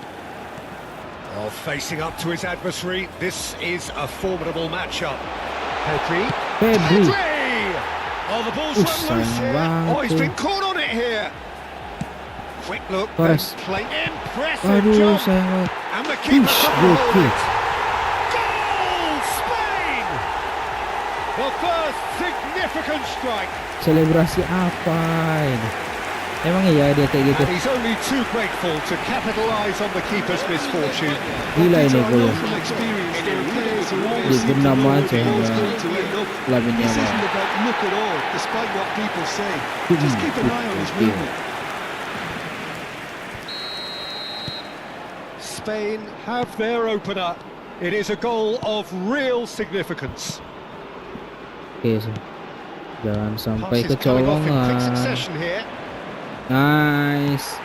Oh, facing up to his adversary. This is a formidable matchup. Pedri. Pedri. Oh, the ball's run loose sayang here. banget Oh, he's tuh. been caught on it here. Quick look. Torres. Play. Impressive Aduh, job. sayang banget. And the keeper Ish, couldn't hold gokil. it. Goal, Spain! The first significant strike. Selebrasi apa ini? Emang iya dia kayak gitu? And he's only too grateful to capitalise on the keeper's misfortune. Gila ini Peter, I gue. know from experience there are players who always Di seem to benam know aja the ball's ya. going to end up. Lamine This Yamal. isn't about luck at all, despite what people say. Just keep an eye on his Gokil. movement. Spain have their opener. It is a goal of real significance. Oke, jangan sampai Passes coming off in quick kecolongan. succession here. Nice.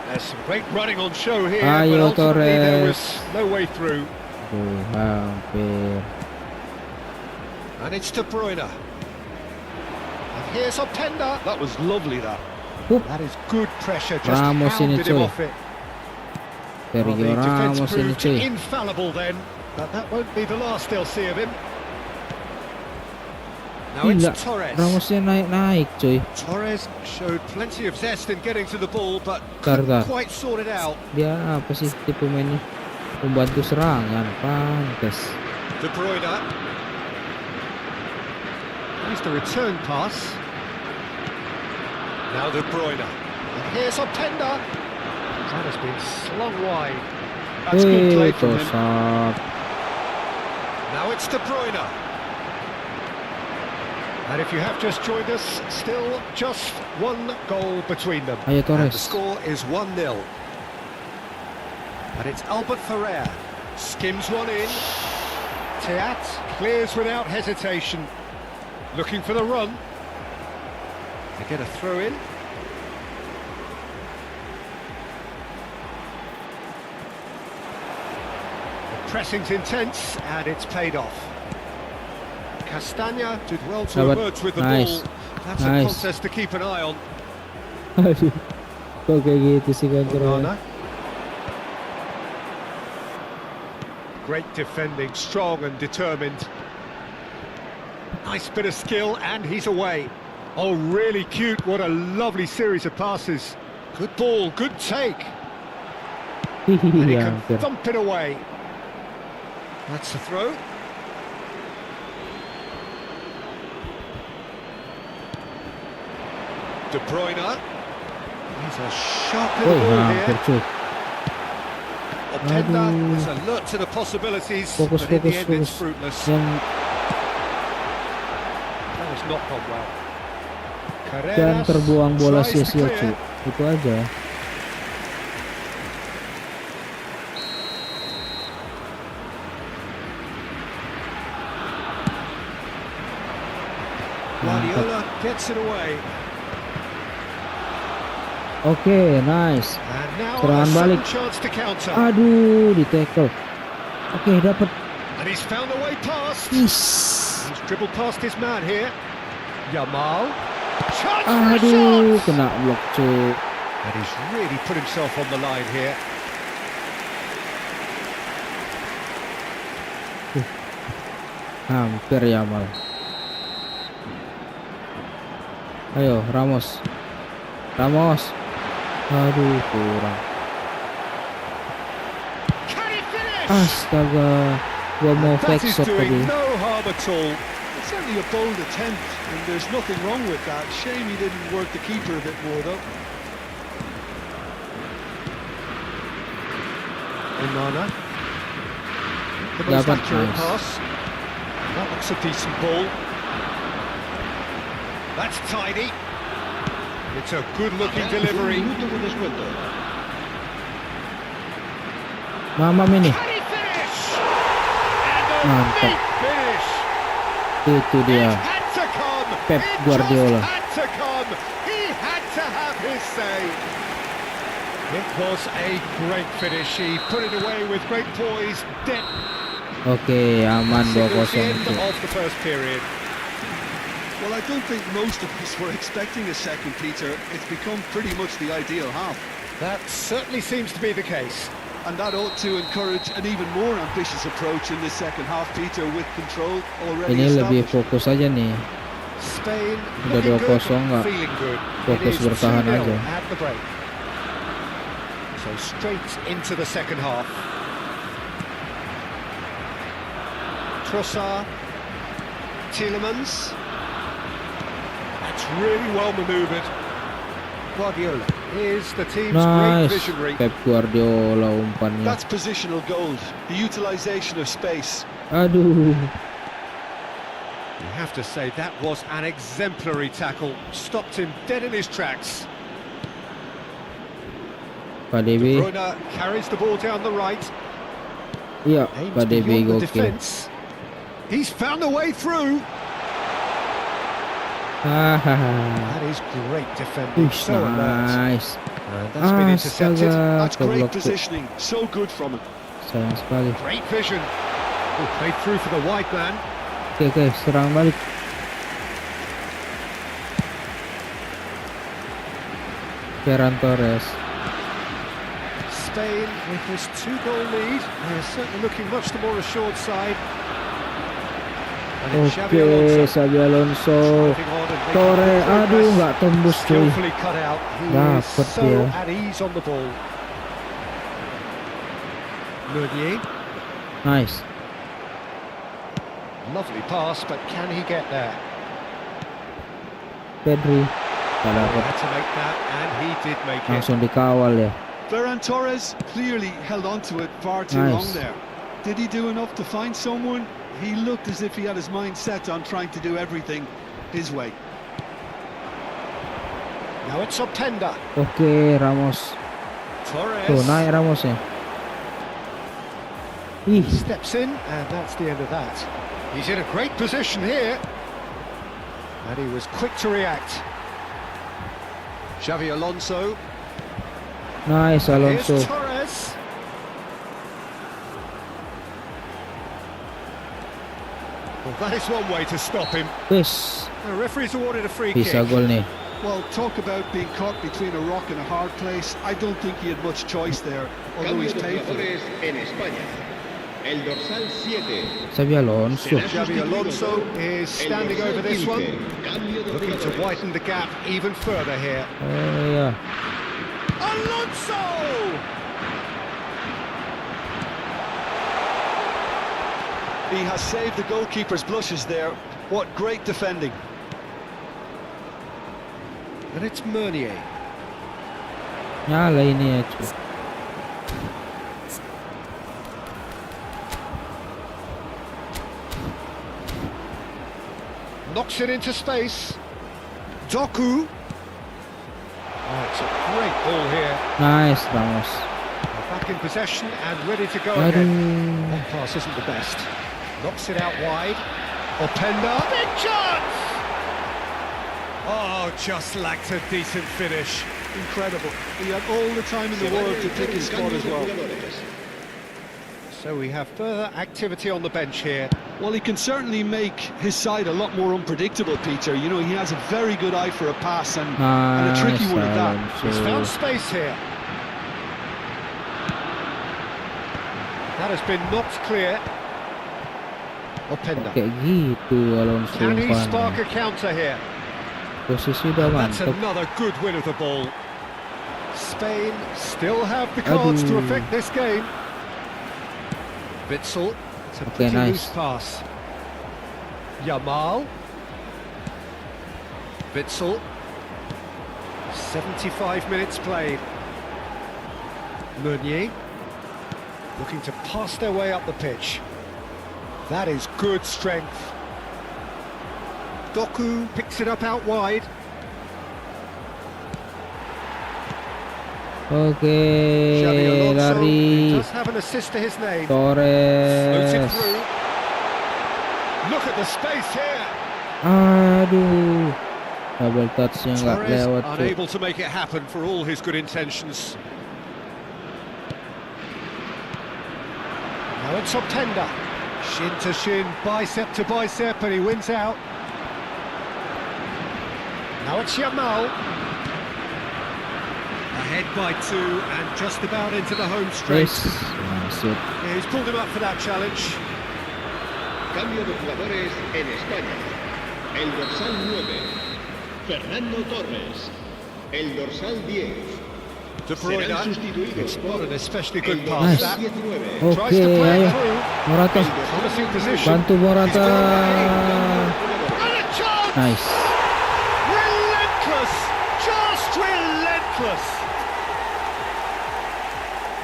There's some great running on show here, Ayo, but ultimately there Torres. was no way through. Hampir. And it's De Bruyne. And here's Openda. That was lovely, that. That is good pressure, just Ramos ini, hounded him coy. off it. Well, Sergio the defence Ramos ini proved cuy. infallible then, but that won't be the last they'll see of him. Now it's Gila, Torres. Ramosnya naik-naik cuy. Torres showed plenty of zest in getting to the ball, but Bentar, couldn't bentar. quite sort it out. Dia apa sih tipe mainnya? Membantu serangan, pantas. De Bruyne. Here's the return pass. Now De Bruyne. And here's Openda. That has been slung wide. That's good play Wih, from him. tosap. Now it's De Bruyne. And if you have just joined us, still just one goal between them. Ayo, And Torres. the score is 1-0. And it's Albert Ferrer. Skims one in. Teat clears without hesitation. Looking for the run. They get a throw in. The pressing's intense and it's paid off. Castagna did well to Dapat. emerge with the Nice. ball. That's Nice. a contest to keep an eye on. Aduh, kok kayak gitu sih kontrolnya. Onana. Great defending, strong and determined. Nice bit of skill and he's away. Oh, really cute. What a lovely series of passes. Good ball, good take. And he Iya, can hampir. thump it away. That's the throw. De Bruyne. He's a sharp Woi, little ball hampir here. cuy. Openda Aduh. is alert to the possibilities, Fokus, but in the fokus, end it's fokus. fruitless. Yang That has not gone well. jangan terbuang bola tries to sia-sia clear. cuy. Itu aja. Guardiola gets it away. Oke, nice. And now a Serangan balik. second chance to counter. Aduh, di tackle. Oke, dapat. And he's found a way past. Is. He's dribbled past his man here. Yamal. Chance for a Aduh, shot. kena blok cuy. And he's really put himself on the line here. Hampir Yamal. Ayo, Ramos. Ramos. Aduh, kurang. Can he finish? Astaga. Gua mau That fake is shot doing tadi. no harm at all. It's certainly a bold attempt, and there's nothing wrong with that. Shame he didn't work the keeper a bit more, though. Onana. The most Dapat, accurate nice. pass. That looks a decent ball. That's tidy. It's a good-looking delivery. Mamam ini. Can he finish? And a Mantap. big finish. Itu dia. It had to come. Pep It Guardiola. just had to come. He had to have his say. It was a great finish. He put it away with great poise. Oke, aman Signals 2-0 the end cuy. of the first period. Well, I don't think most of us were expecting a second, Peter. It's become pretty much the ideal half. That certainly seems to be the case. And that ought to encourage an even more ambitious approach in the second half, Peter, with control already Ini lebih established. fokus aja nih. Spain Udah looking good, 2-0 nggak feeling good. fokus It is bertahan 2-0 aja. at the break. So straight into the second half. Trossard, Tielemans. That's really well manoeuvred. Guardiola is the team's great Nice. visionary. Pep Guardiola umpannya. That's positional gold, the utilisation of space. Aduh. You have to say that was an exemplary tackle. Stopped him dead in his tracks. Pak Debi. Bruyne carries the ball down the right. Iya, Aims Pak Debi beyond the gokil. defence. He's found a way through. Hahaha. That is great defending. Ush, So alert. nice. And that's been intercepted. Astaga, That's great keblok tuh. positioning, so good from him. Sayang sekali. Great vision. Oh, played through for the wide man. Oke, serang balik. Ferran Torres. Spain with this 2-goal lead. They're certainly looking much the more assured side. And it's Xabi Oke, Alonso Xabi Alonso. driving on and making Torre, good aduh progress. nggak tembus cuy. Skillfully cut out. He is Dapet so dia. at ease on the ball. Meunier. Nice. Lovely pass, but can he get there? Pedri. Nggak He dapet. had to make that, and he did make it. Langsung dikawal ya. Ferran Torres clearly held on to it far too Nice. long there. Did he do enough to find someone? He looked as if he had his mind set on trying to do everything his way. Now it's Openda. Oke, Ramos. Torres Tuh, naik Ramosnya. Ih, steps in, and that's the end of that. He's in a great position here. And he was quick to react. Xavi Alonso. nice Alonso. Here's Torres. Well, that is one way to stop him. Wis, The referee's awarded a free bisa kick. gol nih. Well, talk about being caught between a rock and a hard place. I don't think he had much choice there, although Cambio he's de paid for it. jugadores en España. El dorsal 7. Xabi Alonso. Xavi Alonso is standing over this one, Cambio de looking to jugadores. widen the gap even further here. Oh ya. Alonso! He has saved the goalkeeper's blushes there. What great defending. And it's Meunier. Nyala ini ya cuy. Knocks it into space. Doku. Oh, it's a great ball here. Nice Ramos. Back in possession and ready to go Aduh. again. That pass isn't the best. Knocks it out wide. Openda. Big chance! Oh, just lacked a decent finish. Incredible. He had all the time in the world to pick his spot as well. So we have further activity on the bench here. Well, he can certainly make his side a lot more unpredictable, Peter. You know, he has a very good eye for a pass and a tricky one at that. He's found space here. That has been knocked clear. Openda. Kayak gitu Alonso Can he umpannya. spark a counter here? Posisi udah That's mantap. another good win of the ball. Spain still have the cards to Aduh. affect this game. Witsel, it's a Okay, pretty nice. loose pass. Yamal. Witsel. 75 minutes played. Meunier. Looking to pass their way up the pitch. That is good strength. Doku picks it up out wide. Oke, Xavi Alonso, who lari does have an assist to his name. Torres. Floated through. Look at the space here. Aduh, double touchnya nggak Torres lewat tuh. unable to make it happen for all his good intentions. Now it's Openda. Shin to shin, bicep to bicep, and he wins out. Now it's Yamal. Ahead by 2 and just about into the home straight. Yes, masuk. Yeah, he's pulled him up for that challenge. Cambio de jugadores en España. El dorsal 9, Fernando Torres. El dorsal 10. De Bruyne. Serán sustituidos It's not an especially good el pass. Nice. dorsal That 19. tries to Oke, play it ayo through. Morata, Promising position. bantu Morata. And a chance! Nice. Relentless! Just relentless!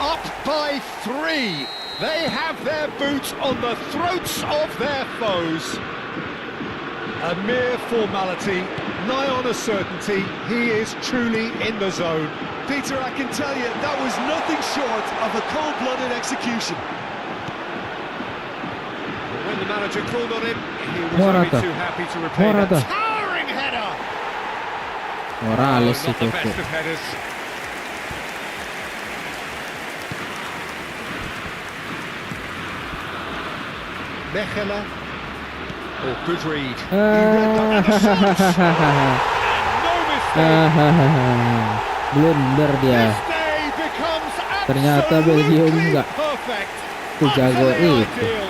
Up by 3. They have their boots on the throats of their foes. A mere formality, nigh on a certainty. He is truly in the zone. Peter, I can tell you, that was nothing short of a cold-blooded execution. But when the manager called on him, he was Morata. only too happy to repay Morata. that towering header. Morales Not itu the best tuh. of headers. Mechela. Oh, good read. No mistake. Blunder dia. This day becomes Ternyata Belgium absolutely nggak perfect. sejago Utterly itu. ideal.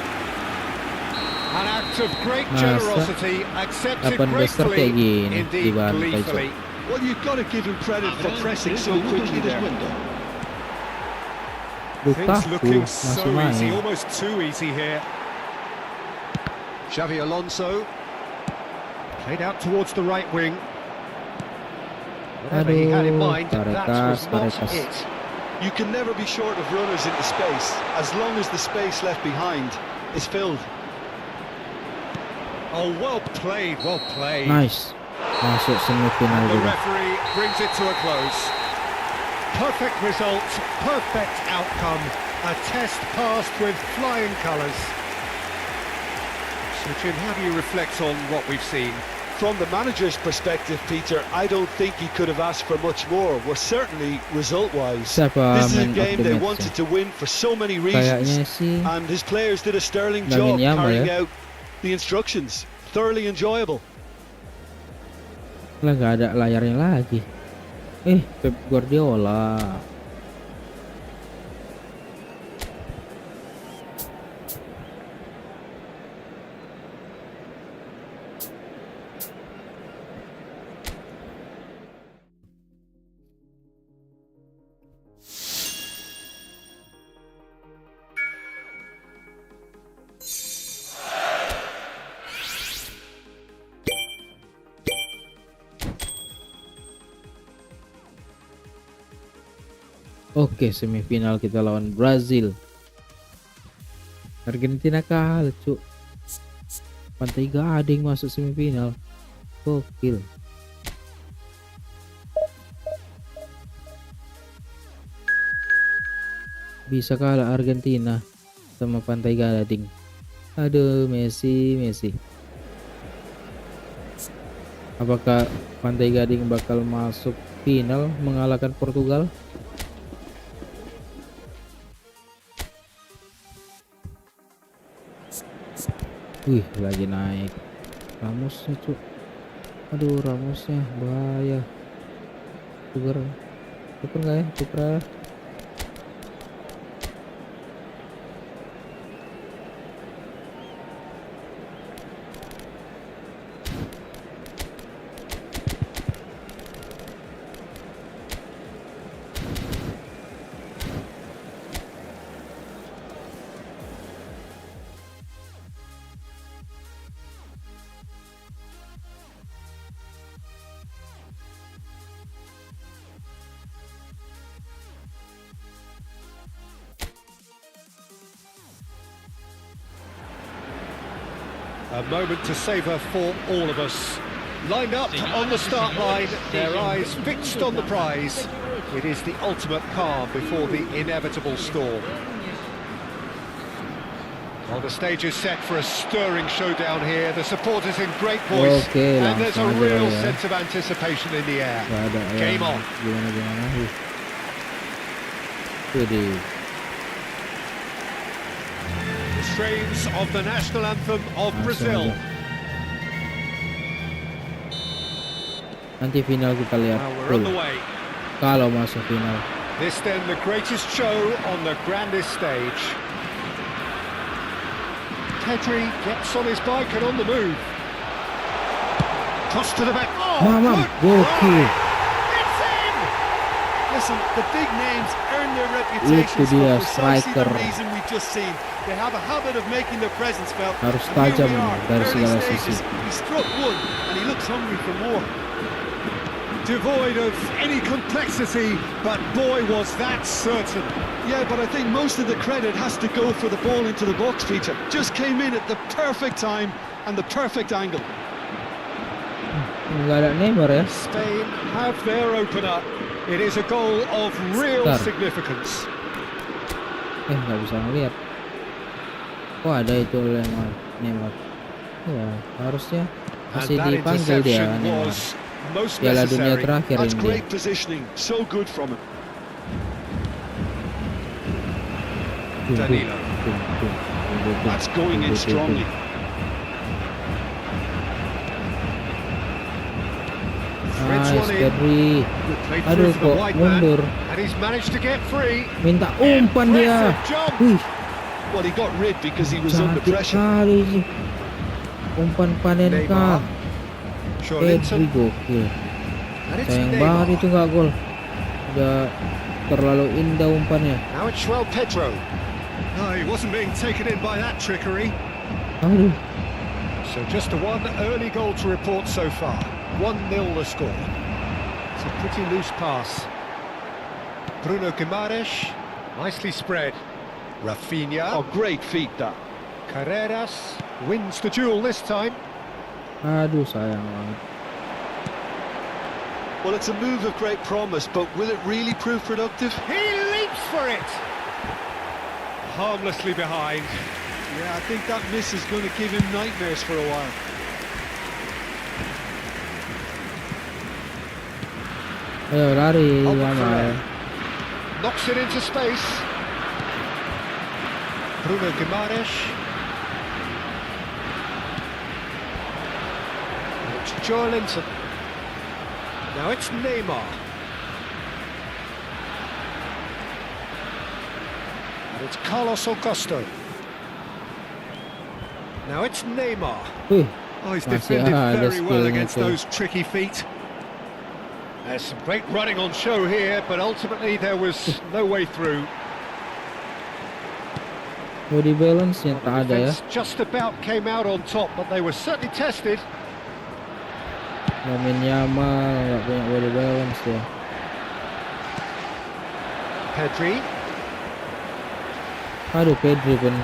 An act of great Masa generosity, accepted 18 besar gratefully, kayak gini indeed dibantai, gleefully. Well, you've got to give him credit for pressing so quickly there. Things Lukaku looking masih so easy, main. almost too easy here. Xavi Alonso played out towards the right wing. Whatever he had in Aduh, mind, that was not Paredes. it. You can never be short of runners into space, as long as the space left behind is filled. Oh, well played, well played. Nice. Masuk semifinal And the juga. referee brings it to a close. Perfect result, perfect outcome. A test passed with flying colours. So, Jim, how do you reflect on what we've seen? From the manager's perspective, Peter, I don't think he could have asked for much more. Well, certainly result-wise. Siapa This is a man of game the they match wanted ya? to win for so many Kayaknya reasons. sih And his players did a sterling Lamine job Yamal carrying ya. out the instructions. Thoroughly enjoyable. lah nggak ada layarnya lagi. Pep Guardiola. Oke, semifinal kita lawan Brazil. Argentina kalah, cuk. Pantai Gading masuk semifinal. Gokil. Bisa kalah Argentina sama Pantai Gading. Aduh, Messi. Apakah Pantai Gading bakal masuk final mengalahkan Portugal? Wih, lagi naik Ramosnya, cuk. Aduh, Ramosnya bahaya. Tuker nggak ya? Tuker. A moment to savour for all of us. Lined up on the start line, their eyes fixed on the prize. It is the ultimate calm before the inevitable storm. Well, the stage is set for a stirring showdown here. The supporters in great voice, and there's a real sense of anticipation in the air. Game on. Strains of the national anthem of Brazil. Nanti final kita lihat. We're on the way. Kalau masuk final. This then the greatest show on the grandest stage. Pedri gets on his bike and on the move. Cross to the back. Mamam, gokil. It's in! Listen, the big names earn their reputations Itu dia, for precisely the striker. reason we've just seen. They have a habit of making their presence felt. Harus And here tajam we are, dari early segala stages. sisi. He struck one and he looks hungry for more. Devoid of any complexity, but boy was that certain. Yeah, but I think most of the credit has to go for the ball into the box, Peter. Just came in at the perfect time and the perfect angle. Nggak ada Neymar ya. Spain have their opener. It is a goal of real significance. Nggak bisa ngeliat. Oh, ada itu Neymar. Ya, harusnya masih dipanggil dia Neymar. Piala Dunia terakhir That's ini. great positioning. So good from him. Danilo. That's going in strongly. Threads one in. Pedri. Played Aduh, through for the kok wide man, mundur. and he's managed to get free. Minta umpan dia. Impressive job. Wih, Well, he got rid because he was under cantik pressure. kali sih. Umpan Panenka. Neymar. Pedri Jolinton. gokil. And it's Sayang banget Neymar. itu nggak gol. Udah terlalu indah umpannya. Now it's João Pedro. No, he wasn't being taken in by that trickery. Aduh. So just a one early goal to report so far. 1-0 the score. It's a pretty loose pass. Bruno Guimaraes, nicely spread. Rafinha. Oh, great feat that. Carreras wins the duel this time. Aduh, sayang banget. Well, it's a move of great promise, but will it really prove productive? He leaps for it. Harmlessly behind. Yeah, I think that miss is going to give him nightmares for a while. Ayo lari, Albert Yamal. Ferrer. Knocks it into space. Bruno Guimaraes. It's Jolinton. Now it's Neymar. And it's Carlos Augusto. Now it's Neymar. Wih, Oh, he's masih defended ada very well skillnya against tuh. those tricky feet. There's some great running on show here, but ultimately there was no way through. Body balance-nya tak ada ya. Defence just about came out on top, but they were certainly tested. Yamal nggak punya body balance ya. Pedri. Aduh, Pedri pun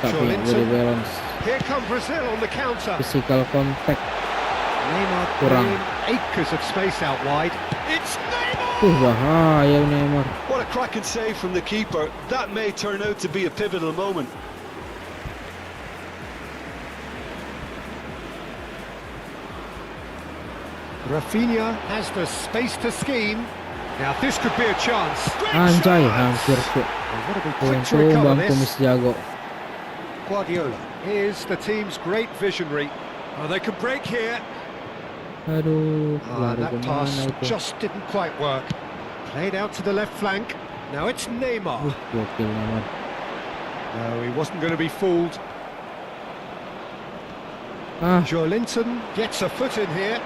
tak Sure, punya Linton. body balance. Here come Brazil on the counter. Physical contact Neymar kurang. clearing acres of space out wide. It's Neymar! Bahaya Neymar. What a cracking save from the keeper. That may turn out to be a pivotal moment. Rafinha has the space to scheme. Now this could be a chance. Anjay, hampir tuh. And what a be quick to Untung recover bangku this. Miss Jago. Guardiola is the team's great visionary. Oh, they can break here. Aduh, lari That kemana pass itu? just didn't quite work. Played out to the left flank. Now it's Neymar. Gokil Neymar. No, he wasn't going to be fooled. Ah, Linton gets a foot in here.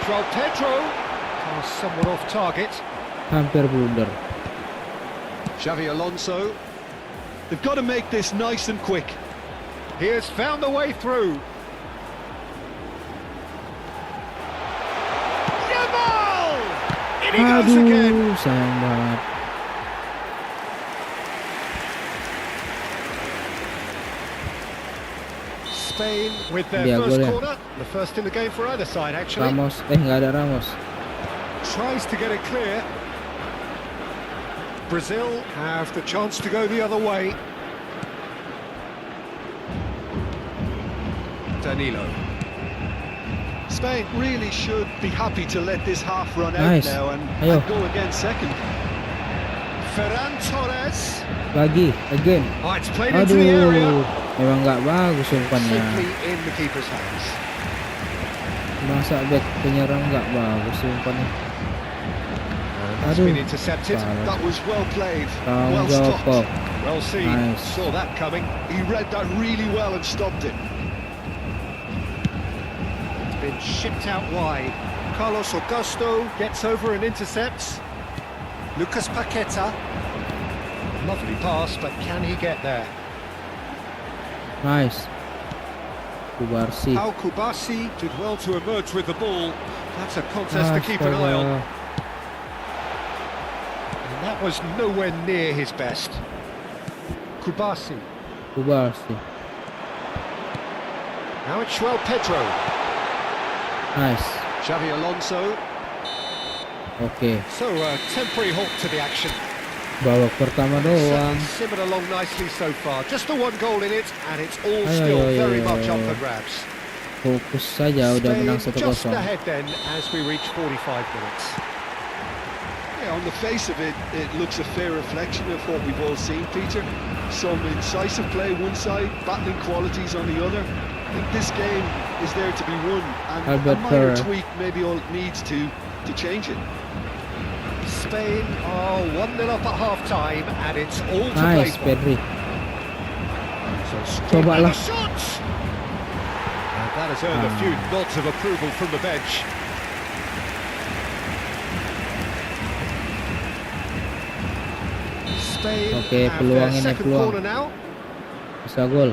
João Pedro. Pass somewhat off target. hampir blunder. Xavi Alonso. They've got to make this nice and quick. He has found a way through. Yamal! In he goes again. Aduh, sayang banget. Spain with their Dia first gol ya. corner. The first in the game for either side, actually. Ramos, nggak ada Ramos. Tries to get it clear. Brazil have the chance to go the other way. Danilo. Spain really should be happy to let this half run out Nice. now and Ayo. go again second. Ferran Torres. Lagi, again. Oh, it's played into the area. Aduh, memang nggak bagus umpannya. Simply in the keeper's hands. Masa back penyerang nggak bagus umpannya. It's Aduh, been intercepted. salah. That was well played, Tanggung well jawab stopped. kok. Well seen. Nice. Saw that coming. He read that really well and stopped it. It's been shipped out wide. Carlos Augusto gets over and intercepts. Lucas Paqueta. Lovely pass, but can he get there? Nice. Kubarsi. Al Kubasi did well to emerge with the ball. That's a contest to keep an eye on. Astaga. And that was nowhere near his best. Kubasi. Kubarsi. Now it's João Pedro. Nice. Xavi Alonso. Oke, So a temporary halt to the action. babak pertama doang. Simmered along nicely so far. Just the one goal in it, and it's all Ayo, still ayo, very ayo, much up ayo. for grabs. Fokus saja udah Spain menang just 1-0. ahead then as we reach 45 minutes. Yeah, on the face of it, it looks a fair reflection of what we've all seen, Peter. Some incisive play one side, battling qualities on the other. I think this game is there to be won, and Albert a minor Ferrer. tweak maybe all it needs to change it. Spain are 1-0 up at half-time, and it's all to play Nice, for. Pedri. So straight Coba back lah. the shots! And that has earned a few nods of approval from the bench. Spain Oke, have peluang their ini, second peluang. corner now. Bisa gol.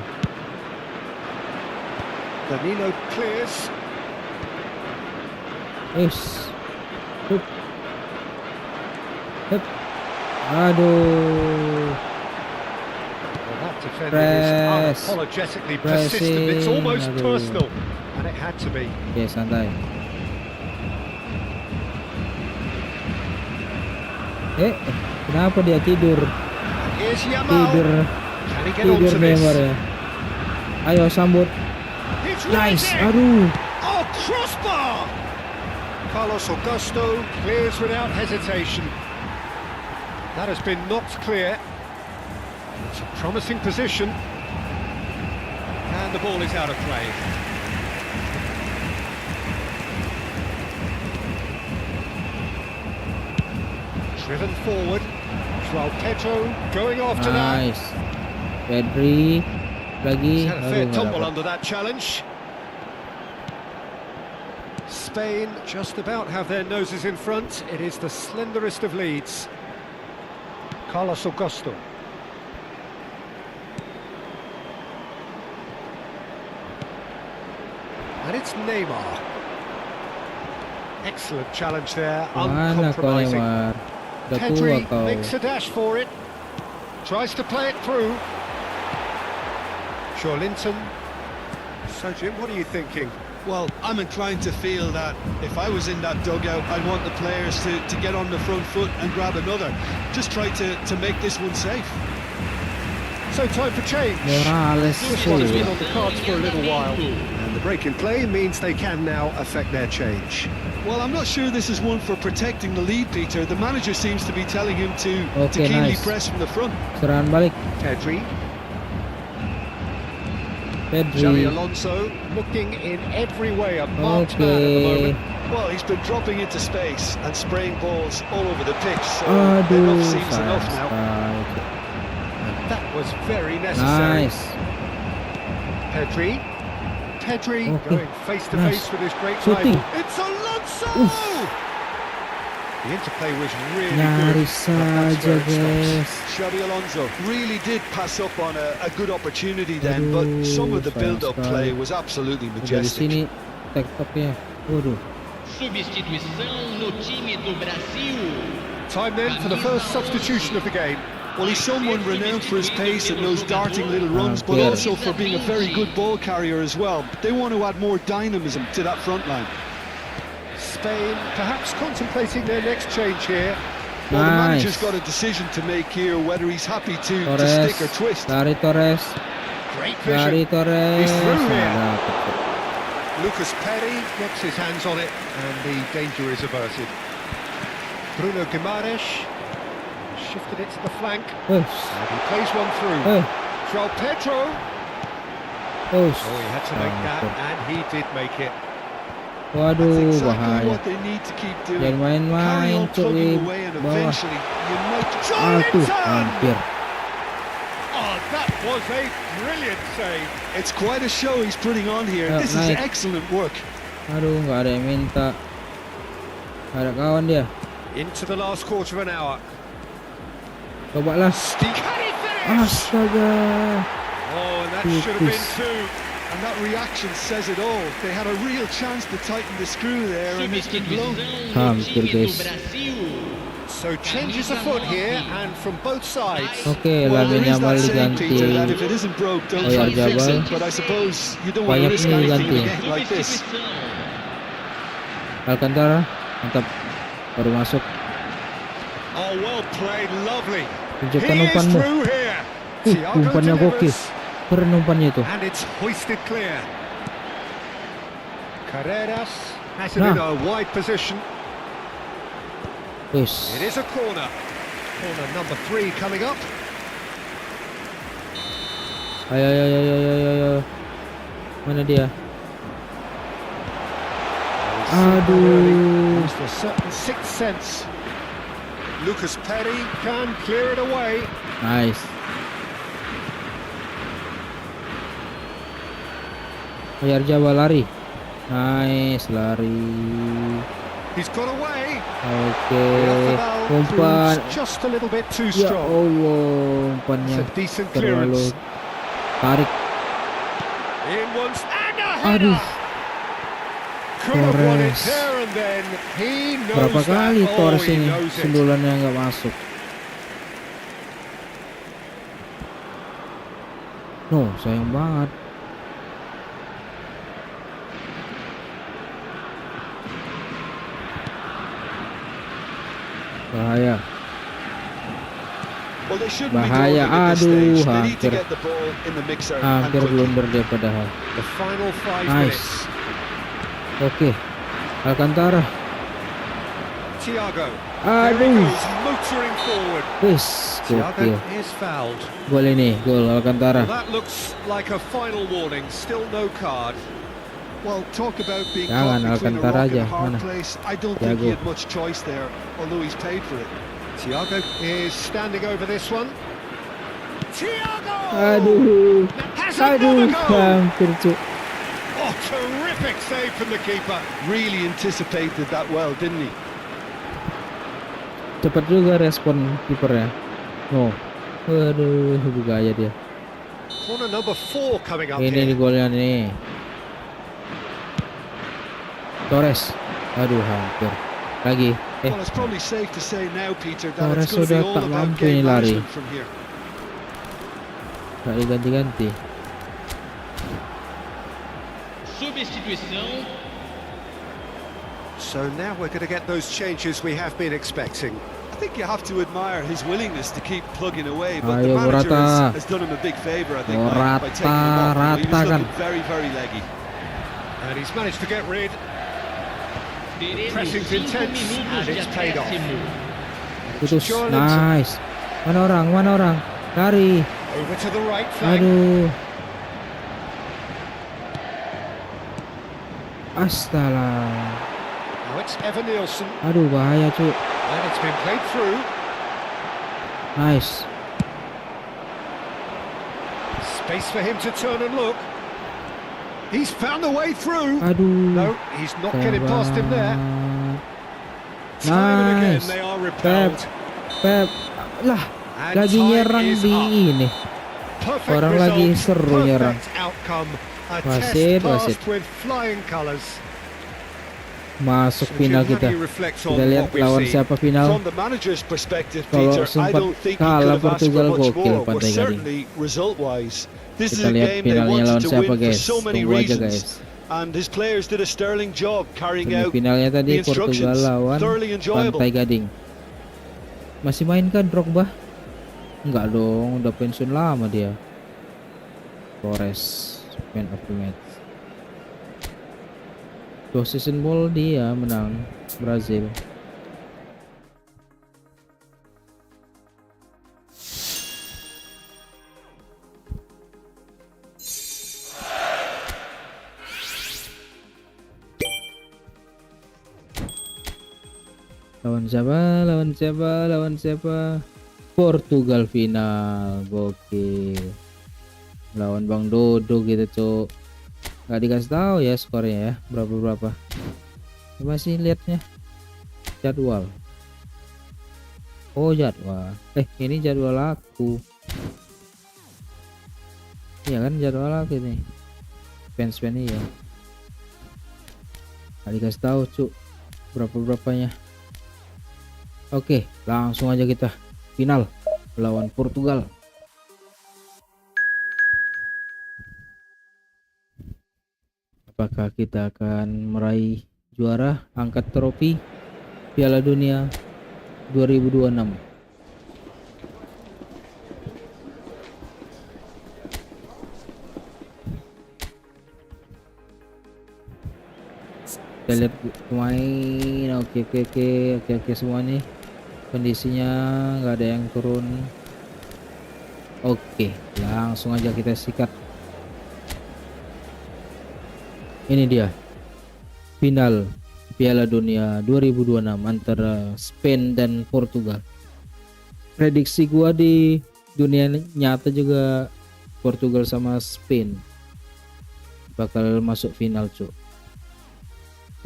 Danilo clears. Is. Hup. Hup. Aduh. Well, that defender is Press. unapologetically Pressing. persistent. It's almost Aduh. personal, and it had to be. Oke, santai. Kenapa dia tidur? Here's Yamal. Tidur. Can he get Tidur onto this? Neymar ya. Ayo sambut. It's Nice. right in. Aduh. Oh, crossbar! Carlos Augusto clears without hesitation. That has been knocked clear. It's a promising position. And the ball is out of play. Driven forward. João Pedro going after that. Nice. Pedri lagi. He's had a fair Aduh, nggak tumble dapat. under that challenge. Spain just about have their noses in front. It is the slenderest of leads. Carlos Augusto. And it's Neymar. Excellent challenge there, Mana kau uncompromising. Neymar? Udah tua Pedri kau. makes a dash for it. Tries to play it through. Linton. So Jim, what are you thinking? Well, I'm inclined to feel that if I was in that dugout, I'd want the players to get on the front foot and grab another. Just try to make this one safe. So time for change. Morales This one has been on the cards for a little while. And the break in play means they can now affect their change. Well, I'm not sure this is one for protecting the lead, Peter. The manager seems to be telling him to Okay, keenly nice. press from the front. Serangan balik. Pedri. Pedri. Xabi Alonso looking in every way a marked man at the Okay. moment. Well, he's been dropping into space and spraying balls all over the pitch, so Aduh, enough seems sayang enough now. sekali. That was very necessary. Nice. Pedri. Pedri Okay. going face to face Nice. with his great Shooting. rival. It's Alonso! The interplay was really Nyaris good. but that's saja where it stops. guys. Xabi Alonso really did pass up on a good opportunity then, but some of the Sayang build-up sekali. play was absolutely Dari majestic. sini TikToknya. Waduh. Substituição no time do Brasil. Time then for the first substitution of the game. Well, he's someone renowned for his pace and those darting little runs, but Yeah. also for being a very good ball carrier as well. They want to add more dynamism to that front line. Spain perhaps contemplating their next change here. Well, the Nice. manager's got a decision to make here, whether he's happy to Torres. stick or twist. Lari Torres. Great Lari vision. Torres. He's through here. Nah, dapet. Lucas Perry gets his hands on it and the danger is averted. Bruno Guimaraes shifted it to the flank Wes. and he plays one through. João Pedro. Wes. Oh, he had to make that and he did make it. That's Waduh, exactly bahaya. what they need to keep doing. Jangan Carry main-main, on plugging cuy. away and Bawah. eventually you might Aduh, hampir. Oh, that was a brilliant save. It's quite a show he's putting on here. Yuk, This is naik. excellent work. Aduh, nggak ada yang minta. Nggak ada kawan dia. Into the last quarter of an hour. Coba lah. Can he finish? Astaga. Oh, and that should have been Tipis. two. And that reaction says it all. They had a real chance to tighten the screw there and it's been blown. Substituição no Hampir, time do guys. Brasil. So changes afoot here and from both sides. Oke, Well, there Lamine is Yamal that saying, diganti. Peter, that if it isn't broke, don't try and fix Oyarzabal. it. But I suppose you don't want to Banyak risk nih anything in a ganti. game like this. Substituição. Alcantara, mantap. Baru masuk. Oh, well played, lovely. Tunjukkan He is umpanmu. through here. Thiago Umpannya gokil. delivers, Keren umpannya itu. and it's hoisted clear. Carreras has it Nah. in a wide position. Wes. It is a corner. Corner number 3 coming up. Ayo, ayo, ayo, ayo, ayo, ayo. Mana dia? Aduh. Used a certain sixth sense. Lucas Perry can clear it away. Nice. Oyarzabal lari. Nice, lari. He's got away. Oke, Rafael umpan. proves just a little bit too Ya strong. Allah, umpannya It's a decent terlalu clearance. tarik. In once and a Aduh, header. Could have won it Torres. there and then. He knows berapa that. kali Oh, Torres he ini knows it. sundulannya nggak masuk. No, sayang banget. Bahaya. Well, they shouldn't be Bahaya, dawdling at this aduh, stage. They need to hampir. get the ball in the mixer and Hampir quickly. blunder dia padahal. The final 5 Nice. minutes. Oke, Alcantara. Thiago. There he Aduh, goes, motoring forward. wis, Thiago gokil. is fouled. Gol ini, gol Well, Alcantara. that looks like a final warning. Still no card. Well, talk about being Jangan, caught between a Alcantara rock and aja. a hard Mana? place. I don't think he Thiago. had much choice there, although he's paid for it. Thiago is standing over this one. Thiago! Aduh, Has aduh, another goal! hampir cuk. Oh, terrific save from the keeper. Really anticipated that well, didn't he? Cepat juga respon kipernya. No, aduh, gaya dia. Corner number 4 coming up Ini nih here. golnya nih. Torres, aduh hampir. Lagi. Well, it's probably safe to say now, Peter, that Torres it's going to be sudah all tak about mampu ini game lari. management from here. Gak diganti-ganti. Substituição. So now we're going to get those changes we have been expecting. I think you have to admire his willingness to keep plugging away, but the Ayo, manager Morata. has done him a big favour, I think, Morata, by taking him off. You know, he was rata kan. looking very, very leggy. And he's managed to get rid. Teremos Pressing's 5 intense, minutos and de it's paid off. acréscimo. Putus. Joelinton. Nice. Mana orang? Lari. Over to the right flank. Aduh. Astaga. Now it's Evan Nielsen, Aduh, bahaya cu. and it's been played through. Nice. Space for him to turn and look. He's found the way through. Aduh. No, he's not getting past him there. Nice. Time and again they are repelled. Pep. Lah, And lagi time nyerang is di up. ini. Perfect Orang result, lagi seru nyerang. perfect outcome. A Wasit, test passed wasit. with flying colours. Masuk So, final Jim, how kita. do you reflect on Kita lihat what we've lawan seen? siapa final. From the manager's perspective, Kalau Peter, I sempat don't think he kalah could have asked Portugal, for much gokil more. But Pantai Gading. certainly, result-wise, this is Kita a lihat game they finalnya wanted lawan to siapa win for guys. so many Tunggu aja reasons. guys. And his players did a sterling job carrying out Finalnya the tadi Portugal instructions. lawan Thoroughly enjoyable. Pantai Gading. Masih main kan Drogba? Enggak dong, udah pensiun lama dia. Torres man of the match. 2 season ball dia menang Brazil. Lawan siapa? Portugal final. Gokil. Lawan Bang Dodo gitu, Cuk. Gak dikasih tahu ya skornya ya, berapa. Masih lihatnya jadwal. Oh, jadwal. Ini jadwal aku. Iya kan jadwal aku nih. Fans ya. Gak dikasih tahu, Cuk. Berapanya. Oke, langsung aja kita final lawan Portugal. Apakah kita akan meraih juara, angkat trofi Piala Dunia 2026? Kita lihat pemain. Oke semua nih. Kondisinya nggak ada yang turun. Oke, langsung aja kita sikat. Ini dia final Piala Dunia 2026 antara Spain dan Portugal. Prediksi gua di dunia nyata juga Portugal sama Spain bakal masuk final, Cuk.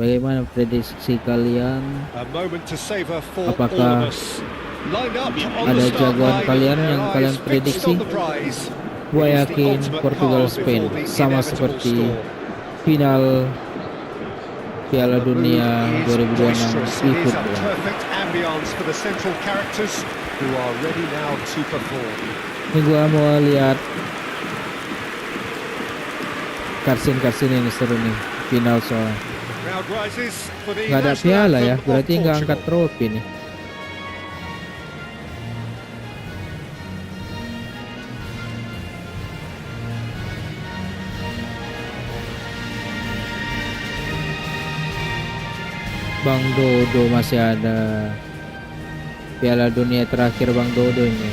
Bagaimana prediksi kalian? Apakah ada jagoan kalian yang kalian prediksi? Gua yakin Portugal Spain sama seperti final Piala Dunia 2026 eFootball. Ini gua mau lihat cutscene ini seru nih final soalnya. Nggak ada piala ya, berarti nggak angkat trofi nih. Bang Dodo masih ada. Piala Dunia terakhir Bang Dodo ini.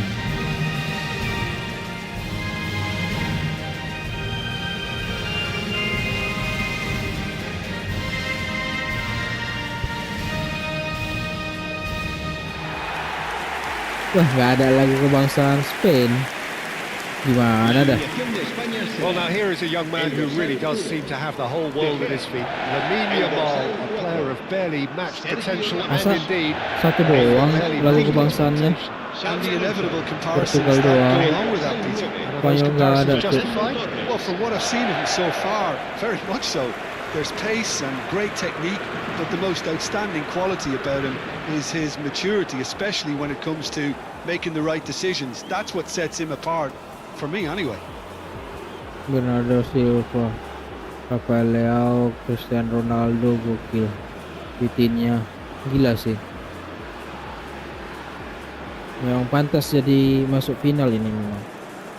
Wah, nggak ada lagi kebangsaan Spain. Gimana dah? Well, now here is a young man who really does seem to have the whole world at his feet. Lamine Yamal, a player of barely matched potential, and Masa indeed satu doang lagu kebangsaannya? And the inevitable comparisons Portugal that doang. go along with that, Peter. are those Pokoknya nggak ada comparisons tuh. justified? Well, from what I've seen of him so far, very much so. There's pace and great technique, but the most outstanding quality about him is his maturity, especially when it comes to making the right decisions. That's what sets him apart, for me anyway. Bernardo Silva, Rafael Leao, Cristiano Ronaldo, gokil. Vitinha, gila sih. Memang pantas jadi masuk final ini memang.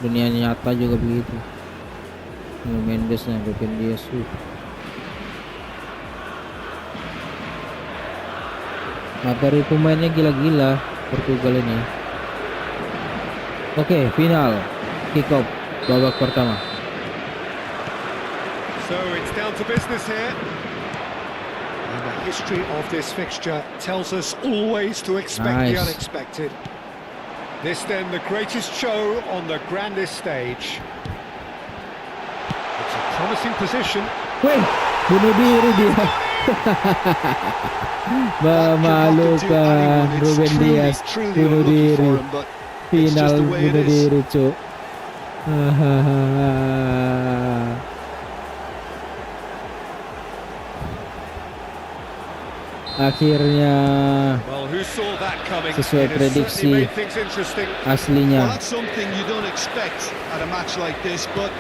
Dunia nyata juga begitu. Mendes dan Ruben Dias. Materi pemainnya gila-gila Portugal ini. Oke, final. Kick off babak pertama. So it's down to business here. And the history of this fixture tells us always to expect the Nice. unexpected. This then the greatest show on the grandest stage. It's a promising position. Wih, bunuh diri dia. Memalukan Ruben Dias bunuh diri. Final bunuh diri, cuk. Akhirnya Well, who saw that coming? sesuai It has prediksi certainly made things interesting. Well, aslinya. that's something you don't expect at a match like this, but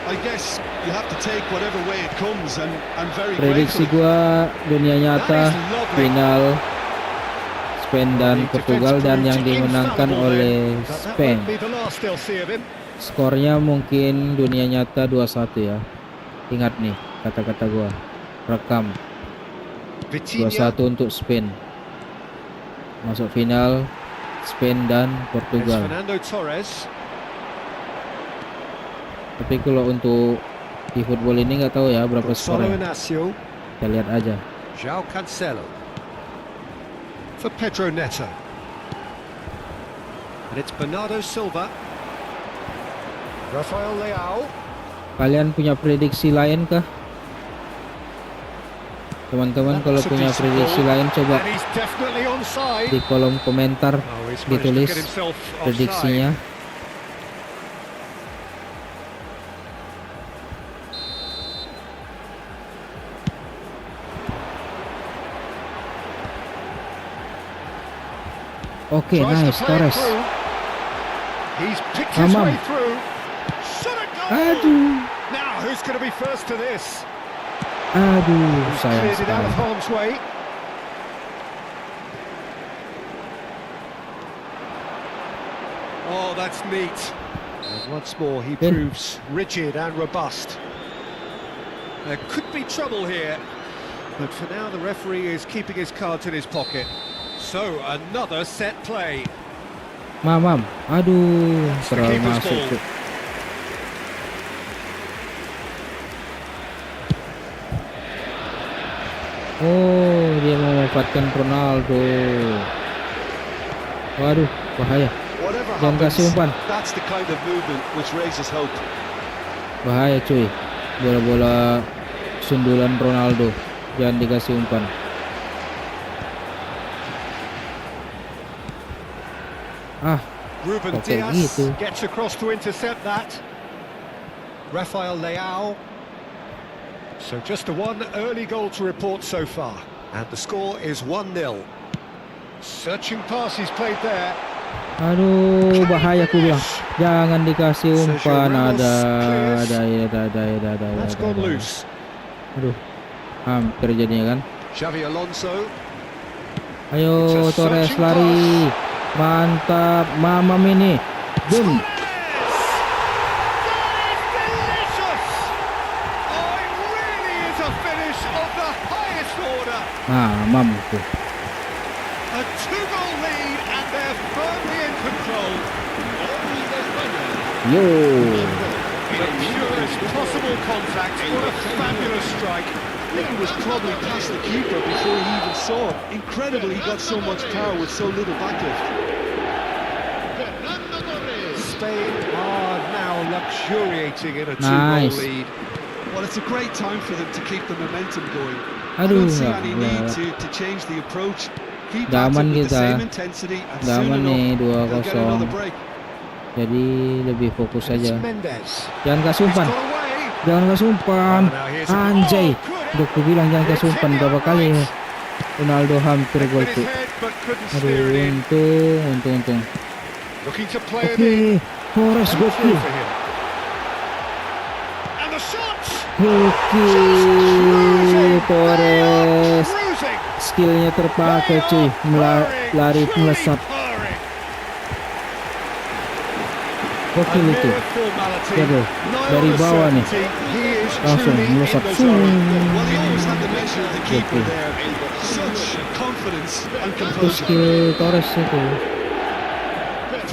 I guess you have to take whatever way it comes, and I'm very Prediksi grateful. gua dunia nyata final Spain dan Portugal, dan yang dimenangkan oleh Spain. That won't be the last they'll see of him. Skornya mungkin dunia nyata 2-1 ya. Ingat nih kata-kata gua. Rekam Vitinha. 2-1 untuk Spain. Masuk final Spain dan It's Portugal. Fernando Torres. Tapi kalau untuk eFootball ini nggak tahu ya berapa Solo skornya. Inacio. Kita lihat aja. João Cancelo. For Pedro Neto. And it's Bernardo Silva. Rafael Leao. Kalian punya prediksi lain kah? Teman-teman kalau That's a punya decent prediksi ball. lain coba And he's definitely onside. di kolom komentar Oh, he's managed to ditulis get himself offside. prediksinya. Oke, Tries to nice play it Torres. through. He's picked his Mamam. way through. Shot a goal! Aduh, Now, who's going to be first to this? aduh, sayang Cleared it out sekali. of harm's way. Oh, that's neat. And once more, he proves rigid and robust. There could be trouble here, but for now, the referee is keeping his cards in his pocket. So, another set play. Mamam, aduh, the terlalu keeper's masuk ball. tuh. Oh, dia mau memanfaatkan Ronaldo. Waduh, bahaya. Whatever Jangan kasih umpan. that's the kind of movement which raises hope. Bahaya cuy. Bola-bola sundulan Ronaldo. Jangan dikasih umpan. Ah, Ruben Oke, Dias gitu. gets across to intercept that. Rafael Leao. So just the one early goal to report so far. And the score is 1-0. Searching pass he's played there. aduh, bahaya aku bilang. Jangan dikasih umpan. Ada. That's gone loose. Aduh, hampir jadinya kan. Xavi Alonso. Ayo It's a Torres searching lari. Mantap, Mamam ini. Boom. Delicious! Oh, it really is a finish of the highest order. Mamam tuh. A two-goal lead and they're firmly in control. Yo. The purest possible contact. What a fabulous strike. I think he was probably past the keeper before he even saw it. Incredible, he got so much power with so little backlift. Spain are now luxuriating in a Nice. two-goal lead. Well, it's a great time for them to keep the momentum going. I Aduh, don't see nggak, any nggak. need to change the approach. Keep at it Daman with the kita. same intensity, and soon Daman nih enough, they'll get 2-0. another break. Jadi lebih fokus It's saja. Mendes. Jangan kasih He's umpan. got away. Jangan kasumpan. Anjay. Udah ku bilang jangan kasumpan berapa kali ya. Ronaldo hampir gol tuh. Aduh, untung. Looking to play it in. Oke, Torres gokil. And the shots. Gokil, Torres. Cruising. Skillnya terpakai cuy, lari melesat. Gokil itu. Aduh, dari bawah nih. Langsung melesat. Well, he always had the measure of the keeper there. Such confidence and Itu composure. skill Torres itu.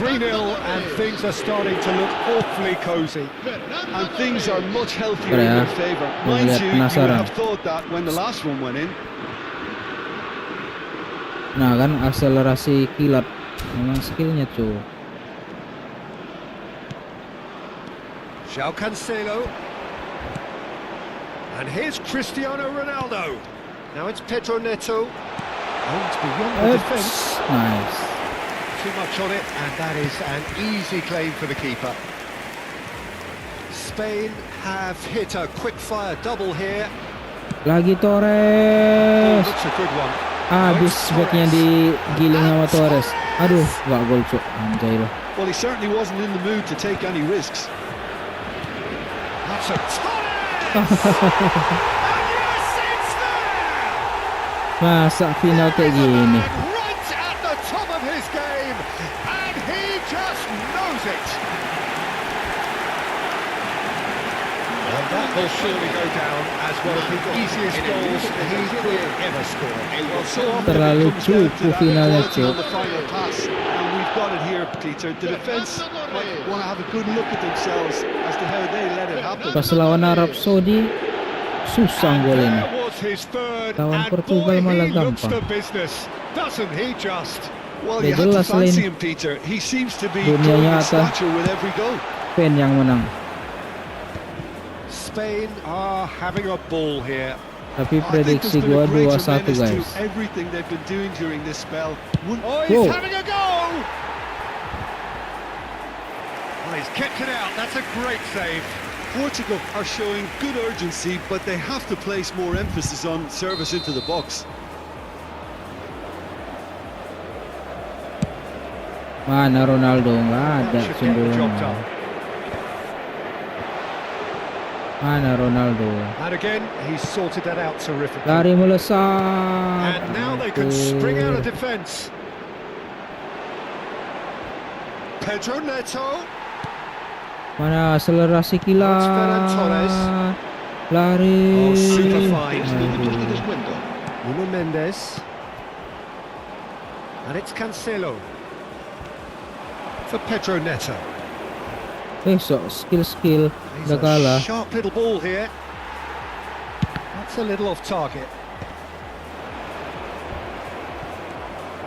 3-0 and things are starting to look awfully cozy. And things are much healthier Boleh in ya. their favour. Mau Mind lihat you, you would penasaran. have thought that when the last one went in. Nah kan akselerasi kilat. Memang skillnya cuy. João Cancelo. And here's Cristiano Ronaldo. Now it's Pedro Neto. Oh, it's beyond the defence. Nice. Too much on it, and that is an easy claim for the keeper. Spain have hit a quick-fire double here. Lagi Oh, Torres. looks a good one. Habis backnya digiling sama Torres. Aduh, gak gol cuy. Anjay lah. Well, he certainly wasn't in the mood to take any risks. That's a Torres! And yes, it's there! Masa final kayak gini. Right at the top of his game, and he just knows it. And that will surely go down as one of the easiest goals he could ever score. Well, so often Terlalu it comes down to cupu that finalnya, quality on Cuk. the final pass, and we've got it here, Peter. The defence might want to have a good look at themselves as to how they let it happen. Pas lawan Arab Saudi susah golin. There was his third, Lawan and Portugal boy, malah he looks gampang. the business, doesn't he just? Well, Ya you have to jelas fancy lain. him, Peter. He seems to be Dunia growing in nyata. stature with every goal. Spain yang menang. Spain are having a ball here. Tapi I think prediksi there's been gua a great 2-1 tremendous guys. to everything they've been doing during this spell. Oh, he's Whoa. having a goal! Well, he's kept it out. That's a great save. Portugal are showing good urgency, but they have to place more emphasis on service into the box. Mana Ronaldo, nggak ada Should get the job sungguhnya. done. Mana Ronaldo? And again, he's sorted that out terrifically. Lari melesat. And now they can spring out of defence. Pedro Neto. Mana akselerasi kilat. Ferran Torres. Lari. Oh, super fine. Aduh. Nuno Mendes. And it's Cancelo. For Pedro Neto. So skill He's udah a kalah. sharp little ball here. That's a little off target.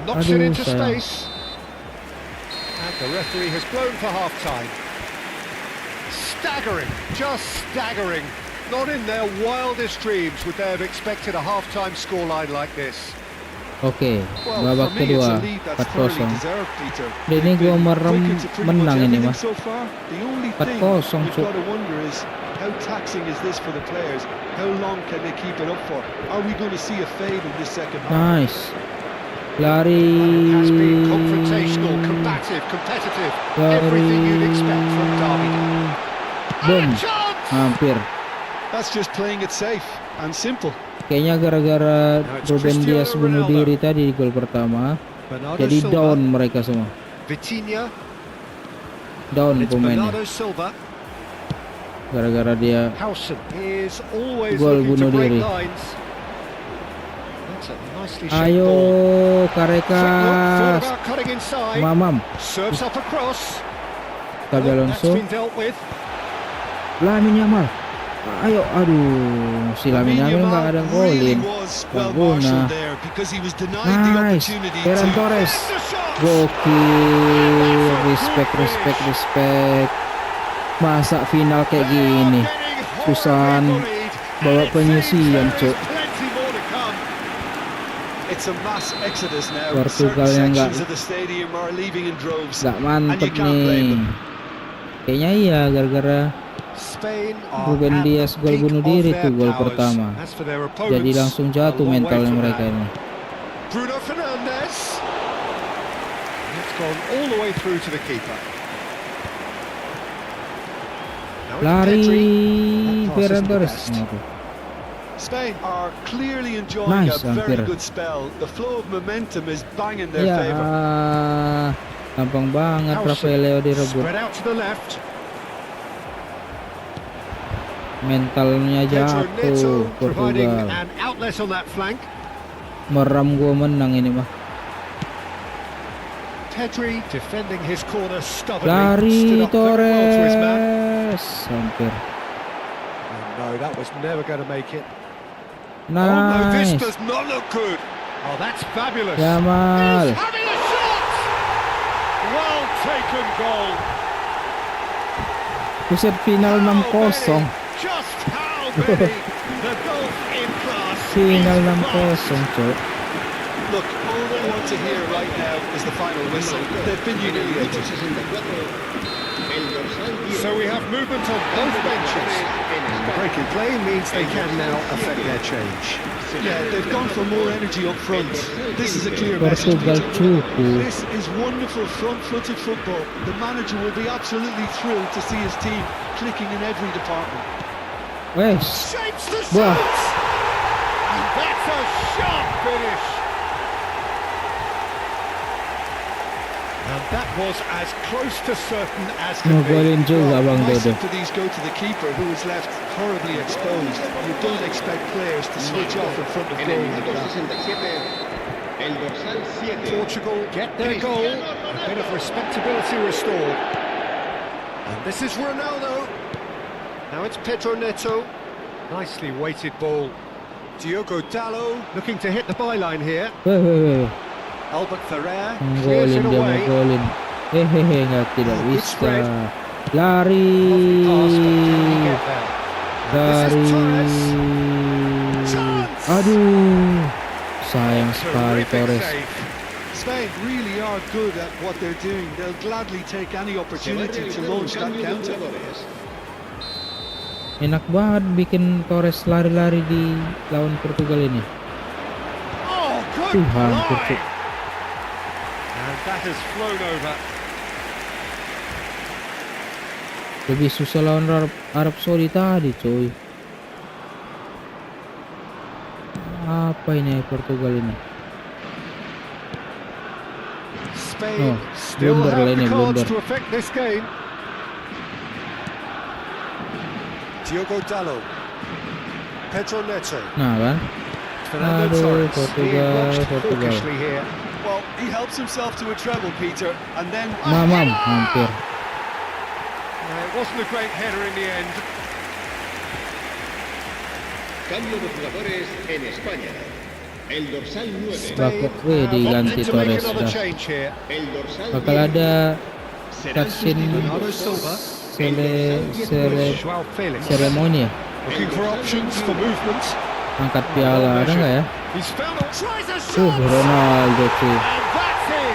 Knocks it Aduh, into sayang. space. And the referee has blown for half-time. Staggering, just staggering. Not in their wildest dreams would they have expected a half-time scoreline like this. Oke, Well, babak for me, it's kedua a lead that's 4-0. thoroughly deserved, Peter. Dan ini They've gua been merem quick into pretty menang much ini everything mah. so far. The only thing 4-0, we've Cuk. got to wonder is how taxing is this for the players? How long can they keep it up for? Are we going to see a fade in this second half? Nice. Lari. It has been confrontational, combative, competitive. Everything you'd expect from Derby. Boom. And a chance! Hampir. That's just playing it safe and simple. Kayaknya gara-gara Now it's Ruben Cristiano Dias bunuh Ronaldo. diri tadi di gol pertama. Bernardo Jadi Silva. down mereka semua. Vitinha. Down It's pemainnya. Bernardo Silva. Gara-gara dia Howson is always Gol looking to bunuh break diri. lines. That's a nicely shaped Ayo ball. Quick look, thought Karekas. about cutting inside. Mamam. Serves up across. Xabi That's Alonso. been dealt with. Lamine Yamal. Ayo, aduh, si Lamine Yamal nggak ada really golin. was Nggak well guna. marshaled there because he was denied the Nice. opportunity Ferran to. Torres. The shot. Gokil. Respect. Masa final kayak gini. Susahan bawa penyisian, Cuk. It's a mass exodus now. Portugal Certain yang nggak- sections of the stadium are leaving in droves. Nggak And you mantep can't blame nih. them. Kayaknya iya gara-gara Spain are Ruben at Dias the gol peak bunuh of diri their tuh gol powers. pertama. As for their Jadi opponents, langsung a jatuh long way mentalnya from mereka that. ini. Bruno Fernandes. It's gone all the way through to the keeper. Now it's Lari Pedri. That pass Ferran isn't the Torres. best. Nah, tuh. Spain are clearly enjoying Nice, a very hampir. good spell. The flow of momentum is bang in their Ya, favour. gampang banget Nelson. Rafael Leo direbut. Spread out to the left. Mentalnya Pedro Neto jatuh providing Portugal. an outlet on that flank. Meram gua menang ini mah. Pedri defending his corner stubbornly. Lari Stood up very well to his man. Torres. Hampir. Oh, no, that was never going to make it. Oh no, this Nice. does not look good. Oh, that's fabulous. Jamal. He's having a shot. Well taken goal. Puset final How 6-0. many? Just how many? The golf in class. Final is 6-0, coy. Look, all they want to hear right now is the final whistle. They've been humiliated. So we have movement on both benches. The break in play means they can now affect their change. Yeah, they've gone for more energy up front. This is a clear message, Portugal Peter. cupu. This is wonderful front-footed football. The manager will be absolutely thrilled to see his team clicking in every department. Wes. Shapes the Buat. shot. And that's a sharp finish. And that was as close to certain as can be. Ngegolin juga Bang My Dodo. sympathies go to the keeper, who was left horribly exposed. You don't expect players to switch off in front of En el goal like minuto that. 67, el dorsal 7. Portugal get their goal. A bit of respectability restored. And this is Ronaldo. Now it's Pedro Neto. Nicely weighted ball. Diogo Dalot looking to hit the byline here. Weh. Albert Ferrer clears Golin it dia mau away. golin. Hehehe, nggak tidak Good bisa. spread. Lari. Lovely pass, but can he get there? This Dari. is Torres. Chance! Aduh. Sayang sekali Terrific Torres. save. Spain really are good at what they're doing. They'll gladly take any opportunity to launch that counter. Enak banget bikin Torres lari-lari di lawan Portugal ini. Oh, good Hampir line. cuk. And that has flown over. Lebih susah lawan Arab Saudi tadi, coy. Apa ini Portugal ini? Spain Oh, still blunder have lah the ini, cards blunder. to affect this game. Diogo Dalot. Pedro Neto. Nah kan? Fernando Aduh, Torres being Portugal, watched Portugal. hawkishly here. Well, he helps himself to a treble, Peter, and then Mamam, hampir. It wasn't a great header in the end. Cambio de jugadores en España. El dorsal 9. Spain Weh, have diganti opted to make Torres another dah. change here. El dorsal Bakal 10. ada Serán cutscene Bernardo Silva. Joao Felix. seremoni ya. Looking for options for movement. Angkat piala ada nggak ya? He's found a tries a shot. Ronaldo cuy. And that's in.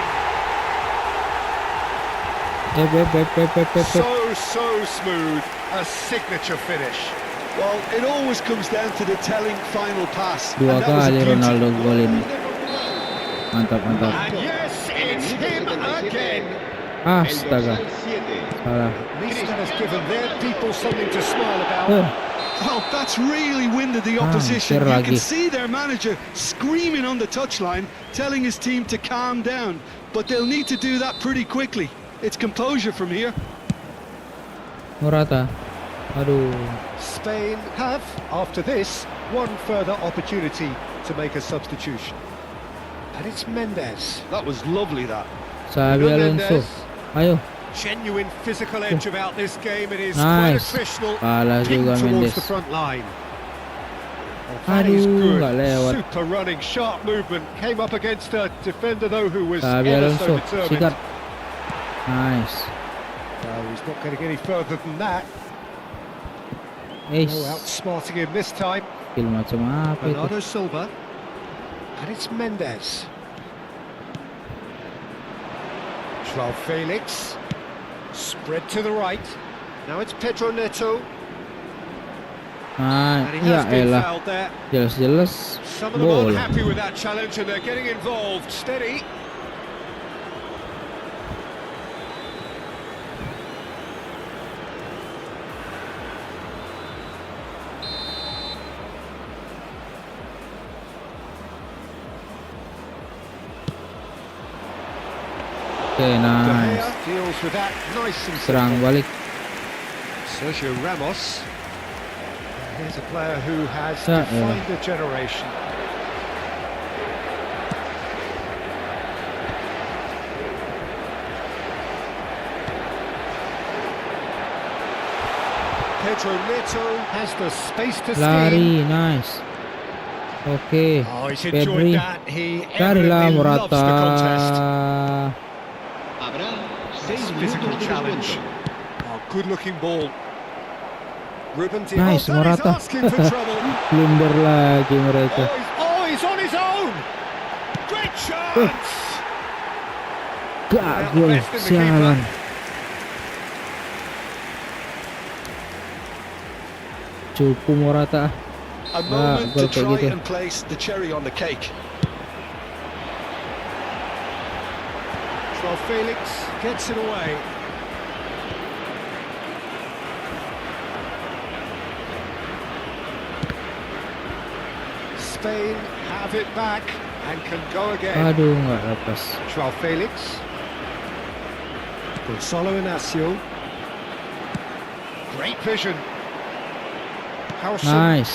So smooth. A signature finish. well, it always comes down to the telling final pass. Dua and that was a kali beauty. Ronaldo golin. Mantap, mantap. And yes, it's him again. Astaga, El dorsal 7. salah. At least that has given their people something to smile about. Well, that's really winded the opposition. hampir You can lagi. see their manager screaming on the touchline, telling his team to calm down. But they'll need to do that pretty quickly. It's composure from here. Morata. Aduh. Spain have, after this, one further opportunity to make a substitution. And it's Mendes. That was lovely, that. Xabi Alonso. Ayo. Genuine physical edge about this game. It is quite Nice. attritional. Kalah Ping juga towards Mendes. the front line. That is Aduh, good. nggak lewat. Super running, sharp movement. Came up against a defender though who was Xabi ever so Alonso. determined. Sikat. Nice. He's not getting any further than that. Ace. Oh, outsmarting him this time. Skill macam apa itu? Bernardo Silva. And it's Mendes. Joao Felix. Spread to the right. Now it's Pedro Neto. Nah, And he ya has been elah, fouled there. jelas-jelas Some of them bola. aren't happy with that challenge and they're getting involved. Steady. Oke, De nice. Gea deals with that nice and Serang simple. balik. Sergio Ramos. Here's a player who has Ya defined a generation. Pedro Neto has the space to scheme. Lari, nice. Oke, Oh, he's enjoyed Pedri. that. He Carilah evidently loves Morata. the contest. Habrá 6 Physical minutos de challenge. descuento. Oh, good-looking ball. Ruben Dias. Nice, Oh, that is Morata. asking for trouble. Blunder lagi mereka. He's on his own. Great chance. Gak gol, sialan. Cupu Morata. A Nah, moment gol to kayak try gitu. and place the cherry on the cake. Joao Felix gets it away. Spain have it back and can go again. Aduh, nggak lepas. Joao Felix. Gonzalo Inacio. Great vision. Harrison. Nice.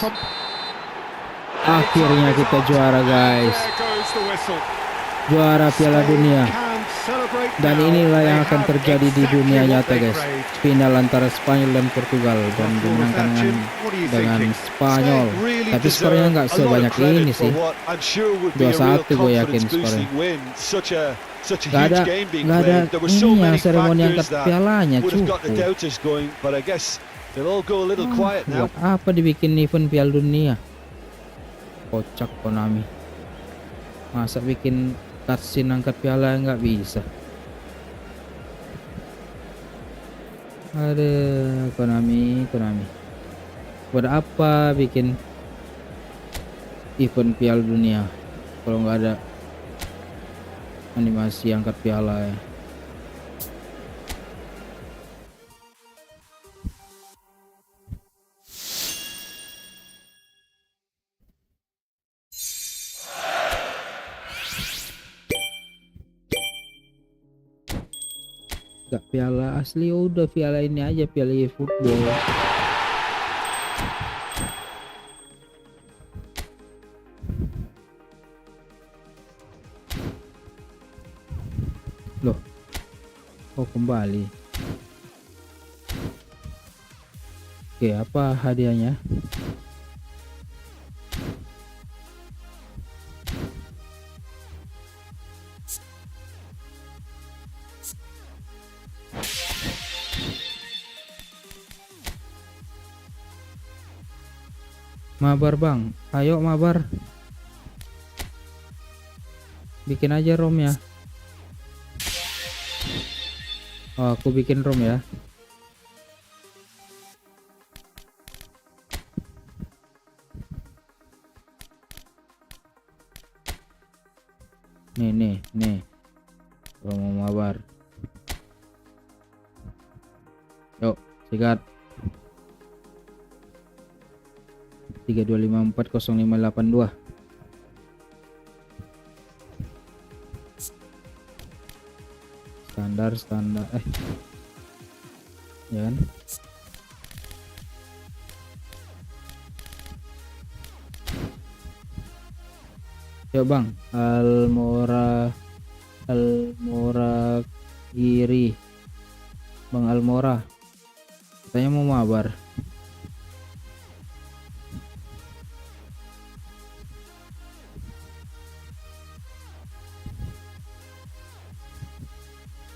Akhirnya kita juara, guys. There goes the whistle. Juara Piala Dunia. Can celebrate Dan now. inilah yang They akan have terjadi di exactly dunia what nyata, they guys. craved. Final antara Spanyol dan Portugal dan dimenangkan dengan Spanyol. Really Tapi skornya nggak deserve a lot of sebanyak credit ini for sih. what I'm sure would be a 2-1 real gue yakin confidence boosting skornya. win. Such a Nggak huge ada, game being nggak ada played. There were so ininya, many seremoni angkat factors that pialanya, would have got the cupu. doubters going, but I guess they'll all go a little quiet now. Buat apa dibikin event Piala Dunia? Kocak Konami. Masa bikin cutscene angkat piala nggak bisa. Ada Konami. Buat apa bikin event Piala Dunia kalau nggak ada animasi angkat piala ya? Gak piala asli, udah piala ini aja, piala eFootball. Loh, oh kembali. Oke, apa hadiahnya? Mabar bang, ayo mabar. Bikin aja ROM ya. Oh, aku bikin ROM ya. Nih. ROM mau mabar. Yuk, sikat. 32540582. Standar ya kan? Yuk bang, Almora kiri, Bang Almora katanya mau mabar.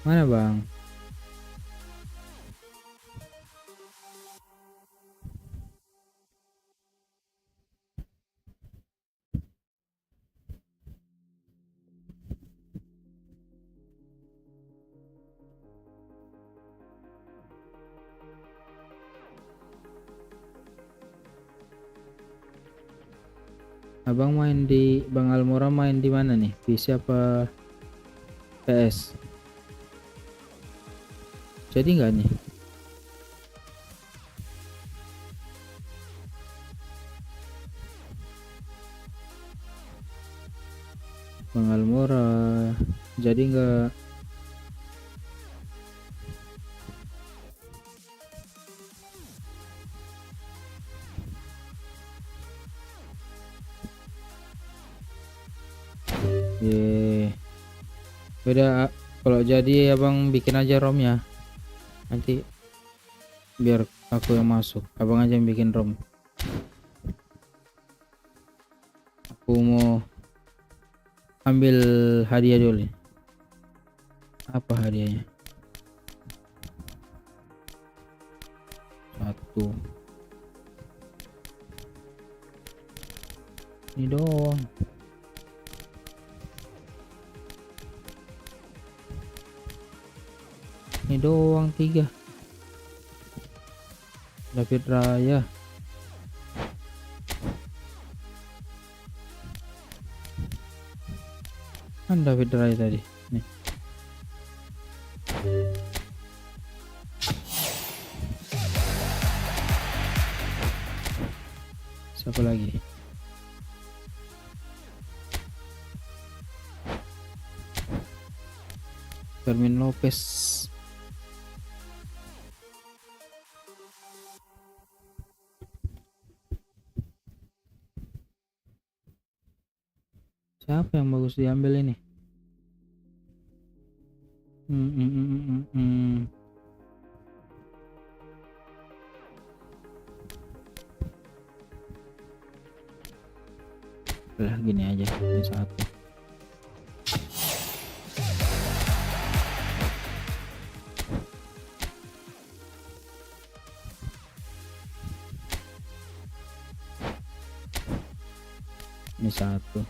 Mana bang? Abang main di Bang Almora, main di mana nih? PC apa PS? Jadi nggak nih? Bang Almora, jadi nggak? Ye, beda. Kalau jadi abang bikin aja ROM-nya, nanti biar aku yang masuk, abang aja yang bikin ROM. Aku mau ambil hadiah dulu nih. Apa hadiahnya? Satu ini doang. Ini doang 3. David Raya. Kan David Raya tadi. Nih. Siapa lagi? Fermin Lopez. Siapa yang bagus diambil ini? Lah gini aja, ini satu. Ini satu.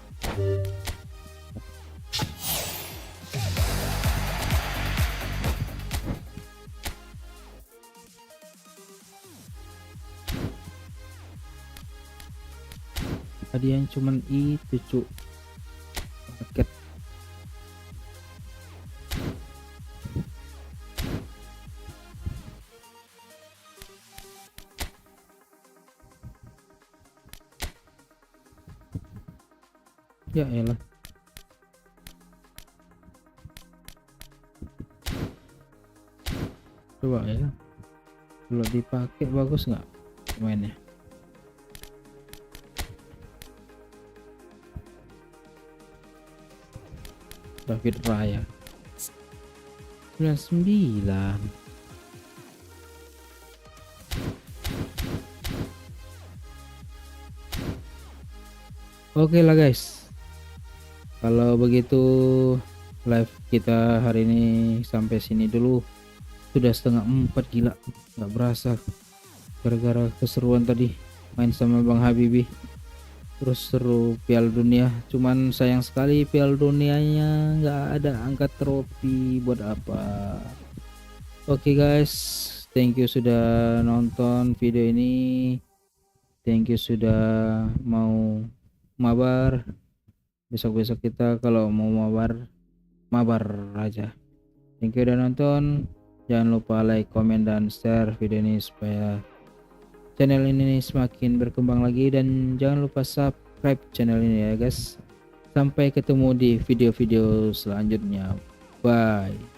Tadi yang cuman itu cuk, paket. Ya elah, coba ya, kalau dipakai bagus nggak mainnya? David Raya 99. Oke lah guys, kalau begitu live kita hari ini sampai sini dulu. Sudah 3:30, gila, nggak berasa, gara-gara keseruan tadi main sama Bang Habibi. Terus seru Piala Dunia, cuman sayang sekali Piala Dunianya nggak ada angkat trofi. Buat apa? Oke guys, thank you sudah nonton video ini, thank you sudah mau mabar. Besok-besok kita kalau mau mabar aja. Thank you udah nonton, jangan lupa like, comment, dan share video ini supaya channel ini semakin berkembang lagi, dan jangan lupa subscribe channel ini ya guys. Sampai ketemu di video-video selanjutnya. Bye.